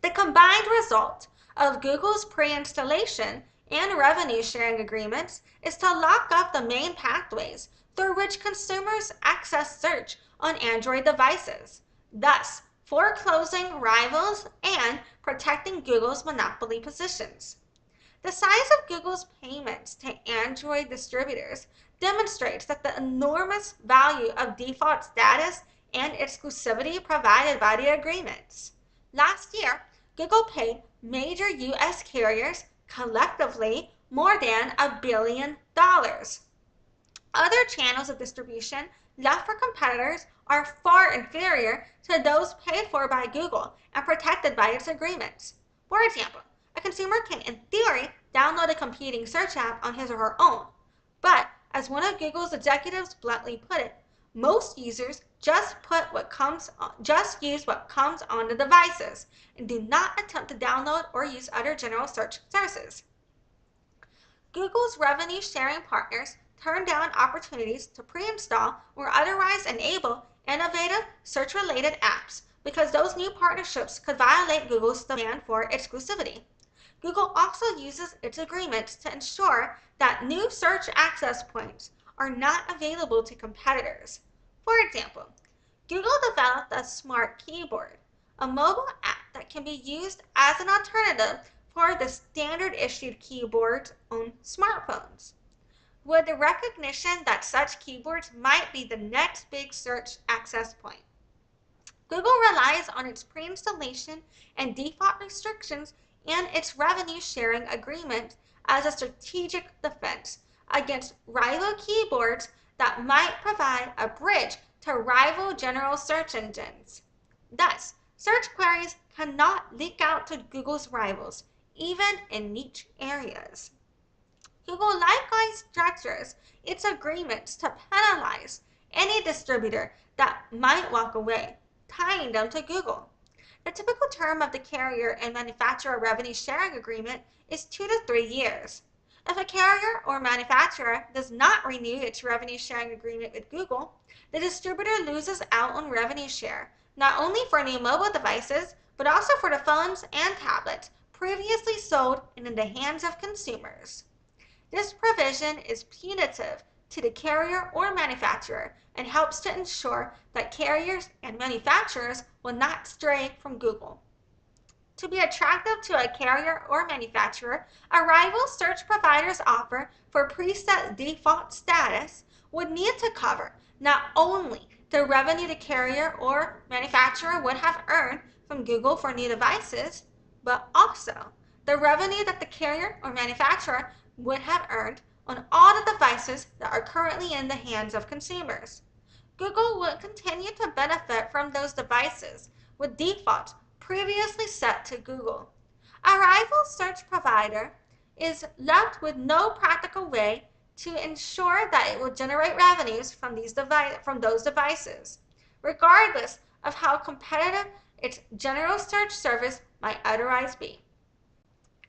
The combined result of Google's pre-installation and revenue sharing agreements is to lock up the main pathways through which consumers access search on Android devices, thus foreclosing rivals and protecting Google's monopoly positions. The size of Google's payments to Android distributors demonstrates that the enormous value of default status and exclusivity provided by the agreements. Last year, Google paid major U.S. carriers collectively more than $1 billion. Other channels of distribution left for competitors are far inferior to those paid for by Google and protected by its agreements. For example, a consumer can, in theory, download a competing search app on his or her own. But, as one of Google's executives bluntly put it, most users just use what comes on the devices and do not attempt to download or use other general search services. Google's revenue sharing partners turn down opportunities to pre-install or otherwise enable innovative search-related apps because those new partnerships could violate Google's demand for exclusivity. Google also uses its agreements to ensure that new search access points are not available to competitors. For example, Google developed a smart keyboard, a mobile app that can be used as an alternative for the standard issued keyboards on smartphones. With the recognition that such keyboards might be the next big search access point, Google relies on its pre-installation and default restrictions and its revenue sharing agreement as a strategic defense against rival keyboards that might provide a bridge to rival general search engines. Thus, search queries cannot leak out to Google's rivals, even in niche areas. Google likewise structures its agreements to penalize any distributor that might walk away, tying them to Google. The typical term of the carrier and manufacturer revenue sharing agreement is 2 to 3 years. If a carrier or manufacturer does not renew its revenue sharing agreement with Google, the distributor loses out on revenue share, not only for new mobile devices, but also for the phones and tablets previously sold and in the hands of consumers. This provision is punitive to the carrier or manufacturer and helps to ensure that carriers and manufacturers will not stray from Google. To be attractive to a carrier or manufacturer, a rival search provider's offer for preset default status would need to cover not only the revenue the carrier or manufacturer would have earned from Google for new devices, but also the revenue that the carrier or manufacturer would have earned on all the devices that are currently in the hands of consumers. Google would continue to benefit from those devices with defaults previously set to Google. A rival search provider is left with no practical way to ensure that it will generate revenues from those devices, regardless of how competitive its general search service might otherwise be.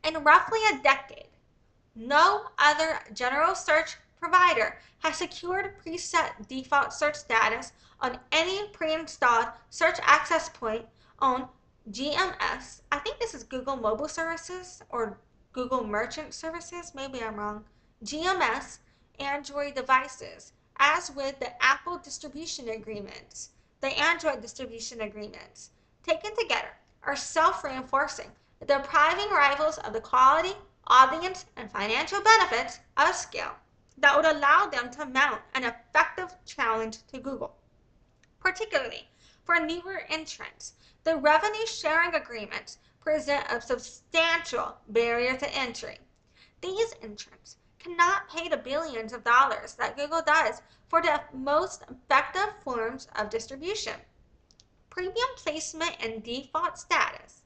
In roughly a decade, no other general search provider has secured preset default search status on any pre-installed search access point on GMS. I think this is Google Mobile Services or Google Merchant Services. Maybe I'm wrong. GMS Android devices, as with the Apple distribution agreements, the Android distribution agreements, taken together, are self-reinforcing, depriving rivals of the quality, audience, and financial benefits of scale that would allow them to mount an effective challenge to Google. Particularly for newer entrants, the revenue sharing agreements present a substantial barrier to entry. These entrants cannot pay the billions of dollars that Google does for the most effective forms of distribution, premium placement and default status.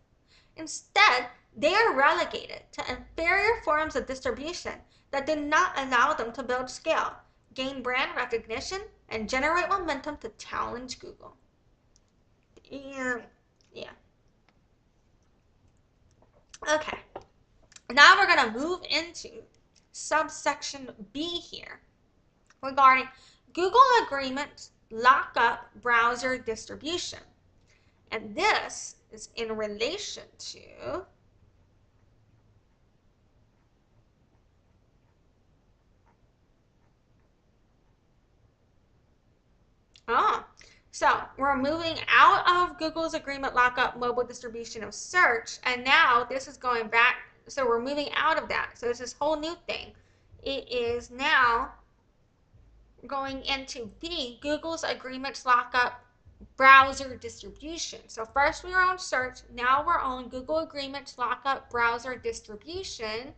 Instead, they are relegated to inferior forms of distribution that do not allow them to build scale, gain brand recognition, and generate momentum to challenge Google. Yeah. Okay. Now we're going to move into subsection B here regarding Google agreements lock up browser distribution. And this is in relation to so we're moving out of Google's agreement lockup mobile distribution of search, and now this is going back. So we're moving out of that. So it's this whole new thing. It is now going into B, Google's agreements lockup browser distribution. So first we were on search, now we're on Google agreements lockup browser distribution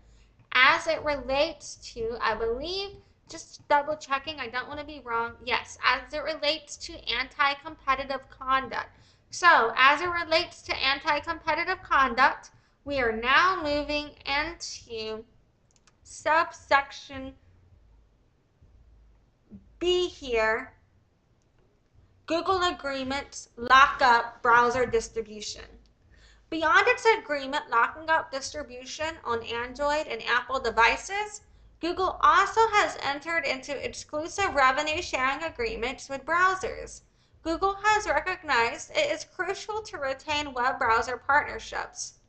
as it relates to, I believe, just double checking, I don't want to be wrong. Yes, as it relates to anti-competitive conduct. So as it relates to anti-competitive conduct, we are now moving into subsection B here. Google agreements lock up browser distribution. Beyond its agreement locking up distribution on Android and Apple devices, Google also has entered into exclusive revenue sharing agreements with browsers. Google has recognized it is crucial to retain web browser partnerships.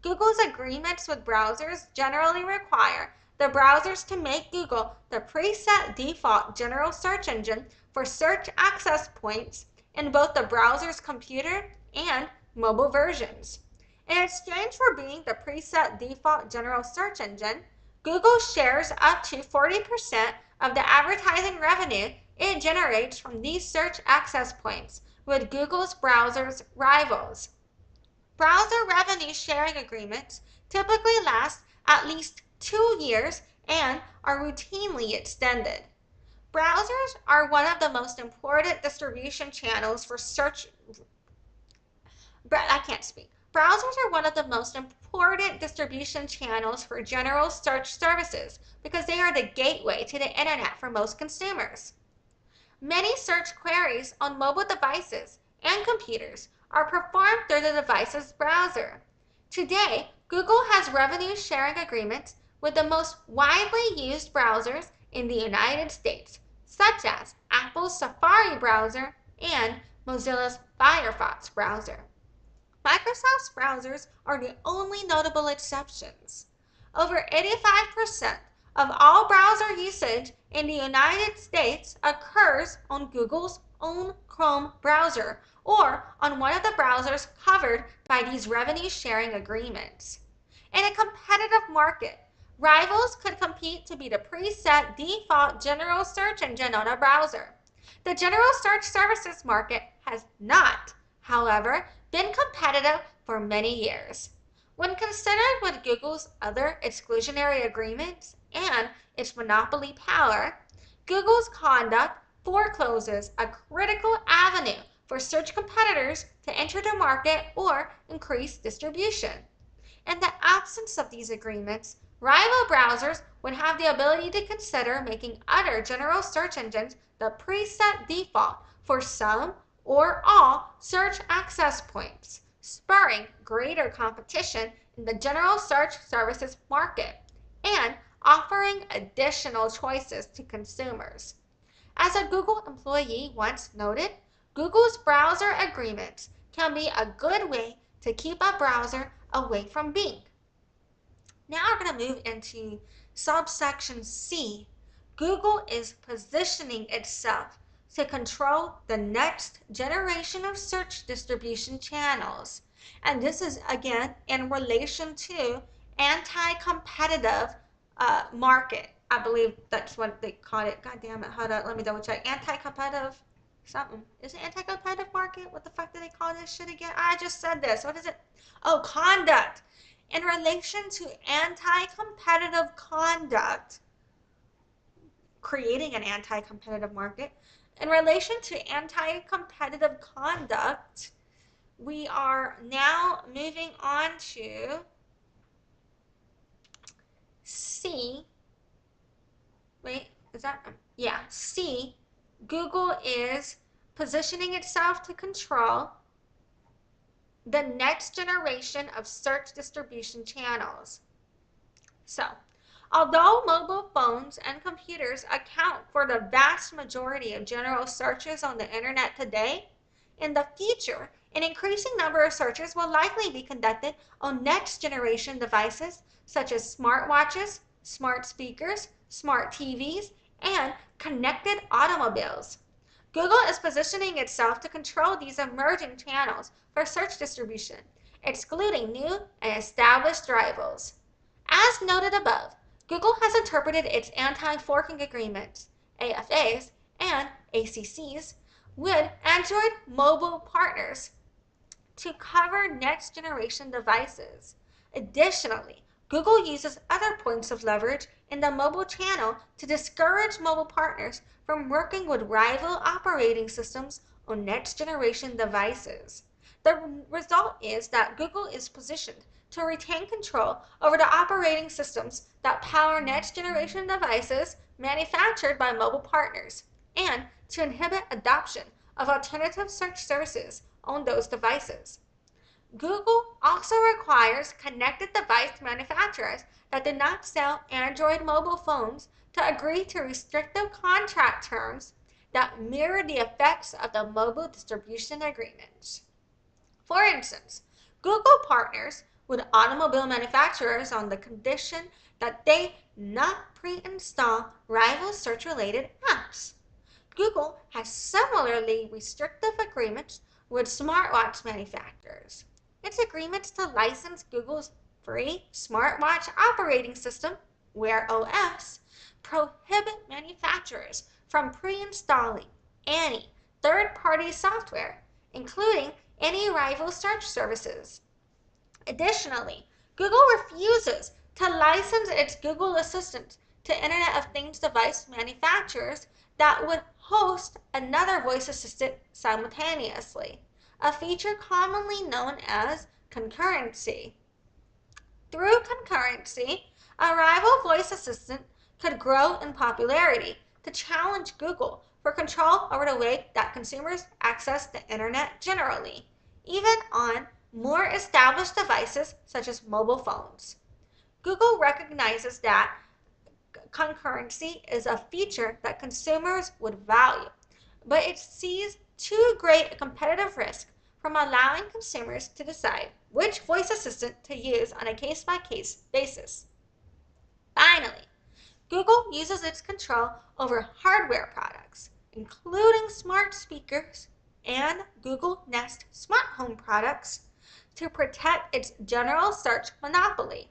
Google's agreements with browsers generally require the browsers to make Google the preset default general search engine for search access points in both the browser's computer and mobile versions. In exchange for being the preset default general search engine, Google shares up to 40% of the advertising revenue it generates from these search access points with Google's browser's rivals. Browser revenue sharing agreements typically last at least 2 years and are routinely extended. Browsers are one of the most important distribution channels for search. I can't speak. Browsers are one of the most important distribution channels for general search services because they are the gateway to the internet for most consumers. Many search queries on mobile devices and computers are performed through the device's browser. Today, Google has revenue sharing agreements with the most widely used browsers in the United States, such as Apple's Safari browser and Mozilla's Firefox browser. Microsoft's browsers are the only notable exceptions. Over 85% of all browser usage in the United States occurs on Google's own Chrome browser or on one of the browsers covered by these revenue-sharing agreements. In a competitive market, rivals could compete to be the preset default general search engine on a browser. The general search services market has not, however, been competitive for many years. When considered with Google's other exclusionary agreements and its monopoly power, Google's conduct forecloses a critical avenue for search competitors to enter the market or increase distribution. In the absence of these agreements, rival browsers would have the ability to consider making other general search engines the preset default for some or all search access points, spurring greater competition in the general search services market and offering additional choices to consumers. As a Google employee once noted, Google's browser agreements can be a good way to keep a browser away from Bing. Now we're going to move into Subsection C, Google is positioning itself to control the next generation of search distribution channels. And this is, again, in relation to anti-competitive market. I believe that's what they call it. God damn it. Hold on. Let me double check. Anti-competitive something. Is it anti-competitive market? What the fuck do they call this shit again? I just said this. What is it? Oh, conduct. In relation to anti-competitive conduct, creating an anti-competitive market, in relation to anti-competitive conduct, we are now moving on to C. Wait, is that? Yeah, C. Google is positioning itself to control the next generation of search distribution channels. So, although mobile phones and computers account for the vast majority of general searches on the internet today, in the future, an increasing number of searches will likely be conducted on next-generation devices such as smartwatches, smart speakers, smart TVs, and connected automobiles. Google is positioning itself to control these emerging channels for search distribution, excluding new and established rivals. As noted above, Google has interpreted its anti-forking agreements, AFAs, and ACCs with Android mobile partners to cover next-generation devices. Additionally, Google uses other points of leverage in the mobile channel to discourage mobile partners from working with rival operating systems on next-generation devices. The result is that Google is positioned to retain control over the operating systems that power next-generation devices manufactured by mobile partners, and to inhibit adoption of alternative search services on those devices. Google also requires connected device manufacturers that do not sell Android mobile phones to agree to restrictive contract terms that mirror the effects of the mobile distribution agreements. For instance, Google partners with automobile manufacturers on the condition that they not pre-install rival search-related apps. Google has similarly restrictive agreements with smartwatch manufacturers. Its agreements to license Google's free smartwatch operating system, Wear OS, prohibit manufacturers from pre-installing any third-party software, including any rival search services. Additionally, Google refuses to license its Google Assistant to Internet of Things device manufacturers that would host another voice assistant simultaneously, a feature commonly known as concurrency. Through concurrency, a rival voice assistant could grow in popularity to challenge Google for control over the way that consumers access the internet generally, even on more established devices such as mobile phones. Google recognizes that concurrency is a feature that consumers would value, but it sees too great a competitive risk from allowing consumers to decide which voice assistant to use on a case-by-case basis. Finally, Google uses its control over hardware products, including smart speakers and Google Nest smart home products, to protect its general search monopoly.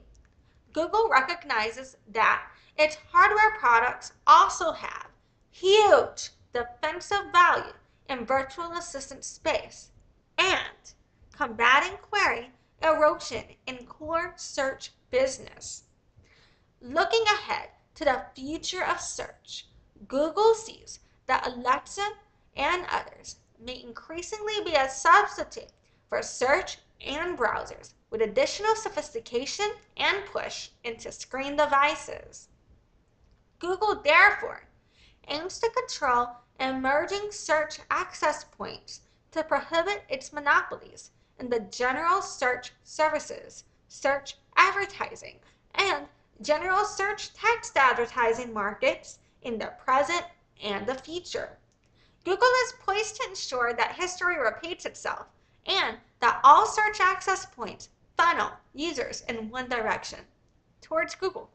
Google recognizes that its hardware products also have huge defensive value in virtual assistant space and combating query erosion in core search business. Looking ahead to the future of search, Google sees that Alexa and others may increasingly be a substitute for search and browsers, with additional sophistication and push into screen devices. Google therefore aims to control emerging search access points to prohibit its monopolies in the general search services, search advertising, and general search text advertising markets in the present and the future. Google is poised to ensure that history repeats itself and that all search access points funnel users in one direction, towards Google.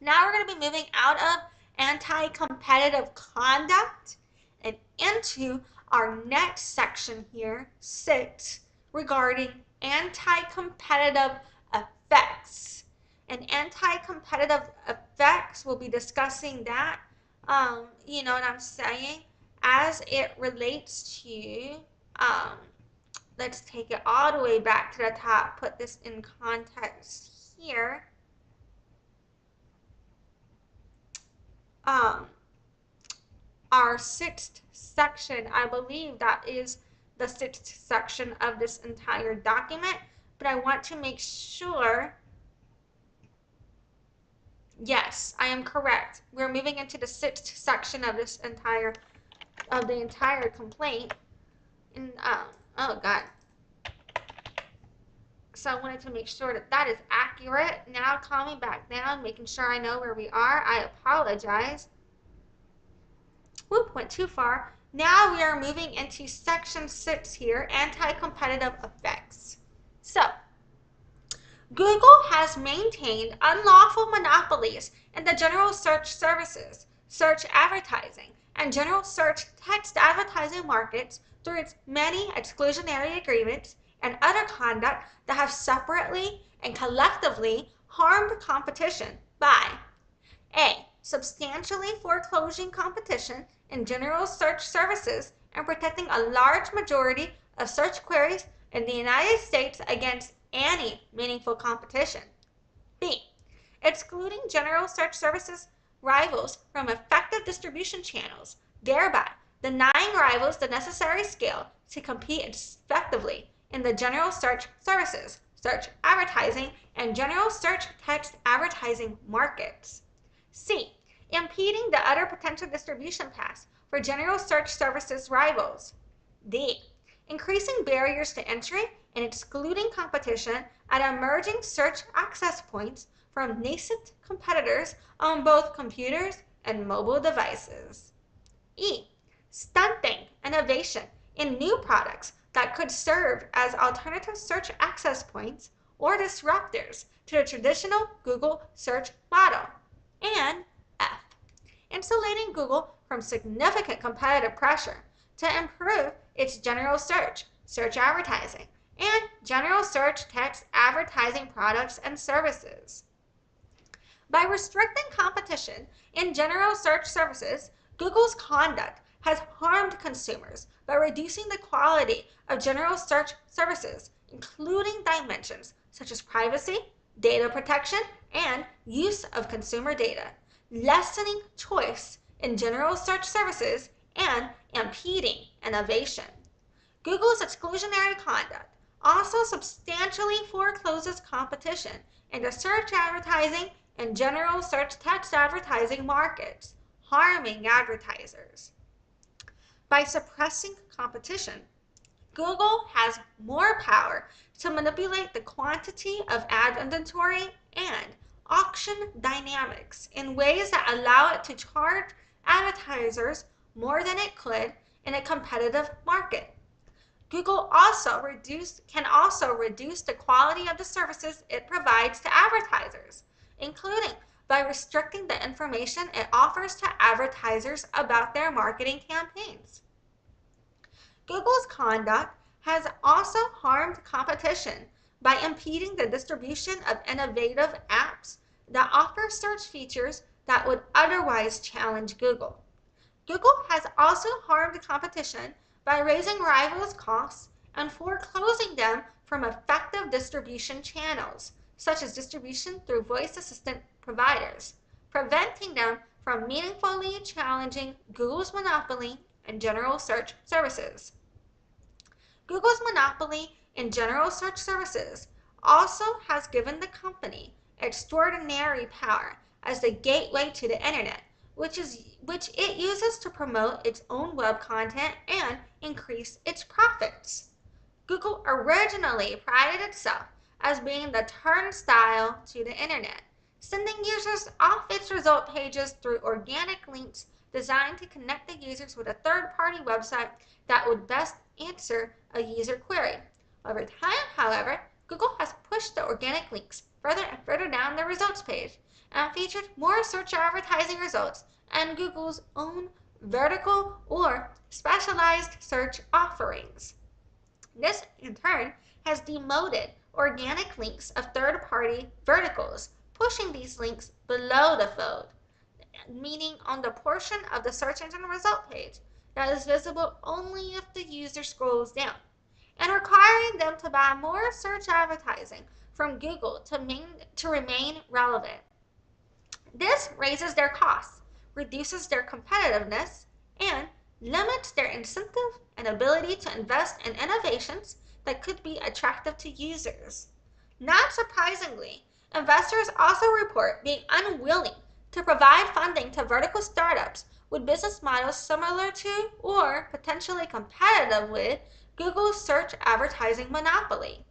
Now we're going to be moving out of anti-competitive conduct and into our next section here, 6, regarding anti-competitive effects. And anti-competitive effects, we'll be discussing that, you know what I'm saying, as it relates to, let's take it all the way back to the top, put this in context here. Our 6th section, I believe that is the 6th section of this entire document, but I want to make sure, yes, I am correct. We're moving into the 6th section of this entire, of the entire complaint. And, oh God. So I wanted to make sure that that is accurate. Now calming back down, making sure I know where we are. I apologize. Whoop, went too far. Now we are moving into section 6 here, anti-competitive effects. So, Google has maintained unlawful monopolies in the general search services, search advertising, and general search text advertising markets through its many exclusionary agreements and other conduct that have separately and collectively harmed competition by A. Substantially foreclosing competition in general search services and protecting a large majority of search queries in the United States against any meaningful competition. B. Excluding general search services rivals from effective distribution channels, thereby denying rivals the necessary scale to compete effectively in the general search services, search advertising, and general search text advertising markets. C. Impeding the other potential distribution paths for general search services rivals. D. Increasing barriers to entry and excluding competition at emerging search access points from nascent competitors on both computers and mobile devices. E. Stunting innovation in new products that could serve as alternative search access points or disruptors to the traditional Google search model. And F. Insulating Google from significant competitive pressure to improve its general search, search advertising, and general search text advertising products and services. By restricting competition in general search services, Google's conduct has harmed consumers by reducing the quality of general search services, including dimensions such as privacy, data protection, and use of consumer data, lessening choice in general search services and impeding innovation. Google's exclusionary conduct also substantially forecloses competition in the search advertising and general search text advertising markets, harming advertisers. By suppressing competition, Google has more power to manipulate the quantity of ad inventory and auction dynamics in ways that allow it to charge advertisers more than it could in a competitive market. Google can also reduce the quality of the services it provides to advertisers, including by restricting the information it offers to advertisers about their marketing campaigns. Google's conduct has also harmed competition by impeding the distribution of innovative apps that offer search features that would otherwise challenge Google. Google has also harmed competition by raising rivals' costs and foreclosing them from effective distribution channels, such as distribution through voice assistant providers, preventing them from meaningfully challenging Google's monopoly in general search services. Google's monopoly in general search services also has given the company extraordinary power as the gateway to the internet, which it uses to promote its own web content and increase its profits. Google originally prided itself as being the turnstile to the internet, sending users off its result pages through organic links designed to connect the users with a third-party website that would best answer a user query. Over time, however, Google has pushed the organic links further and further down the results page, and featured more search advertising results and Google's own vertical or specialized search offerings. This, in turn, has demoted organic links of third-party verticals, pushing these links below the fold, meaning on the portion of the search engine result page that is visible only if the user scrolls down, and requiring them to buy more search advertising from Google to remain relevant. This raises their costs, reduces their competitiveness, and limits their incentive and ability to invest in innovations that could be attractive to users. Not surprisingly, investors also report being unwilling to provide funding to vertical startups with business models similar to or potentially competitive with Google's search advertising monopoly.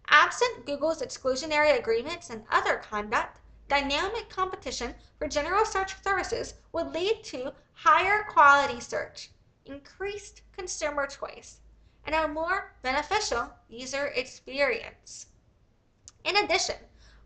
Absent Google's exclusionary agreements and other conduct, dynamic competition for general search services would lead to higher quality search, increased consumer choice, and a more beneficial user experience. In addition,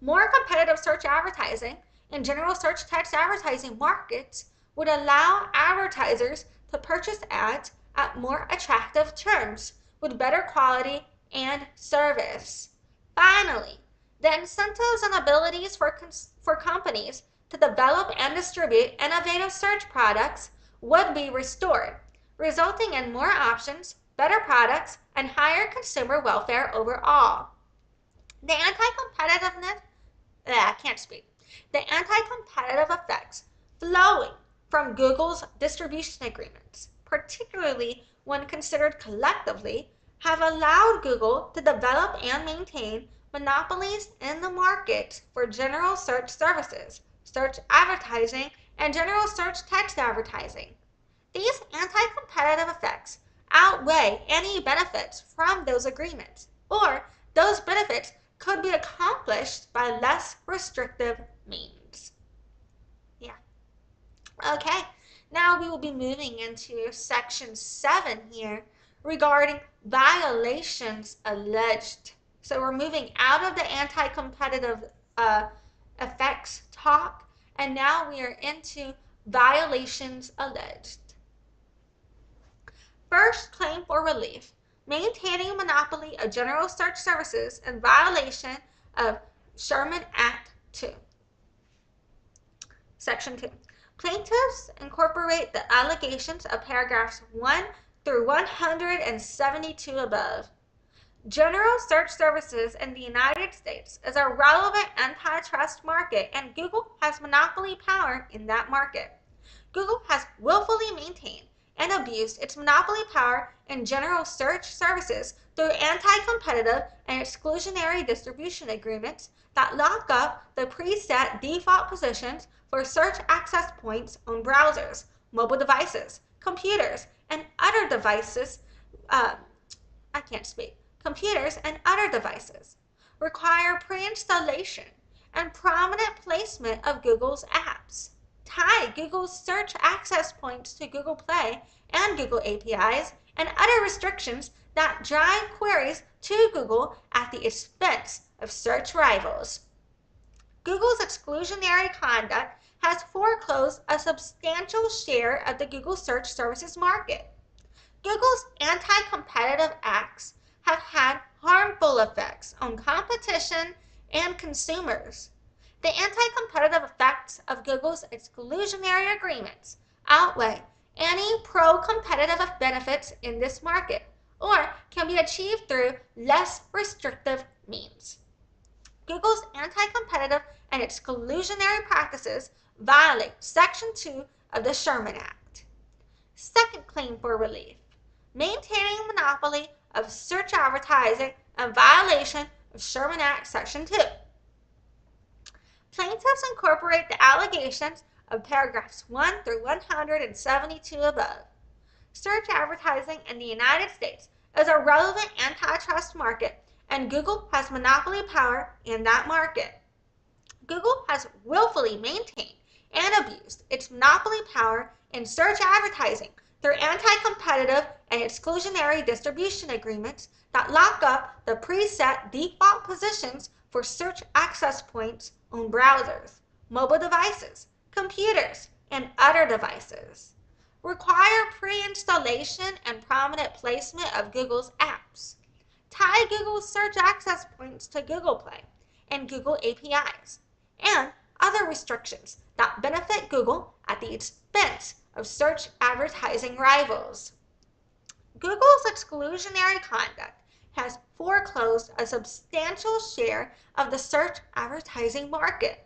more competitive search advertising in general search text advertising markets would allow advertisers to purchase ads at more attractive terms with better quality and service. Finally, the incentives and abilities for companies to develop and distribute innovative search products would be restored, resulting in more options, better products, and higher consumer welfare overall. The The anti-competitive effects flowing from Google's distribution agreements, particularly when considered collectively, have allowed Google to develop and maintain monopolies in the market for general search services, search advertising, and general search text advertising. These anti-competitive effects outweigh any benefits from those agreements, or those benefits could be accomplished by less restrictive means. Yeah. Okay, now we will be moving into section 7 here regarding violations alleged. So we're moving out of the anti-competitive effects talk, and now we are into violations alleged. First, claim for relief. Maintaining a monopoly of general search services in violation of Sherman Act 2. Section 2. Plaintiffs incorporate the allegations of paragraphs 1 through 172 above. General search services in the United States is a relevant antitrust market, and Google has monopoly power in that market. Google has willfully maintained and abused its monopoly power in general search services through anti-competitive and exclusionary distribution agreements that lock up the preset default positions for search access points on browsers, mobile devices, computers, and other devices. Computers and other devices require pre-installation and prominent placement of Google's apps, tie Google's search access points to Google Play and Google APIs, and other restrictions that drive queries to Google at the expense of search rivals. Google's exclusionary conduct has foreclosed a substantial share of the Google search services market. Google's anti-competitive acts have had harmful effects on competition and consumers. The anti-competitive effects of Google's exclusionary agreements outweigh any pro-competitive benefits in this market, or can be achieved through less restrictive means. Google's anti-competitive and exclusionary practices violate Section 2 of the Sherman Act. Second claim for relief. Maintaining a monopoly of search advertising in violation of Sherman Act Section 2. Plaintiffs incorporate the allegations of paragraphs 1 through 172 above. Search advertising in the United States is a relevant antitrust market, and Google has monopoly power in that market. Google has willfully maintained and abused its monopoly power in search advertising through anti-competitive and exclusionary distribution agreements that lock up the preset default positions for search access points on browsers, mobile devices, computers, and other devices. Require pre-installation and prominent placement of Google's apps. Tie Google's search access points to Google Play and Google APIs, and other restrictions that benefit Google at the expense of search advertising rivals. Google's exclusionary conduct has foreclosed a substantial share of the search advertising market.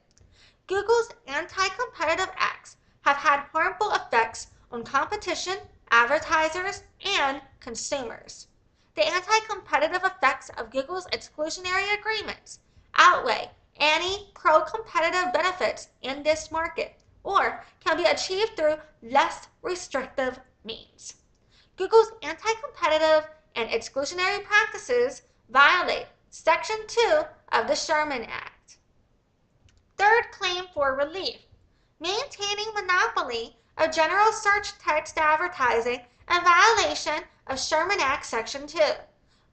Google's anti-competitive acts have had harmful effects on competition, advertisers, and consumers. The anti-competitive effects of Google's exclusionary agreements outweigh any pro-competitive benefits in this market, or can be achieved through less restrictive means. Google's anti-competitive and exclusionary practices violate Section 2 of the Sherman Act. Third claim for relief: maintaining monopoly of general search text advertising in violation of Sherman Act Section 2.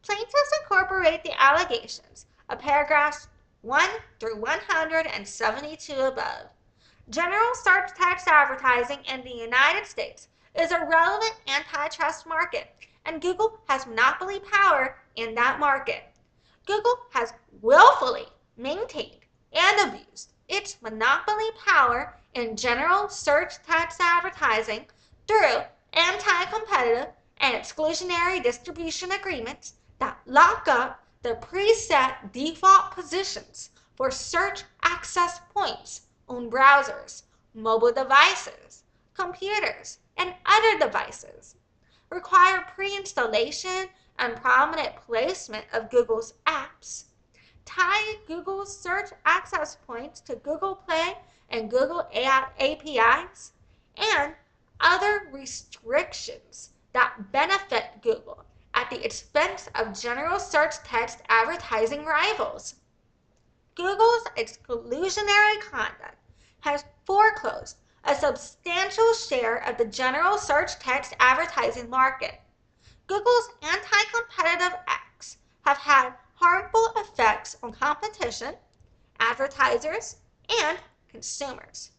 Plaintiffs incorporate the allegations of paragraphs 1 through 172 above. General search text advertising in the United States is a relevant antitrust market, and Google has monopoly power in that market. Google has willfully maintained and abused its monopoly power in general search text advertising through anti-competitive and exclusionary distribution agreements that lock up the preset default positions for search access points on browsers, mobile devices, computers, and other devices. Require pre-installation and prominent placement of Google's apps. Tie Google's search access points to Google Play and Google APIs, and other restrictions that benefit Google at the expense of general search text advertising rivals. Google's exclusionary conduct has foreclosed a substantial share of the general search text advertising market. Google's anti-competitive acts have had harmful effects on competition, advertisers, and consumers.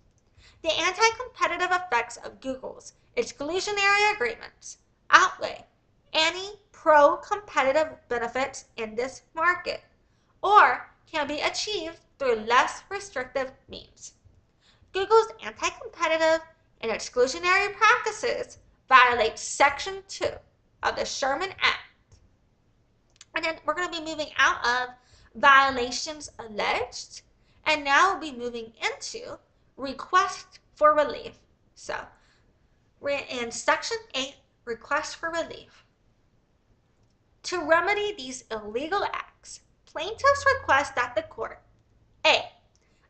The anti-competitive effects of Google's exclusionary agreements outweigh any pro-competitive benefits in this market, or can be achieved through less restrictive means. Google's anti-competitive and exclusionary practices violate Section 2 of the Sherman Act. And then we're going to be moving out of violations alleged, and now we'll be moving into request for relief. So we're in Section 8, request for relief. To remedy these illegal acts, plaintiffs request that the court A.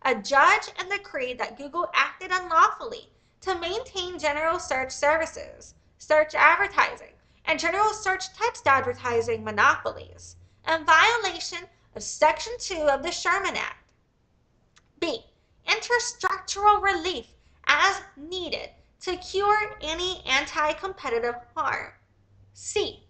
Adjudge and decree that Google acted unlawfully to maintain general search services, search advertising, and general search text advertising monopolies in violation of Section 2 of the Sherman Act. B. Enter structural relief as needed to cure any anti-competitive harm. C.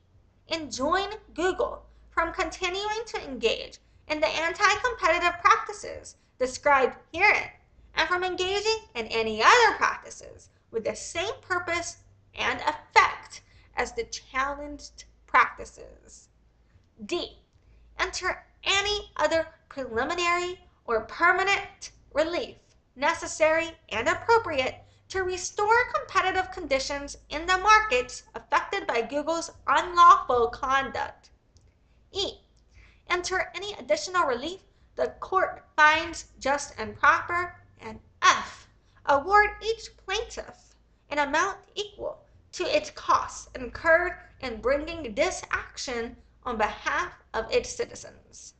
Enjoin Google from continuing to engage in the anti-competitive practices described herein, and from engaging in any other practices with the same purpose and effect as the challenged practices. D. Enter any other preliminary or permanent relief necessary and appropriate to restore competitive conditions in the markets affected by Google's unlawful conduct. E. Enter any additional relief the court finds just and proper. And F. Award each plaintiff an amount equal to its costs incurred in bringing this action on behalf of its citizens.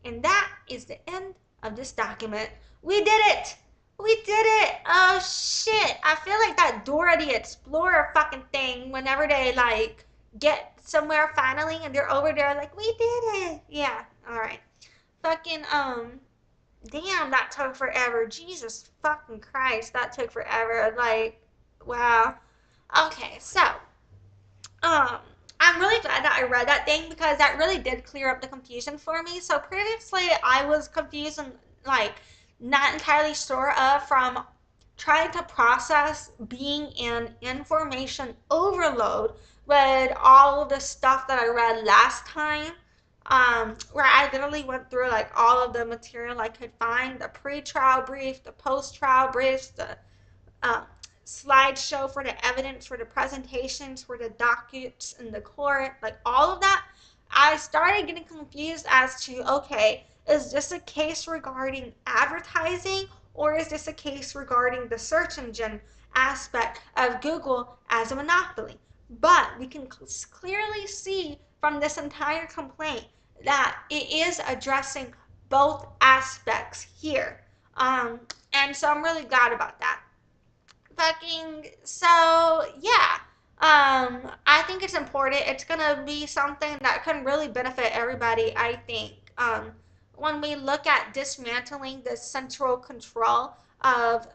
And that is the end of this document. We did it! We did it! Oh shit! I feel like that Dora the Explorer fucking thing whenever they like get somewhere finally and they're over there like, we did it! Yeah, alright. Fucking, damn, that took forever. Jesus fucking Christ, that took forever. Like, wow. Okay, so, I'm really glad that I read that thing because that really did clear up the confusion for me. So previously I was confused and like not entirely sure of from trying to process being in information overload with all of the stuff that I read last time, where I literally went through like all of the material I could find, the pre-trial brief, the post-trial briefs, the uh, slideshow for the evidence, for the presentations, for the dockets in the court, like all of that, I started getting confused as to, okay, is this a case regarding advertising or is this a case regarding the search engine aspect of Google as a monopoly? But we can clearly see from this entire complaint that it is addressing both aspects here. And so I'm really glad about that. So yeah, I think it's important. It's gonna be something that can really benefit everybody, I think. When we look at dismantling the central control of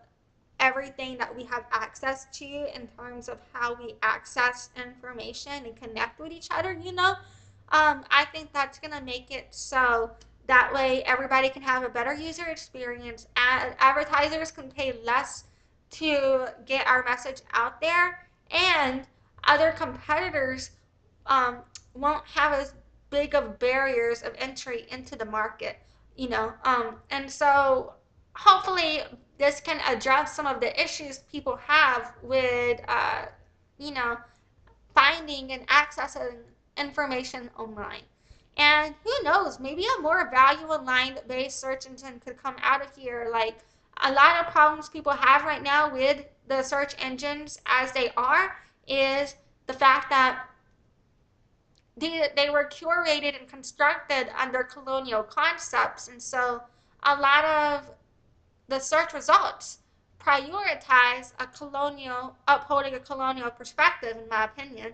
everything that we have access to in terms of how we access information and connect with each other, I think that's going to make it so that way everybody can have a better user experience. Advertisers can pay less to get our message out there, and other competitors um, won't have as big of barriers of entry into the market, and so hopefully this can address some of the issues people have with, you know, finding and accessing information online. And who knows, maybe a more value aligned based search engine could come out of here. Like a lot of problems people have right now with the search engines as they are is the fact that they were curated and constructed under colonial concepts. And so a lot of the search results prioritize upholding a colonial perspective, in my opinion.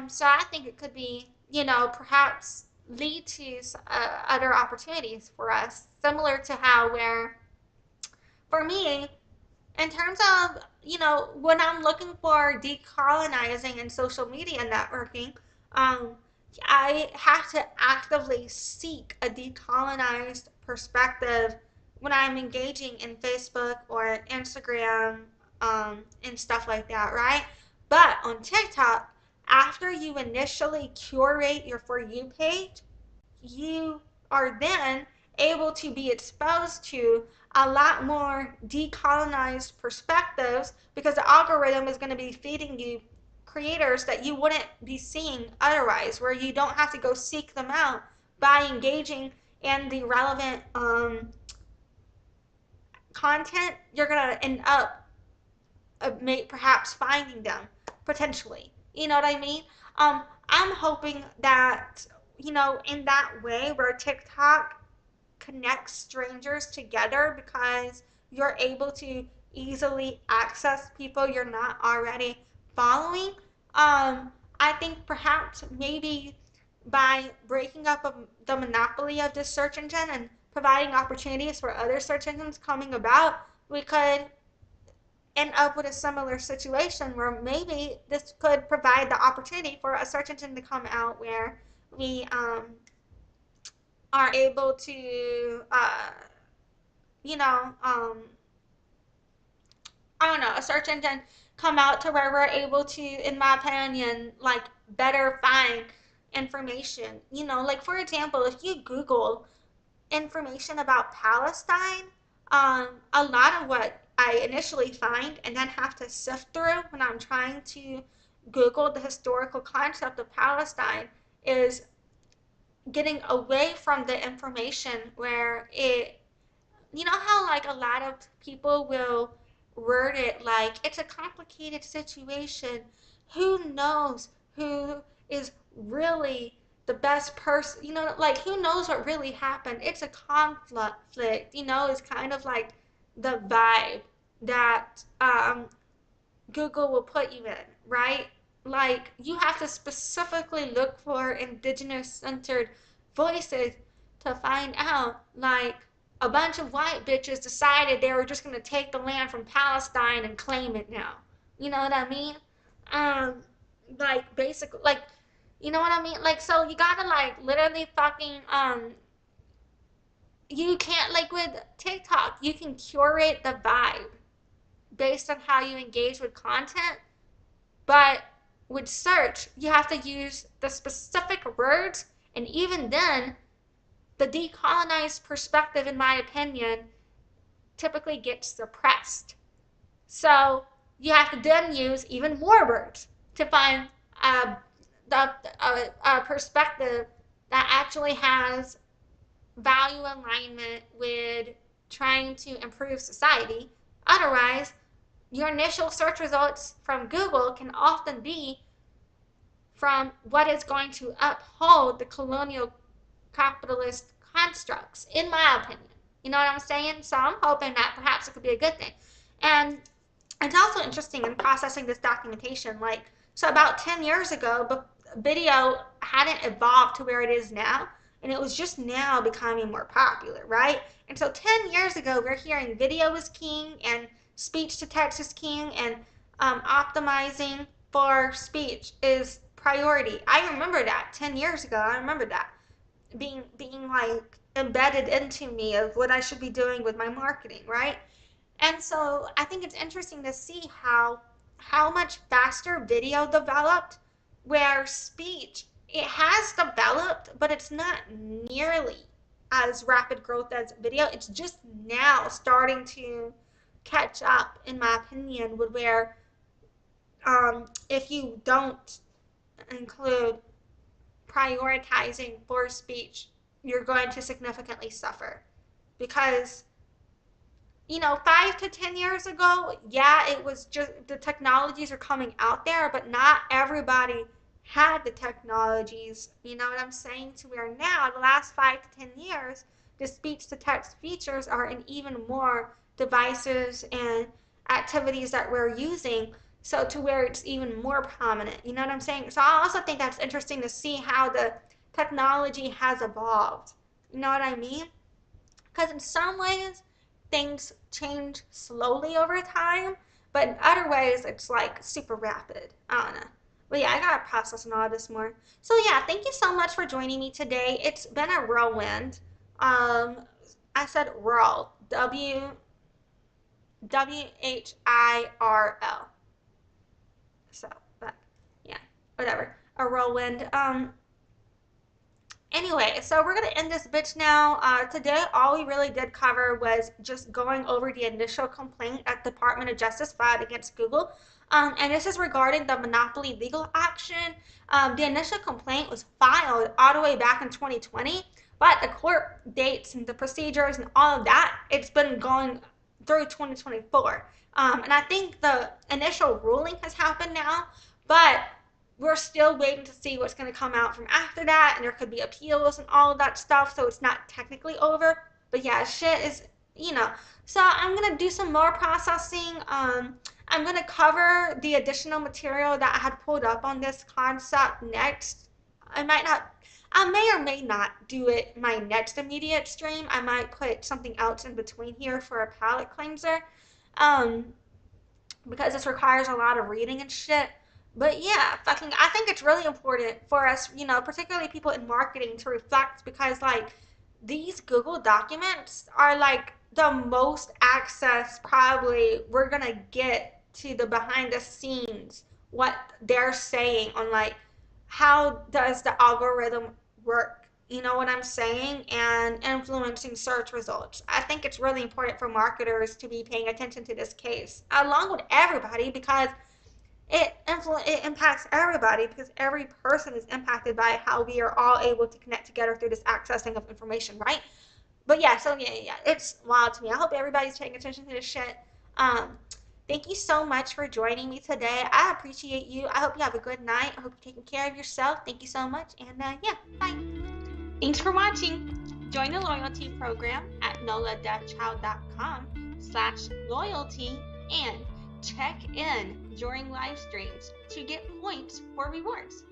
So I think it could be, perhaps lead to other opportunities for us, similar to how where, for me, in terms of, when I'm looking for decolonizing in social media networking, um, I have to actively seek a decolonized perspective when I'm engaging in Facebook or Instagram, and stuff like that, right? But on TikTok, after you initially curate your For You page, you are then able to be exposed to a lot more decolonized perspectives because the algorithm is going to be feeding you creators that you wouldn't be seeing otherwise, where you don't have to go seek them out by engaging in the relevant content. You're going to end up perhaps finding them potentially. You know what I mean? I'm hoping that, in that way where TikTok connects strangers together because you're able to easily access people you're not already following. I think perhaps maybe by breaking up the monopoly of this search engine and providing opportunities for other search engines coming about, we could end up with a similar situation where maybe this could provide the opportunity for a search engine to come out where we are able to, you know, I don't know, a search engine come out to where we're able to, in my opinion, like better find information. Like for example, if you Google information about Palestine, a lot of what I initially find and then have to sift through when I'm trying to Google the historical concept of Palestine is getting away from the information where how like a lot of people will word it like it's a complicated situation. Who knows who is really the best person? Like who knows what really happened? It's a conflict. Is kind of like the vibe that Google will put you in, right? Like you have to specifically look for indigenous centered voices to find out like a bunch of white bitches decided they were just going to take the land from Palestine and claim it now. You know what I mean? Um, like basically, like, you know what I mean? Like, so you gotta like literally fucking you can't, like with TikTok, you can curate the vibe based on how you engage with content, but with search, you have to use the specific words, and even then, the decolonized perspective, in my opinion, typically gets suppressed. So you have to then use even more words to find a, a perspective that actually has value alignment with trying to improve society. Otherwise, your initial search results from Google can often be from what is going to uphold the colonial capitalist constructs, in my opinion. You know what I'm saying? So I'm hoping that perhaps it could be a good thing. And it's also interesting in processing this documentation. Like, so about 10 years ago, video hadn't evolved to where it is now, and it was just now becoming more popular, right? And so 10 years ago, we're hearing video is king and speech to text is king, and optimizing for speech is priority. I remember that 10 years ago. I remember that being like embedded into me of what I should be doing with my marketing, right? And so I think it's interesting to see how much faster video developed, where speech, it has developed, but it's not nearly as rapid growth as video. It's just now starting to catch up, in my opinion, with where if you don't include prioritizing for speech, you're going to significantly suffer. Because, 5 to 10 years ago, yeah, it was just the technologies are coming out there, but not everybody had the technologies. You know what I'm saying? To where now, the last 5 to 10 years, the speech to text features are in even more devices and activities that we're using. So to where it's even more prominent. You know what I'm saying? So I also think that's interesting to see how the technology has evolved. You know what I mean? Because in some ways, things change slowly over time, but in other ways, it's like super rapid. I don't know. But yeah, I gotta process all this more. So yeah, thank you so much for joining me today. It's been a whirlwind. Um, I said whirl. WHIRL. So, but yeah, whatever. A whirlwind. Anyway, so we're going to end this bitch now. Today, all we really did cover was just going over the initial complaint that the Department of Justice filed against Google. And this is regarding the monopoly legal action. The initial complaint was filed all the way back in 2020, but the court dates and the procedures and all of that, it's been going through 2024. And I think the initial ruling has happened now, but we're still waiting to see what's going to come out from after that, and there could be appeals and all of that stuff, so it's not technically over. But yeah, shit is, So I'm going to do some more processing. I'm going to cover the additional material that I had pulled up on this concept next. I may or may not do it my next immediate stream. I might put something else in between here for a palate cleanser. Um, because this requires a lot of reading and shit. But yeah, I think it's really important for us, particularly people in marketing, to reflect, because like these Google documents are like the most access probably we're gonna get to the behind the scenes, what they're saying on like how does the algorithm work, you know what I'm saying, and influencing search results. I think it's really important for marketers to be paying attention to this case, along with everybody, because it impacts everybody, because every person is impacted by how we are all able to connect together through this accessing of information, right? But yeah, so yeah, it's wild to me. I hope everybody's paying attention to this shit. Um, Thank you so much for joining me today. I appreciate you. I hope you have a good night. I hope you're taking care of yourself. Thank you so much, and yeah, bye. Thanks for watching. Join the loyalty program at noladeafchild.com/loyalty and check in during live streams to get points for rewards.